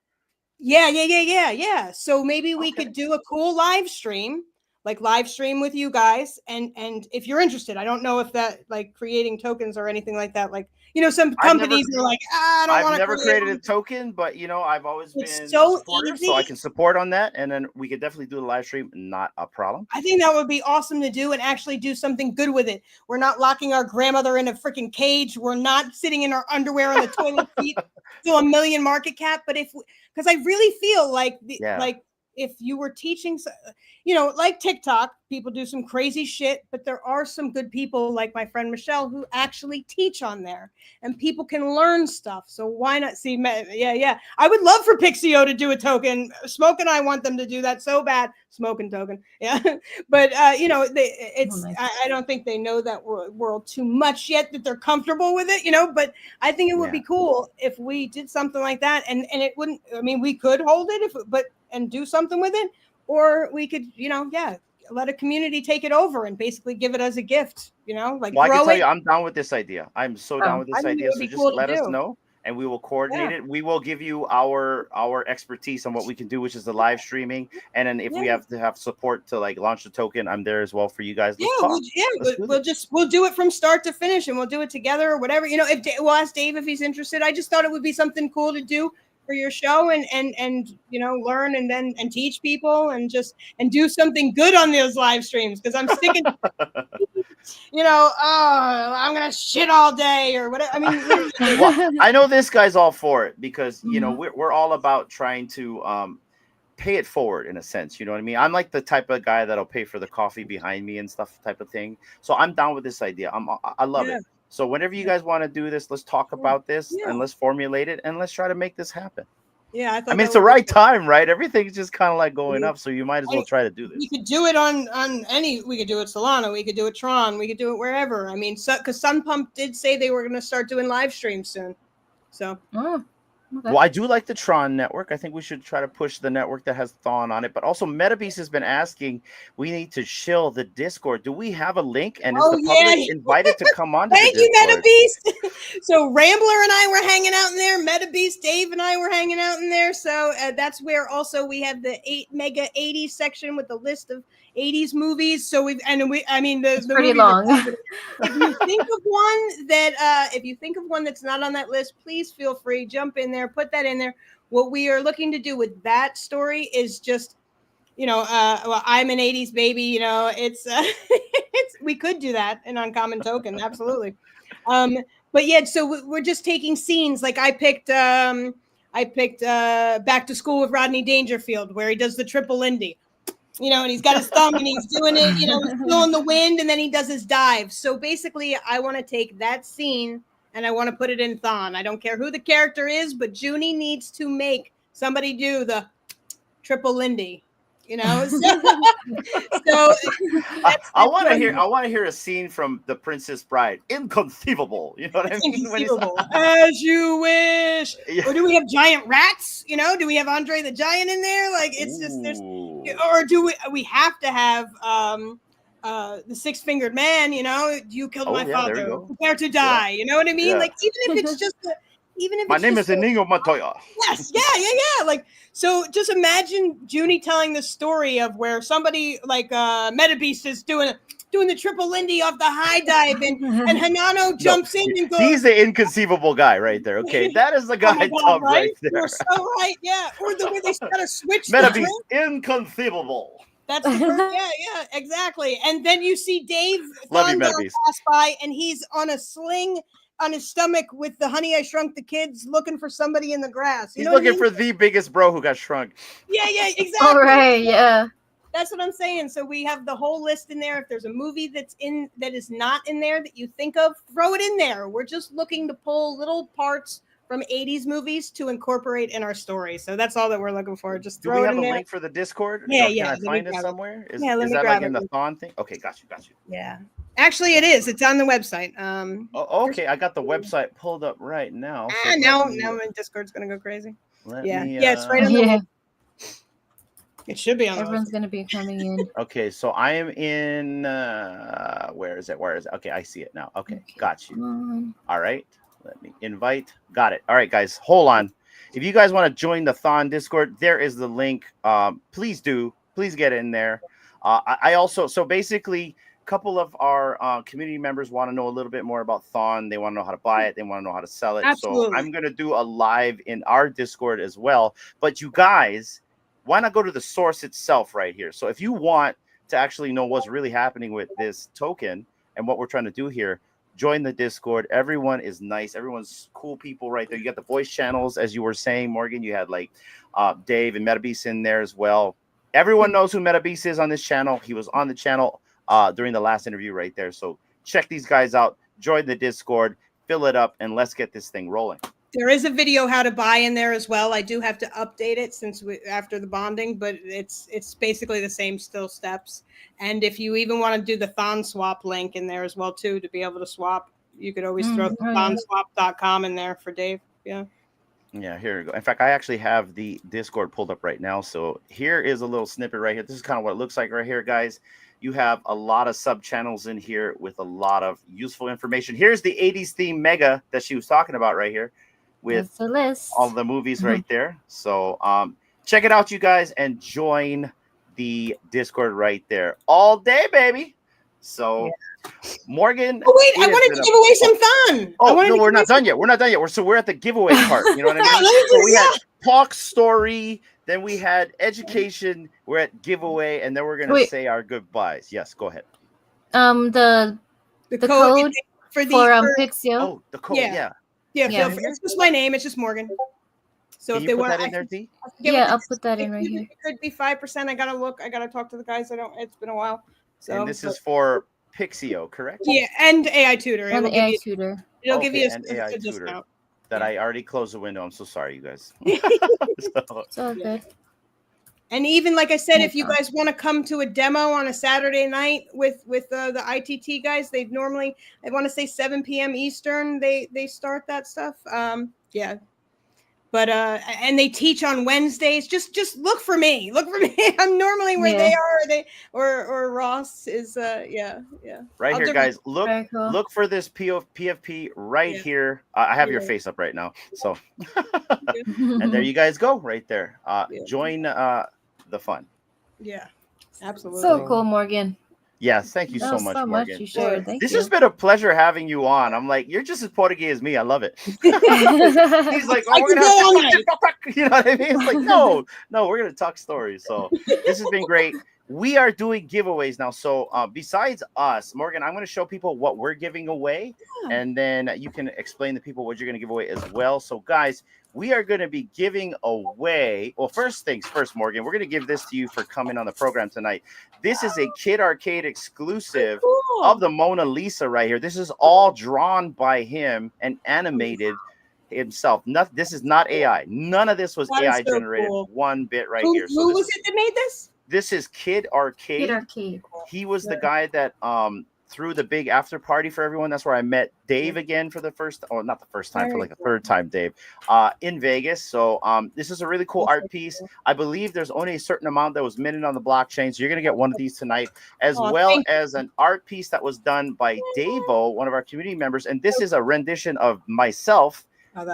Yeah. So maybe we Okay. could do a cool live stream with you guys, and if you're interested. I don't know if that like creating tokens or anything like that. Like, you know, some companies are like, I don't want to. I've never created a token, but you know, I've always been so supportive, easy. so I can support on that, and then we could definitely do a live stream. Not a problem. I think that would be awesome to do and actually do something good with it. We're not locking our grandmother in a freaking cage. We're not sitting in our underwear on the toilet seat to $1 million market cap. But because I really feel like like if you were teaching, you know, like TikTok, people do some crazy shit, but there are some good people like my friend Michelle who actually teach on there, and people can learn stuff. So why not see? Yeah. I would love for Pixio to do a token. Smoke and I want them to do that so bad. Smoking token, yeah. But you know, I don't think they know that world too much yet, that they're comfortable with it, you know. But I think it would be cool if we did something like that, and it wouldn't. I mean, we could hold it and do something with it, or we could, you know, let a community take it over and basically give it as a gift, you know, like Well, I can grow tell it. you, I'm down with this idea. I'm so down with I this think idea. it would So be just cool to let us do. know, and we will coordinate it. We will give you our expertise on what we can do, which is the live streaming. And then if we have to have support to like launch the token, I'm there as well for you guys. Let's talk. We'll do it from start to finish, and we'll do it together or whatever. You know, we'll ask Dave if he's interested. I just thought it would be something cool to do for your show, and you know, learn and teach people and do something good on those live streams, because I'm sticking. You know, I'm gonna shit all day or whatever. I mean, well, I know this guy's all for it because you know we're all about trying to pay it forward in a sense. You know what I mean? I'm like the type of guy that'll pay for the coffee behind me and stuff, type of thing. So I'm down with this idea. I love it. So whenever you guys want to do this, let's talk about this and let's formulate it and let's try to make this happen. Yeah, I mean, it's the right time, right? Everything's just kind of like going up, so you might as well try to do this. We could do it on any. We could do it Solana. We could do it Tron. We could do it wherever. I mean, because Sun Pump did say they were going to start doing live streams soon. So. Okay. Well, I do like the Tron network. I think we should try to push the network that has Thon on it. But also, MetaBeast has been asking, we need to shill the Discord. Do we have a link? And is the public invited to come on to Thank the you, Discord? MetaBeast. So Rambler and I were hanging out in there. MetaBeast, Dave and I were hanging out in there. So that's where also we have the 8 80s section with the list of 80s movies. So I mean, the pretty long. If you think of one that's not on that list, please feel free, jump in there, put that in there. What we are looking to do with that story is just, you know, well, I'm an 80s baby, you know, it's we could do that in Uncommon Token, absolutely. But yeah, so we're just taking scenes. Like I picked Back to School with Rodney Dangerfield, where he does the triple Lindy. You know, and he's got his thumb and he's doing it, you know, he's feeling the wind, and then he does his dive. So basically, I want to take that scene and I want to put it in Thon. I don't care who the character is, but Junie needs to make somebody do the triple Lindy. You know, so I want to hear. I want to hear a scene from The Princess Bride. Inconceivable. You know what I it's mean? When he's- inconceivable. As you wish. Yeah. Or do we have giant rats? You know, do we have Andre the Giant in there? Like it's just there's, Ooh. or do we have to have the six-fingered man? You know, you killed Oh, my yeah, there we father. go. Prepare to die. You know what I mean? Yeah. Like even if it's just even if My it's name just is Inigo Montoya. yes, yeah. Like, so just imagine Junie telling the story of where somebody like Metabeast is doing the triple Lindy off the high dive, and Hanano jumps in and goes, He's the inconceivable guy right there. Okay, that is the "Oh guy my God, dubbed right? right there. You're so right, yeah." Or the way they got to switch the Metabeast, drink. inconceivable. That's the yeah, exactly. And then you see Dave Love you, Thondar Metabeast. pass by, and he's on a sling on his stomach with the Honey I Shrunk the Kids, looking for somebody in the grass. You He's know what I looking mean? for the biggest bro who got shrunk. Yeah, exactly. All right, yeah. That's what I'm saying. So we have the whole list in there. If there's a movie that is not in there that you think of, throw it in there. We're just looking to pull little parts from 80s movies to incorporate in our story. So that's all that we're looking for. Just Do throw we it have in a there. link for the Discord? Yeah, Can I let me find it grab it. somewhere? Is Yeah, let me that grab like in it. the Thon thing? Okay, got you. Yeah. Actually, it is. It's on the website. Oh, okay, I got the website pulled up right now. So now my Discord's gonna go crazy. let Yeah, me, it's right on the Yeah. It should be on the Everyone's website. gonna be coming in. Okay, so I am in. Where is it? Okay, I see it now. Okay, got you. Come All right, let me invite. Got it. All right, guys, hold on. If you guys want to join the Thon Discord, there is the link. Please do. Please get in there. I also, so basically, a couple of our community members want to know a little bit more about Thon. They want to know how to buy it. They want to know how to sell it. Absolutely. So I'm going to do a live in our Discord as well. But you guys, why not go to the source itself right here? So if you want to actually know what's really happening with this token and what we're trying to do here, join the Discord. Everyone is nice. Everyone's cool people right there. You got the voice channels, as you were saying, Morgan. You had like Dave and Metabeast in there as well. Everyone knows who Metabeast is on this channel. He was on the channel during the last interview right there. So check these guys out. Join the Discord. Fill it up, and let's get this thing rolling. There is a video how to buy in there as well. I do have to update it since after the bonding, but it's basically the same still steps. And if you even want to do the Thon swap link in there as well too, to be able to swap, you could always throw thonswap.com in there for Dave. Yeah. Yeah, here we go. In fact, I actually have the Discord pulled up right now. So here is a little snippet right here. This is kind of what it looks like right here, guys. You have a lot of sub channels in here with a lot of useful information. Here's the 80s theme mega that she was talking about right here, with the list. all the movies right there. So check it out, you guys, and join the Discord right there all day, baby. So Morgan. Oh wait, I wanted to give away some Thon. Oh no, we're not done yet. We're not done yet. We're at the giveaway part. You know what I mean? So we had talk story, then we had education. We're at giveaway, and then we're gonna say our goodbyes. Yes, go ahead. The code for Pixio. Oh, the code. Yeah. It's just my name. It's just Morgan. So if they want that in there, D? I'll put that in right here. It could be 5%. I gotta look. I gotta talk to the guys. It's been a while. So and this is for Pixio, correct? Yeah, and AI Tutor. And AI Tutor. It'll give you an AI Tutor discount. That I already closed the window. I'm so sorry, you guys. It's all good. And even like I said, if you guys want to come to a demo on a Saturday night with the ITT guys, they normally, I want to say 7 p.m. Eastern, they start that stuff. Yeah. But and they teach on Wednesdays. Just look for me. Look for me. I'm normally where they are. Or Ross is yeah. Right here, guys. Look for this PFP right here. I have your face up right now. So and there you guys go right there. Join the fun. Yeah. Absolutely. So cool, Morgan. Yes, thank you so much, Morgan. You shared. Thank this you. has been a pleasure having you on. I'm like, you're just as Portuguese as me. I love it. He's like, oh, we're gonna have you know what I mean? It's like, no, we're gonna talk stories. So this has been great. We are doing giveaways now. So besides us, Morgan, I'm going to show people what we're giving away, and then you can explain to people what you're going to give away as well. So guys, we are going to be giving away. Well, first things first, Morgan, we're going to give this to you for coming on the program tonight. This is a Kid Arcade exclusive of the Mona Lisa right here. This is all drawn by him and animated himself. This is not AI. None of this was AI generated. One bit right here. So who was it that made this? This is Kid Kid Arcade. Arcade. He was the guy that threw the big after party for everyone. That's where I met Dave again for the first, oh, not the first time, for like a third time, Dave, in Vegas. So this is a really cool art piece. I believe there's only a certain amount that was minted on the blockchain. So you're going to get one of these tonight, as well as an art piece that was done by Davo, one of our community members. And this is a rendition of myself,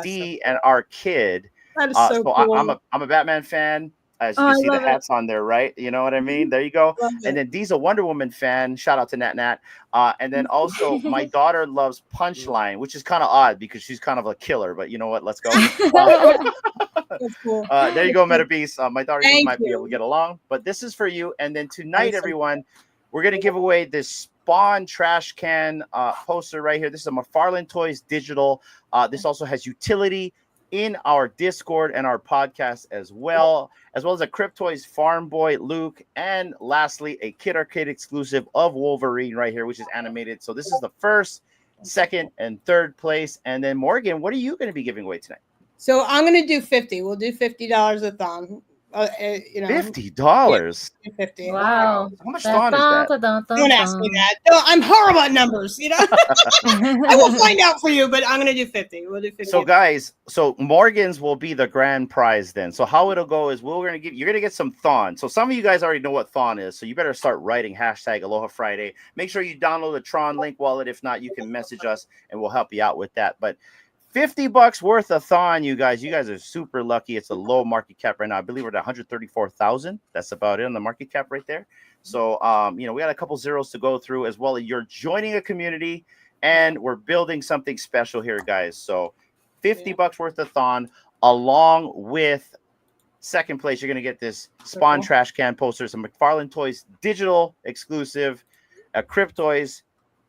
D, and our kid. That is so cool. I'm a Batman fan. As you can see, the hats on there, right? You know what I mean? There you go. And then Dee's a Wonder Woman fan. Shout out to Nat Nat. And then also my daughter loves Punchline, which is kind of odd because she's kind of a killer. But you know what? Let's go. That's cool. There you go, Meta Beast. My daughter might be able to get along. But this is for you. And then tonight, everyone, we're going to give away this Spawn trash can poster right here. This is a McFarlane Toys digital. This also has utility in our Discord and our podcast as well as a Cryptoys Farm Boy Luke, and lastly a Kid Arcade exclusive of Wolverine right here, which is animated. So this is the first, second, and third place. And then Morgan, what are you going to be giving away tonight? So I'm going to do 50. We'll do $50 a thon. You know, $50. 50. Wow. How much thon is that? Don't ask me that. No, I'm horrible at numbers. You know, I will find out for you, but I'm going to do 50. We'll do 50. So guys, so Morgan's will be the grand prize then. So how it'll go is you're going to get some thon. So some of you guys already know what thon is. So you better start writing hashtag Aloha Friday. Make sure you download the Tron Link wallet. If not, you can message us and we'll help you out with that. But $50 worth of thon, you guys. You guys are super lucky. It's a low market cap right now. I believe we're at 134,000. That's about it on the market cap right there. So, we got a couple zeros to go through as well. You're joining a community, and we're building something special here, guys. So, $50 worth of thon, along with second place. You're gonna get this Spawn trash can poster, some McFarlane Toys digital exclusive, a Cryptoys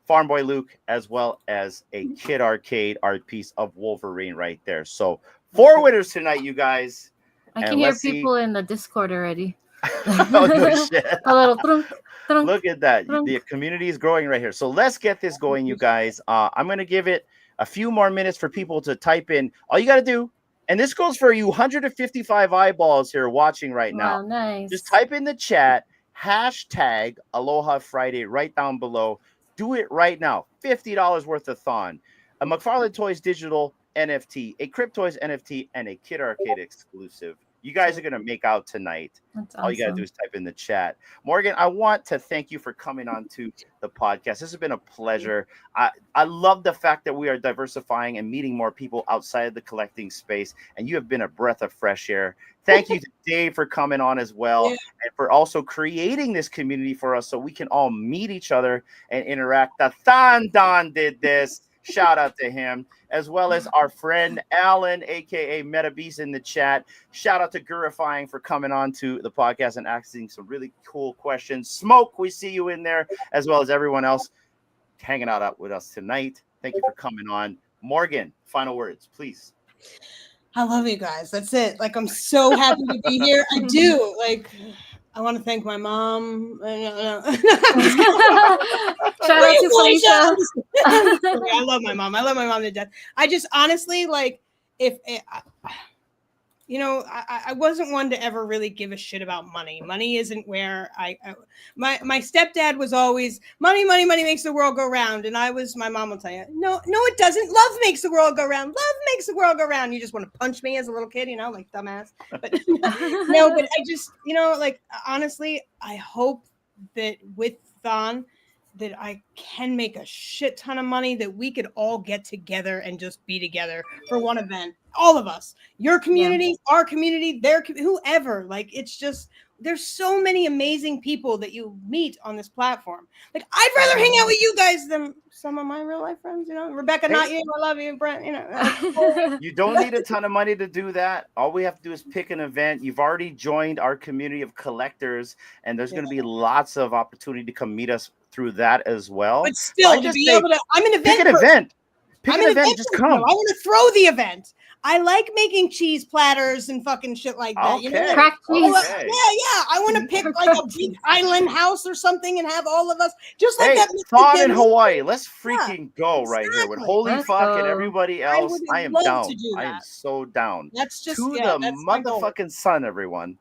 Farm Boy Luke, as well as a Kid Arcade art piece of Wolverine right there. So 4 winners tonight, you guys. I can hear people in the Discord already. Oh, no shit. A little trunk, trunk, Look at that. trunk. The community is growing right here. So let's get this going, you guys. I'm going to give it a few more minutes for people to type in. All you got to do, and this goes for you 155 eyeballs here watching right now. Wow, nice. Just type in the chat, hashtag Aloha Friday right down below. Do it right now. $50 worth of thon, a McFarlane Toys digital NFT, a Cryptoys NFT, and a Kid Arcade exclusive. You guys are going to make out tonight. That's All you got to awesome. do is type in the chat. Morgan, I want to thank you for coming on to the podcast. This has been a pleasure. I love the fact that we are diversifying and meeting more people outside of the collecting space, and you have been a breath of fresh air. Thank you to Dave for coming on as well, and for also creating this community for us so we can all meet each other and interact. The Thon Don did this. Shout out to him, as well as our friend Alan, aka Meta Beast, in the chat. Shout out to Gurifying for coming on to the podcast and asking some really cool questions. Smoke, we see you in there, as well as everyone else hanging out with us tonight. Thank you for coming on. Morgan, final words, please. I love you guys. That's it. Like, I'm so happy to be here. I do. Like, I want to thank my mom. Shout out to Felicia. I love my mom. I love my mom to death. I just honestly, like, I wasn't one to ever really give a shit about money. Money isn't where my stepdad was always money makes the world go round. And my mom will tell you, no, it doesn't. Love makes the world go round. Love makes the world go round. You just want to punch me as a little kid, like dumbass. But no, but I just, like, honestly, I hope that with Thon that I can make a shit ton of money, that we could all get together and just be together for one event. All of us, your community, our community, whoever. Like, it's just, there's so many amazing people that you meet on this platform. Like, I'd rather hang out with you guys than some of my real life friends, Rebecca, not you, I love you, Brent, You don't need a ton of money to do that. All we have to do is pick an event. You've already joined our community of collectors, and there's going to be lots of opportunity to come meet us through that as well. But still, to be able to, I'm an event. Pick an event. Pick I'm an an event, event just person, come. though. I want to throw the event. I like making cheese platters and fucking shit like that. You know, Okay. like, Crack I cheese. wa- Okay. yeah. I want to pick like a big island house or something and have all of us just like Hey, that. thought in Mexican- Hawaii. Let's Yeah, freaking go right here with exactly. Holy Let's Fuck and go. everybody I else. would I am love down. to do I am that. so down. That's just To yeah, the that's my goal. motherfucking sun, everyone.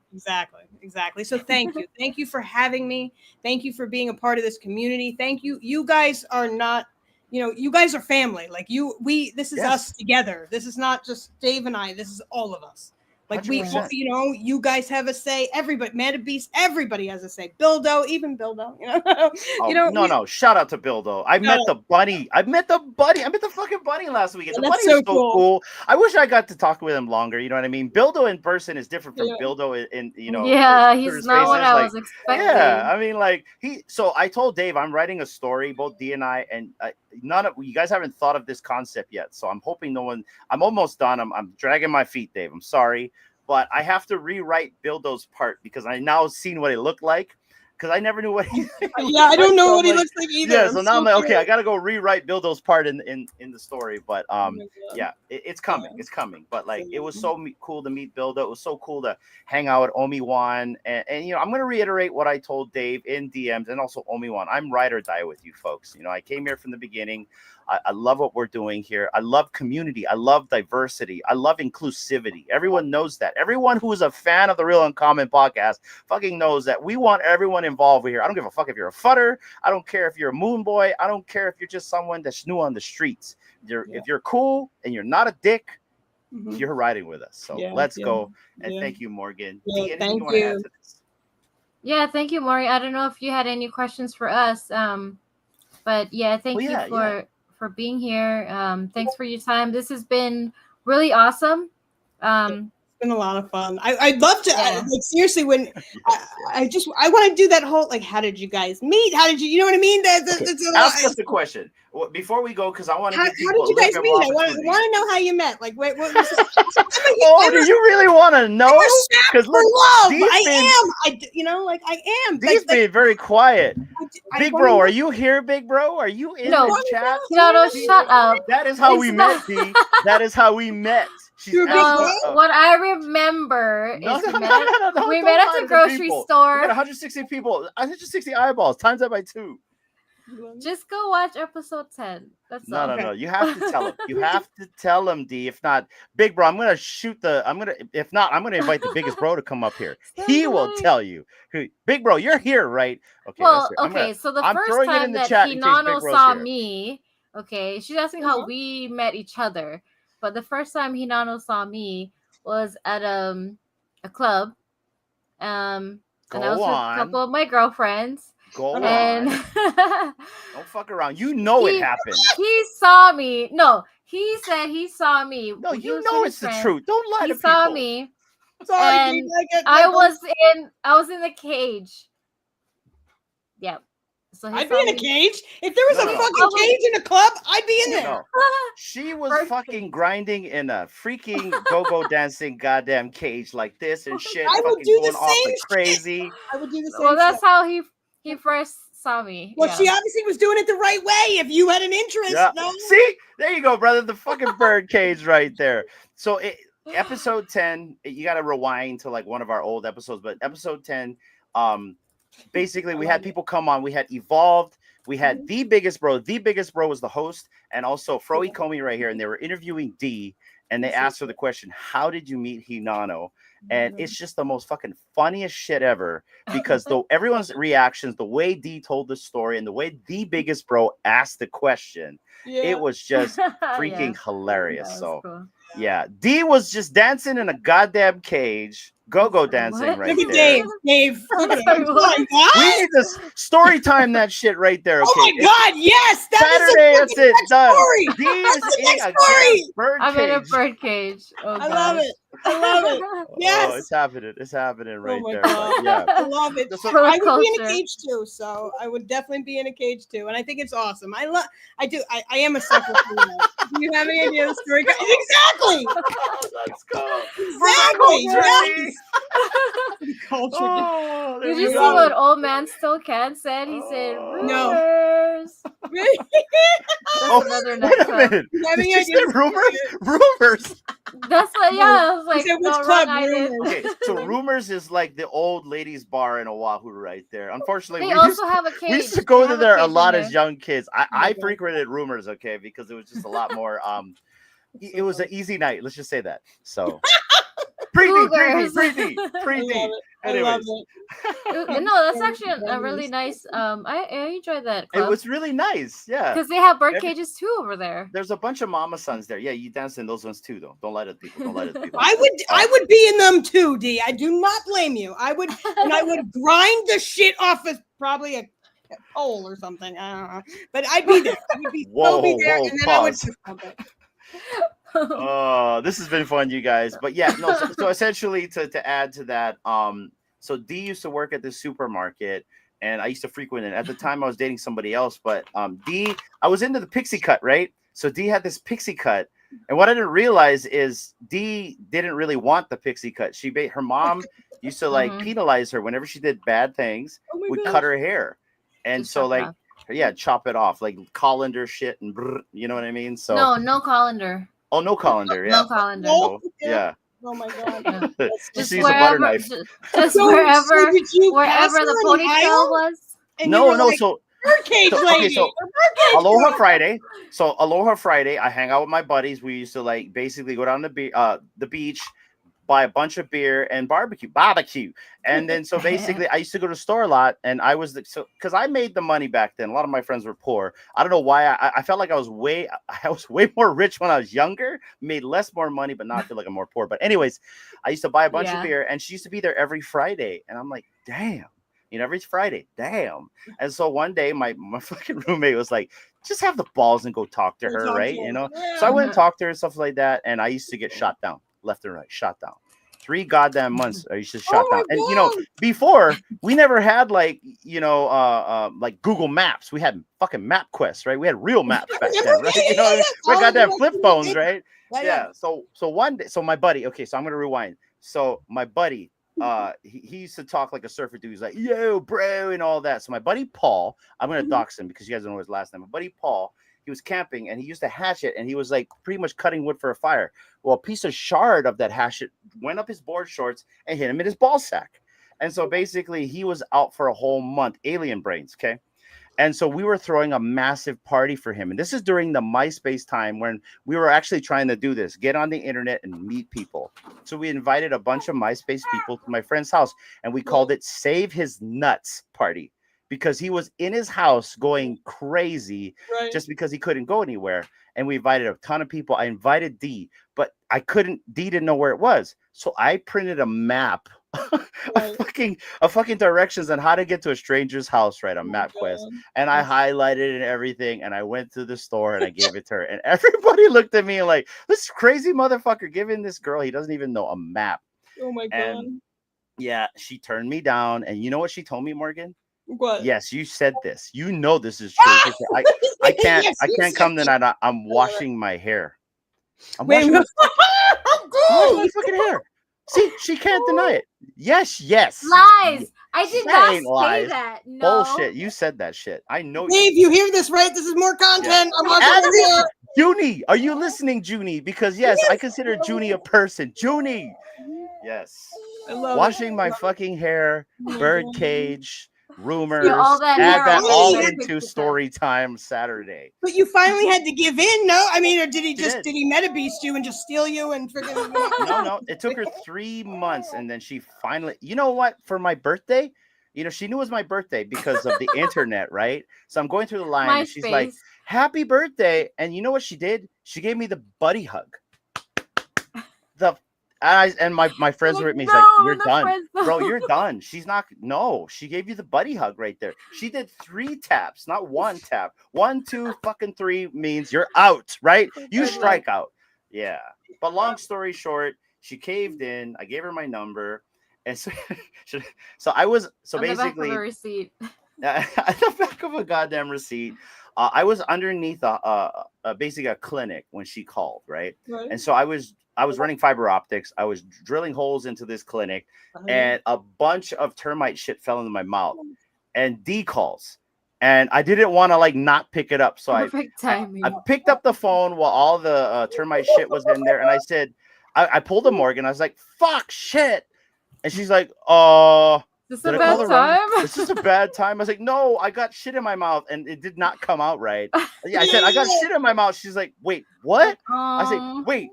Exactly. So thank you. Thank you for having me. Thank you for being a part of this community. Thank you. You guys are not, you guys are family. Like this is us Yes. together. This is not just Dave and I. This is all of us. Like 100%. you guys have a say. Everybody, Mad at Beast, everybody has a say. Bildo, even Bildo, Oh, no. no. Shout out to Bill, though. I met the bunny. I met the fucking bunny last weekend. The That's bunny is so so cool. I wish I got to talk with him longer. You know what I mean? Bildo in person is different from Yeah. Bildo in Yeah, through he's his not what faces, I like, was expecting. yeah, I mean, like so I told Dave I'm writing a story, both D and I, and none of you guys haven't thought of this concept yet. So I'm hoping I'm almost done. I'm dragging my feet, Dave. I'm sorry, but I have to rewrite Bildo's part because I now seen what it looked like. Because I never knew what he Yeah, I don't know so what he like, looks like either. Yeah, I'm so now I'm like, okay, curious. I gotta go rewrite Bildo's part in the story. But Oh my God. yeah, it's coming. Yeah. It's coming. But like, it was Amazing. so cool to meet Bildo. It was so cool to hang out with Omi-Wan. And I'm gonna reiterate what I told Dave in DMs and also Omi-Wan. I'm ride or die with you folks. I came here from the beginning. I love what we're doing here. I love community. I love diversity. I love inclusivity. Everyone knows that. Everyone who is a fan of the Real Uncommon podcast fucking knows that we want everyone involved here. I don't give a fuck if you're a futter. I don't care if you're a moon boy. I don't care if you're just someone that's new on the streets. If you're cool and you're not a dick, you're riding with us. So let's go. And thank you, Morgan. Yeah, D, anything thank you want to add you. to this? Yeah, thank you, Maury. I don't know if you had any questions for us. But yeah, thank you for being here. Thanks for your time. This has been really awesome. It's been a lot of fun. I'd love to Yeah. like seriously when I want to do that whole like how did you guys meet? How did you know what I mean? Ask us the question before we go because I want to how give did people you a guys little meet? bit I more want opportunity. to know how you met. Like what was Oh, do you really want to know? Because look, love. Dee's I am. Dee's been very quiet. Big wanna bro, know- are you here, big bro? Are you in No. the chat? No, shut up. That is how It's we not- met, D. That is how we met. She's You're a big asking, bro? What I remember is we met at don't a lie to the grocery people. We store. got 160 people, 160 eyeballs. Times that by 2. Just go watch episode 10. That's all. No. You have to tell him. You have to tell him, D. If not, big bro, I'm gonna if not, I'm gonna invite the biggest bro to come up here. He will tell you. Big bro, you're here, right? Okay. Well, that's it. so the I'm first throwing it in time the that chat in case Hinano Big Bro's saw here. me, okay, she's asking how we met each other. But the first time Hinano saw me was at a club. And I was with a couple of my girlfriends. Go on. Don't fuck around. You know it happened. He saw me. No, he said he saw me. No, He you was know with it's his the friend. truth. Don't lie He to people. saw me. Sorry, And I was in the cage. Yep. So he I'd saw be in a me. cage. If there was a fucking cage in a club, I'd be in there. No. She was fucking grinding in a freaking go-go dancing goddamn cage like this and shit. I would fucking do the going off same like crazy. I would do the same. Well, that's shit. how he first saw me. Well, yeah. she obviously was doing it the right way. If you had an interest, Yeah. no? See, there you go, brother. The fucking bird cage right there. So episode 10, you got to rewind to like one of our old episodes, but episode 10, basically we had people come on. We had Evolved. We had the biggest bro. The biggest bro was the host, and also Froey Comey right here, and they were interviewing D, and they asked her the question, "How did you meet Hinano?" And it's just the most fucking funniest shit ever because though everyone's reactions, the way D told the story, and the way the biggest bro asked the question, it was just freaking hilarious. So cool. yeah, D was just dancing in a goddamn cage, go-go dancing right Look at there. Dave. Look at him. We need to story time that shit right there. Okay? Oh my God! Yes, that Saturday. is That's it. Done. story. D is That's the in next a story. bird I'm cage. in a bird cage. Oh, I love it. I love it. Yes. Oh, it's happening. It's happening right my there. God. But yeah. I love it. So- I would be in a Culture. cage too, so I would definitely be in a cage too, and I think it's awesome. I am a sucker for that. Do you have any idea of the story? Exactly. Let's go. Exactly. Yes. Culture. Oh, there Did we you see go. what old man still can said? He said, Oh. No. rumors. Oh, another wait night a club. minute. You have Did any you say ideas? rumors? Rumors. That's what. Yeah, I was like, said, which no, club? wrong island. Rumors. Okay, so rumors is like the old ladies bar in Oahu right there. Unfortunately, They also have a cage. we used to They go have there a cage in lot there. as young kids. my I God. frequented rumors, okay, because it was just a lot more it was an easy night, let's just say that. So Cougars. pre-D. I love it. I love Anyways, it. No, that's actually a really nice. I enjoyed that it club was really nice. Yeah. because they have bird Every- cages too over there. There's a bunch of mama sons there. Yeah, you dance in those ones too, though. Don't lie to people. Don't lie to people. I would be in them too, D. I do not blame you. I would grind the shit off of probably a pole or something. I don't know. But I'd be there. I would be Whoa, be there, whoa, and then I would pause. fist bump it. Oh, this has been fun, you guys. But yeah, no. So essentially, to add to that, so D used to work at the supermarket, and I used to frequent it. At the time, I was dating somebody else, but D, I was into the pixie cut, right? So D had this pixie cut, and what I didn't realize is D didn't really want the pixie cut. Her mom used to like penalize her whenever she did bad things. Oh my Would God. cut her hair, and Just so chop it like. off. Yeah, chop it off like colander shit and you know what I mean. So No colander. oh, no colander. Yeah. No colander. No. Yeah. Oh my God. Yeah. Just Just use a butter wherever, knife. just So wherever, did you pass wherever her the on the ponytail aisle? was. And you were No. like, So birdcage okay, lady. so or birdcage Aloha girl. Friday. So Aloha Friday, I hang out with my buddies. We used to like basically go down the beach, buy a bunch of beer and barbecue. And then so basically I used to go to the store a lot, and I was because I made the money back then. A lot of my friends were poor. I don't know why I felt like I was way more rich when I was younger, made more money, but now I feel like I'm more poor. But anyways, I used to buy a bunch of beer, and she used to be there every Friday. And I'm like, damn. Every Friday, damn. And so one day, my fucking roommate was like, "Just have the balls and go talk to her, right?" So I went and talked to her and stuff like that. And I used to get shot down, left and right, shot down. 3 goddamn months I used to shot down. And before we never had like like Google Maps. We had fucking MapQuest, right? We had real maps back then, right? We had goddamn flip phones, right? Yeah. So one day, so my buddy. Okay, so I'm gonna rewind. So my buddy. He used to talk like a surfer dude. He's like, yo, bro, and all that. So my buddy Paul, I'm gonna dox him because you guys don't know his last name. My buddy Paul, he was camping and he used a hatchet and he was like pretty much cutting wood for a fire. Well, a piece of shard of that hatchet went up his board shorts and hit him in his ball sack. And so basically he was out for a whole month, alien brains, okay? And so we were throwing a massive party for him. And this is during the MySpace time when we were actually trying to do this, get on the internet and meet people. So we invited a bunch of MySpace people to my friend's house, and we called it Save His Nuts Party because he was in his house going crazy just because he couldn't go anywhere. And we invited a ton of people. I invited D, but D didn't know where it was. So I printed a map a fucking directions on how to get to a stranger's house, right, on MapQuest. And I highlighted and everything, and I went to the store and I gave it to her. And everybody looked at me and like, this crazy motherfucker giving this girl, he doesn't even know a map. Oh my God. And yeah, she turned me down. And you know what she told me, Morgan? What? Yes, you said this. You know this is true. She said, I can't Yes, you come said tonight. I'm washing my hair. I'm Wait, washing oh, my fucking hair. See, she can't deny it. Yes. Lies. I did That not ain't say lies. that. No. Bullshit. You said that shit. I know you. Dave, you hear this, right? This is more content. I'm watching Ask my hair. Junie, are you listening, Junie? Because yes, I consider Junie a person. Junie. Yes. I love Washing it. my fucking hair, birdcage, rumors. Yeah, all that add hair that on all your into picture. story time Saturday. But you finally had to give in, no? I mean, or did he did. meta beast you and just steal you and freaking? No. It took her 3 months, and then she finally. You know what? For my birthday, she knew it was my birthday because of the internet, right? So I'm going through the line, and she's like, "Happy birthday!" And you know what she did? She gave me the buddy hug. And my friends were with me. He's like, "You're done, bro. You're done." She's not. No, she gave you the buddy hug right there. She did 3 taps, not 1 tap. 1, 2, fucking 3 means you're out, right? You strike out. Yeah. But long story short, she caved in. I gave her my number, and so I was basically the back of a receipt. at the back of a goddamn receipt. I was underneath basically a clinic when she called, right? And so I was running fiber optics. I was drilling holes into this clinic, and a bunch of termite shit fell into my mouth. And D calls, and I didn't want to like not pick it up. So Perfect timing. I picked up the phone while all the termite shit was in there, and I said, I pulled a Morgan. I was like, "Fuck, shit," and she's like, Is this did a I call bad the wrong? time? Is this a bad time? I was like, no, I got shit in my mouth, and it did not come out right. Yeah, I said I got shit in my mouth. She's like, wait, what? I said, wait,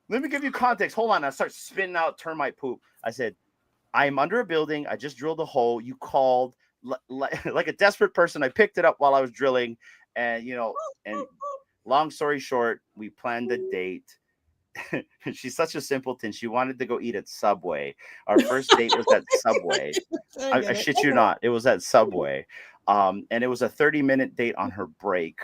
let me give you context. Hold on. I start spitting out termite poop. I said, I'm under a building. I just drilled a hole. You called like a desperate person. I picked it up while I was drilling, and and long story short, we planned a date. She's such a simpleton. She wanted to go eat at Subway. Our first date was at Subway. I shit you not. It was at Subway. And it was a 30-minute date on her break.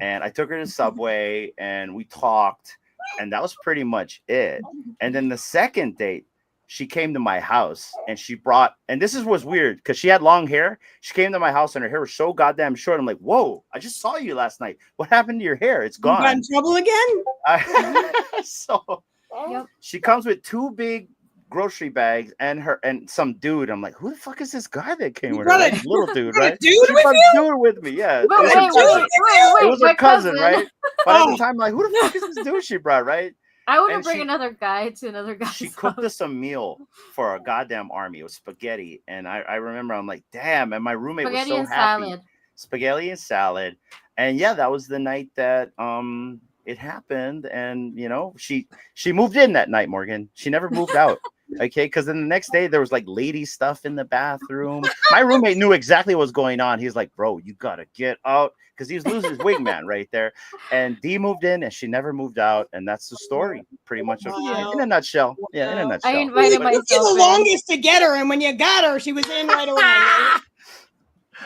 And I took her to Subway and we talked. And that was pretty much it. And then the second date, she came to my house and she brought, and this was weird because she had long hair. She came to my house and her hair was so goddamn short. I'm like, whoa, I just saw you last night. What happened to your hair? It's gone. You got in trouble again? So Yep. she comes with 2 big grocery bags and some dude. I'm like, who the fuck is this guy that came with her? brought Like, little dude, brought a right? dude She with brought you? a dude with me, yeah. Wait, It was her cousin. wait, It was my her cousin, right? But at the time, like, who the fuck is this dude she brought, right? I wouldn't And bring she- another guy to another guy's She cooked house. us a meal for our goddamn army. It was spaghetti. And I remember I'm like, damn. And my roommate Spaghetti was so and happy. salad. Spaghetti and salad. And yeah, that was the night that it happened. And she moved in that night, Morgan. She never moved out. Okay, because then the next day there was like lady stuff in the bathroom. My roommate knew exactly what was going on. He's like, bro, you gotta get out, because he was losing his wingman right there. And Dee moved in and she never moved out. And that's the story, pretty much in a nutshell. Yeah, in a nutshell. I invited It took you myself the in. longest to get her, and when you got her, she was in right away.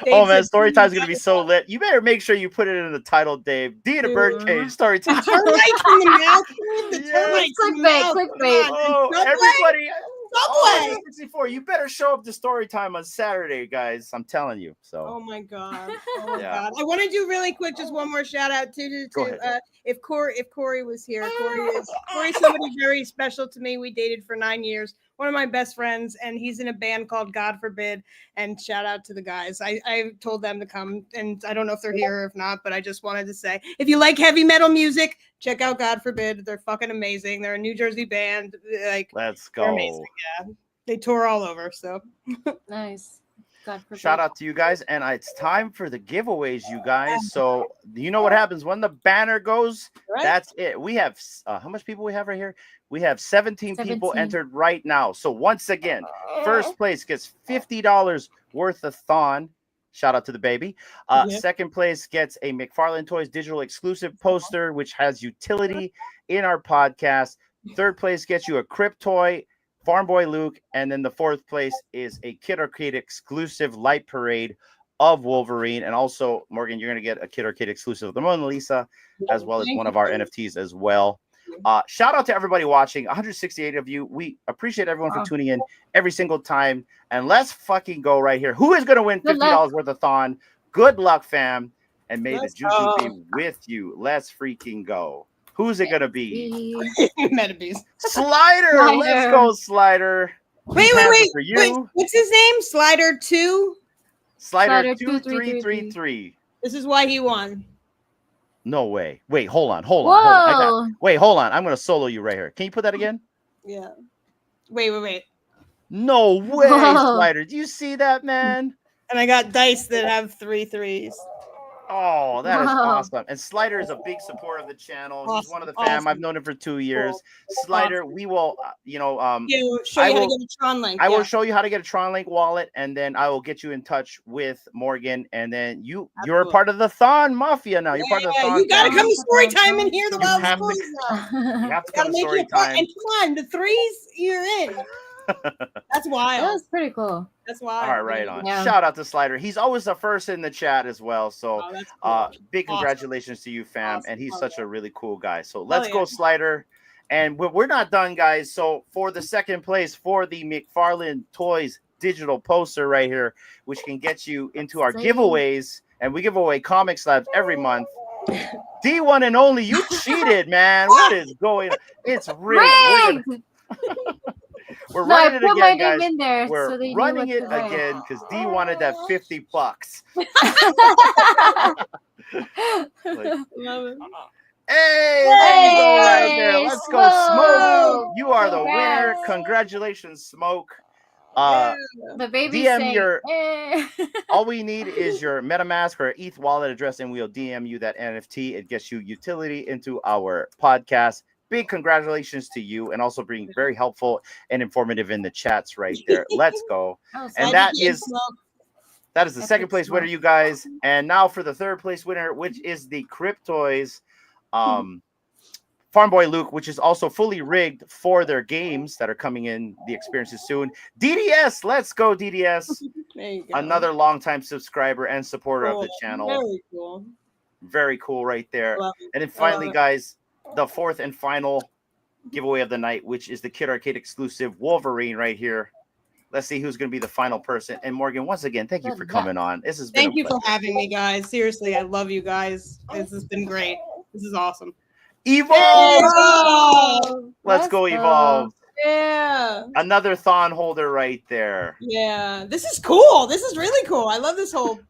Oh man, story time's gonna be so lit. You better make sure you put it in the title, Dave. D the birdcage story time. Termites in the mouth. The Yes. termites in the Clickbait, mouth. clickbait. Come on. Oh, Subway? everybody. Subway. 64. You better show up to story time on Saturday, guys. I'm telling you. Oh So my god! Oh my Yeah. god! I want to do really quick, just one more shout out to Go ahead. if Corey was here. Corey's somebody very special to me. We dated for 9 years. One of my best friends, and he's in a band called God Forbid. And shout out to the guys. I told them to come, and I don't know if they're here or if not, but I just wanted to say, if you like heavy metal music, check out God Forbid. They're fucking amazing. They're a New Jersey band. Like, let's they're go. amazing. They tour all over. So Nice. God forbid. Shout out to you guys, and it's time for the giveaways, you guys. So you know what happens when the banner goes? right? That's it. We have how much people we have right here? We have 17 people 17. entered right now. So once again, first place gets $50 worth of thon. Shout out to the baby. Yeah. Second place gets a McFarlane Toys digital exclusive poster, which has utility in our podcast. Third place gets you a Crypt toy, Farm Boy Luke, and then the fourth place is a Kid Arcade exclusive light parade of Wolverine. And also, Morgan, you're going to get a Kid Arcade exclusive of the Mona Lisa, as well as Thank one you. of our NFTs as well. Shout out to everybody watching, 168 of you. We appreciate everyone for Wow. tuning in every single time. And let's fucking go right here. Who is going to win Good $50 worth of thon? Good luck, fam. And may Let's the juju go. be with you. Let's freaking go. Who's it going to be? Metabees. Slider. Let's Slider. go, Slider. Wait, Passes wait, for wait, you. wait. What's his name? Slider 2. Slider Slider 2333. This is why he won. No way. Wait, hold on. Whoa. Wait, hold on. I'm going to solo you right here. Can you put that again? Yeah. Wait. No way, Whoa. Slider. Do you see that, man? And I got dice that have 3 threes. Oh, that is Wow. awesome. And Slider is a big supporter of the channel. He's Awesome, one of the fam. I've awesome. known him for 2 years. Cool. Slider, we will, You show I you how to will- get a Tron link. I yeah. will show you how to get a TronLink wallet, and then I will get you in touch with Morgan, and then you're a Absolutely. part of the Thon Mafia now. You're part of the Thon. You gotta family. come to story time and hear the You wild have to- stories now. You have to Gotta come to make story you a part. time. And come on, the threes, you're in. That's That wild. was pretty cool. That's wild. All right, right on. Yeah. Shout out to Slider. He's always the first in the chat as well. So Oh, that's cool. big Awesome. congratulations to you, fam. Awesome. And he's Hell such yeah. a really cool guy. So let's yeah. go, Slider. And we're not done, guys. So for the second place for the McFarlane Toys digital poster right here, which can get you into our Same. giveaways, and we give away comic slabs every month. D1 and only, you cheated, man. What is going on? It's rigged. Rigged! We're No, I running it put my again, name guys. in there We're so they knew running what it to write. again because D wanted that $50. Like, Love it. hey, there you go, right there. Hey, Let's go, Smoke. Smoke! You are the winner. Congrats. Congratulations, Smoke. Yeah. The baby's DM saying, your. eh. All we need is your MetaMask or ETH wallet address, and we'll DM you that NFT. It gets you utility into our podcast. Big congratulations to you, and also being very helpful and informative in the chats right there. Let's go. Oh, And so that Glad you is did, Smoke. that is the Epic second place winner, Smoke. you guys. And now for the third place winner, which is the Cryptoys Farm Boy Luke, which is also fully rigged for their games that are coming in the experiences soon. DDS, let's go, DDS. There you go. Another longtime subscriber and supporter of the Cool. channel. Very cool. Very cool right there. Love it. And then I love finally, it. guys, the fourth and final giveaway of the night, which is the Kid Arcade exclusive Wolverine right here. Let's see who's going to be the final person. And Morgan, once again, thank you for coming on. This has been Thank a you for pleasure. having me, guys. Seriously, I love you guys. This has been great. This is awesome. Evolve! Evolve! Let's go, Evolve. Yeah. Another Thon holder right there. Yeah. This is cool. This is really cool. I love this whole.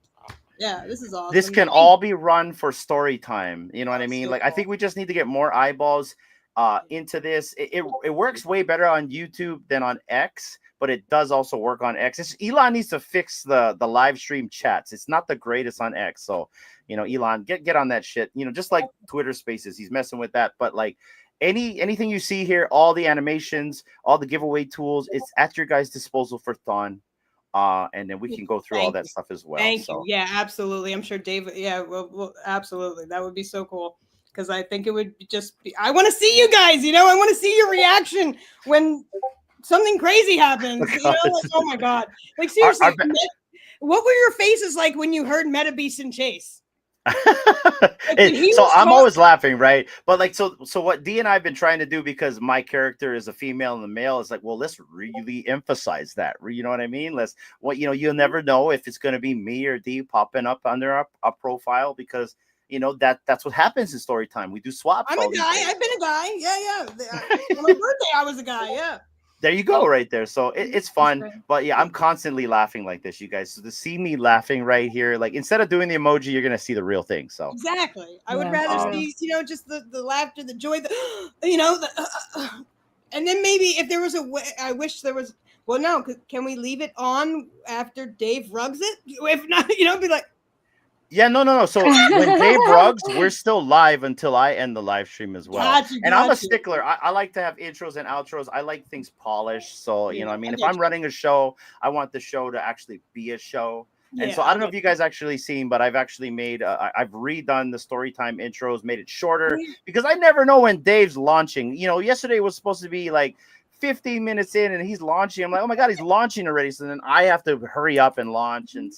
Yeah, this is awesome. This can all be run for story time. You know what I mean? So Like, I think we just need to get more eyeballs into this. It works way better on YouTube than on X, but it does also work on X. Elon needs to fix the live stream chats. It's not the greatest on X. So, you know, Elon, get on that shit. You know, just like Twitter Spaces, he's messing with that. But like anything you see here, all the animations, all the giveaway tools, it's at your guys' disposal for Thon. And then we can go through all that stuff as well. Thank you. Yeah, absolutely. I'm sure David. Yeah, well, absolutely. That would be so cool. Because I think it would just be. I want to see you guys. You know, I want to see your reaction when something crazy happens. You know, like, oh my god! Like seriously, what were your faces like when you heard Meta Beast and Chase? So I'm always laughing, right? But like, so what D and I have been trying to do, because my character is a female and the male is like, well, let's really emphasize that. You know what I mean? You'll never know if it's going to be me or D popping up under a profile, because you know that's what happens in story time. We do swaps. I'm a guy. I've been a guy. Yeah. On my birthday, I was a guy. Yeah. There you go, right there. So it's fun, but yeah, I'm constantly laughing like this, you guys. So to see me laughing right here, like instead of doing the emoji, you're gonna see the real thing. So exactly, I would rather see, you know, just the laughter, the joy, you know, and then maybe if there was a way, I wish there was. Well, no, can we leave it on after Dave rugs it? If not, you know, be like. Yeah, no. So when Dave rugs, we're still live until I end the live stream as well. I'm a stickler. I like to have intros and outros. I like things polished. So, you know, I mean, if I'm running a show, I want the show to actually be a show. And so I don't know if you guys actually seen, but I've actually made, I've redone the Storytime intros, made it shorter, because I never know when Dave's launching. You know, yesterday was supposed to be like 15 minutes in and he's launching. I'm like, oh my God, he's launching already. So then I have to hurry up and launch. And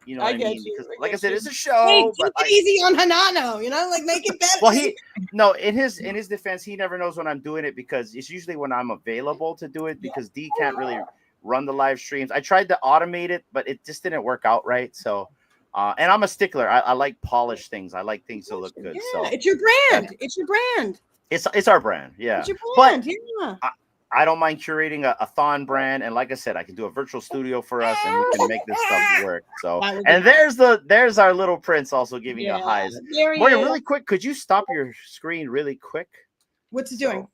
you know what I mean? Because, like I said, it's a show. Hey, take it easy on Hanano, you know, like make it better. Well, in his defense, he never knows when I'm doing it, because it's usually when I'm available to do it, because D can't really run the live streams. I tried to automate it, but it just didn't work out right. So, and I'm a stickler. I like polished things. I like things to look good. So it's your brand. It's your brand. It's our brand. Yeah. It's your brand. I don't mind curating a Thon brand, and like I said, I can do a virtual studio for us, and we can make this stuff work. So, and there's our little prince also giving you highs. Morgan, really quick, could you stop your screen really quick? What's it doing?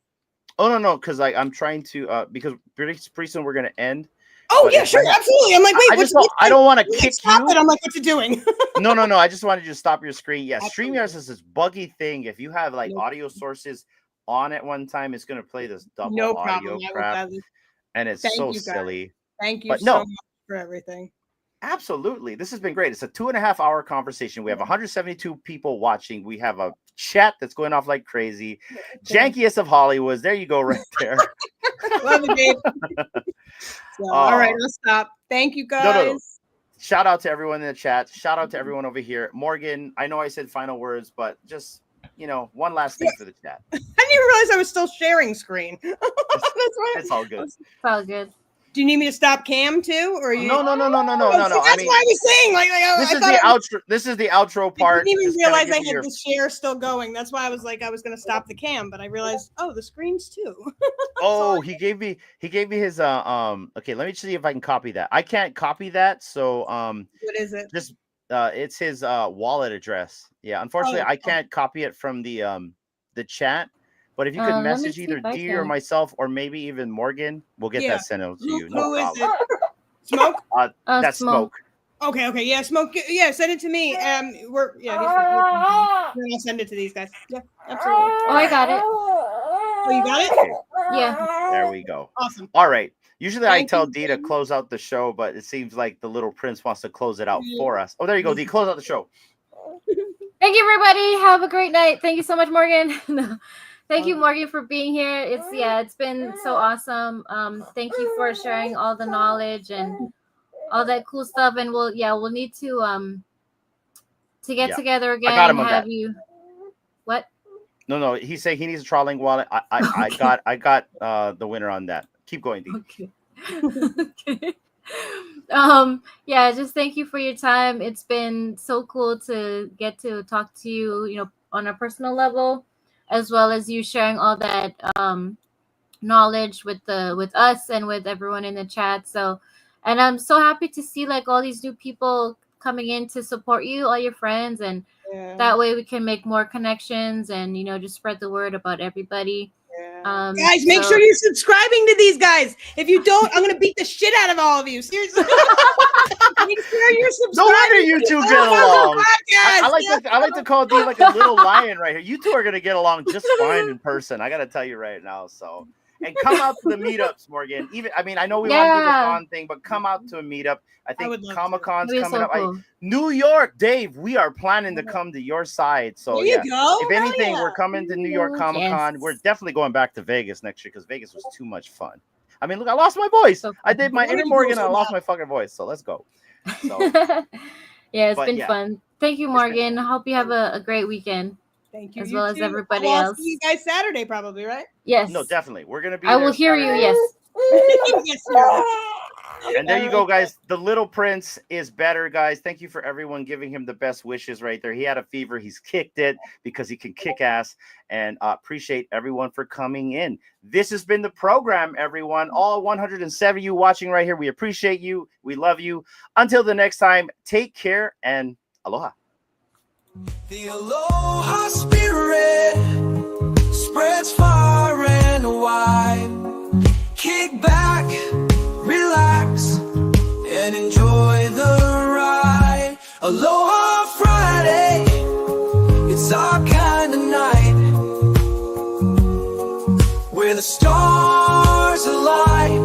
Oh no, because I'm trying to because pretty soon we're gonna end. Oh yeah, sure, absolutely. I'm like, wait, I don't want to kick you. I'm like, what's it doing? No. I just wanted you to stop your screen. Yeah, StreamYard is this buggy thing. If you have like audio sources on at one time, it's going to play this double audio crap, and it's so silly. Thank you so much for everything. Absolutely, this has been great. It's a 2.5 hour conversation. We have 172 people watching. We have a chat that's going off like crazy. Jankiest of Hollywood. There you go, right there. Love it, Dave. All right, let's stop. Thank you, guys. No. Shout out to everyone in the chat. Shout out to everyone over here. Morgan, I know I said final words, but just, you know, one last thing for the chat. I didn't even realize I was still sharing screen. That's right. It's all good. It's all good. Do you need me to stop Cam too, or you? No. See, I that's mean, why I was saying this I is thought the I was- outro. This is the outro part. I didn't even Just kinda realize I give had your- the share still going. That's why I was like I was gonna stop the cam, but I realized the screens too. Oh, he gave me his Okay, let me see if I can copy that. I can't copy that, so What is it? just it's his wallet address. Yeah, unfortunately I can't copy it from the chat. But if you could Let me message see either if I D or can. myself or maybe even Morgan, we'll get Yeah. that sent out to you. No Who is problem. it? Smoke? That's Smoke. Okay, yeah, Smoke. Yeah, send it to me. We're then I'll send it to these guys. Yeah, absolutely. Oh, I got it. Oh, you got it? Okay, Yeah. there we go. Awesome. All right. Usually I Thank tell you, D to Jen. close out the show, but it seems like the little prince wants to close it out for us. Oh, there you go, D. Close out the show. Thank you, everybody. Have a great night. Thank you so much, Morgan. Thank you, Morgan, for being here. It's been so awesome. Thank you for sharing all the knowledge and all that cool stuff. And we'll need to get together again. I got him on have that. you what? No. He said he needs a trolling wallet. I got the winner on that. Keep going, D. Okay. Okay. Just thank you for your time. It's been so cool to get to talk to you, on a personal level, as well as you sharing all that knowledge with us and with everyone in the chat. So, and I'm so happy to see like all these new people coming in to support you, all your friends, and that way we can make more connections and just spread the word about everybody. Guys, make sure you're subscribing to these guys. If you don't, I'm gonna beat the shit out of all of you. Seriously. Make sure you're subscribing. No wonder you two get along. Podcast. I like to call D like a little lion right here. You two are gonna get along just fine in person. I gotta tell you right now. So, and come out to the meetups, Morgan. I know we want to do the con thing, but come out to a meetup. I think Comic-Con's coming up. Cool. New York, Dave. We are planning to come to your side. So There you go. if anything, we're coming to New York Comic-Con. Yes. We're definitely going back to Vegas next year because Vegas was too much fun. I mean, look, I lost my voice. So I did my Why inner did you Morgan go and I so lost bad? my fucking voice. So let's go. So It's been fun. Thank you, Morgan. I hope you have a great weekend. Thank you. As You well as too. everybody I'll else. see you guys Saturday, probably, right? Yes. no, definitely. We're gonna be I there will hear Saturday. you. Yes. Yes, sir. And there you go, guys. The little prince is better, guys. Thank you for everyone giving him the best wishes right there. He had a fever. He's kicked it because he can kick ass. And appreciate everyone for coming in. This has been the program, everyone. All 107 of you watching right here. We appreciate you. We love you. Until the next time, take care and aloha. The Aloha spirit spreads far and wide. Kick back, relax, and enjoy the ride. Aloha Friday, it's our kind of night, where the stars align.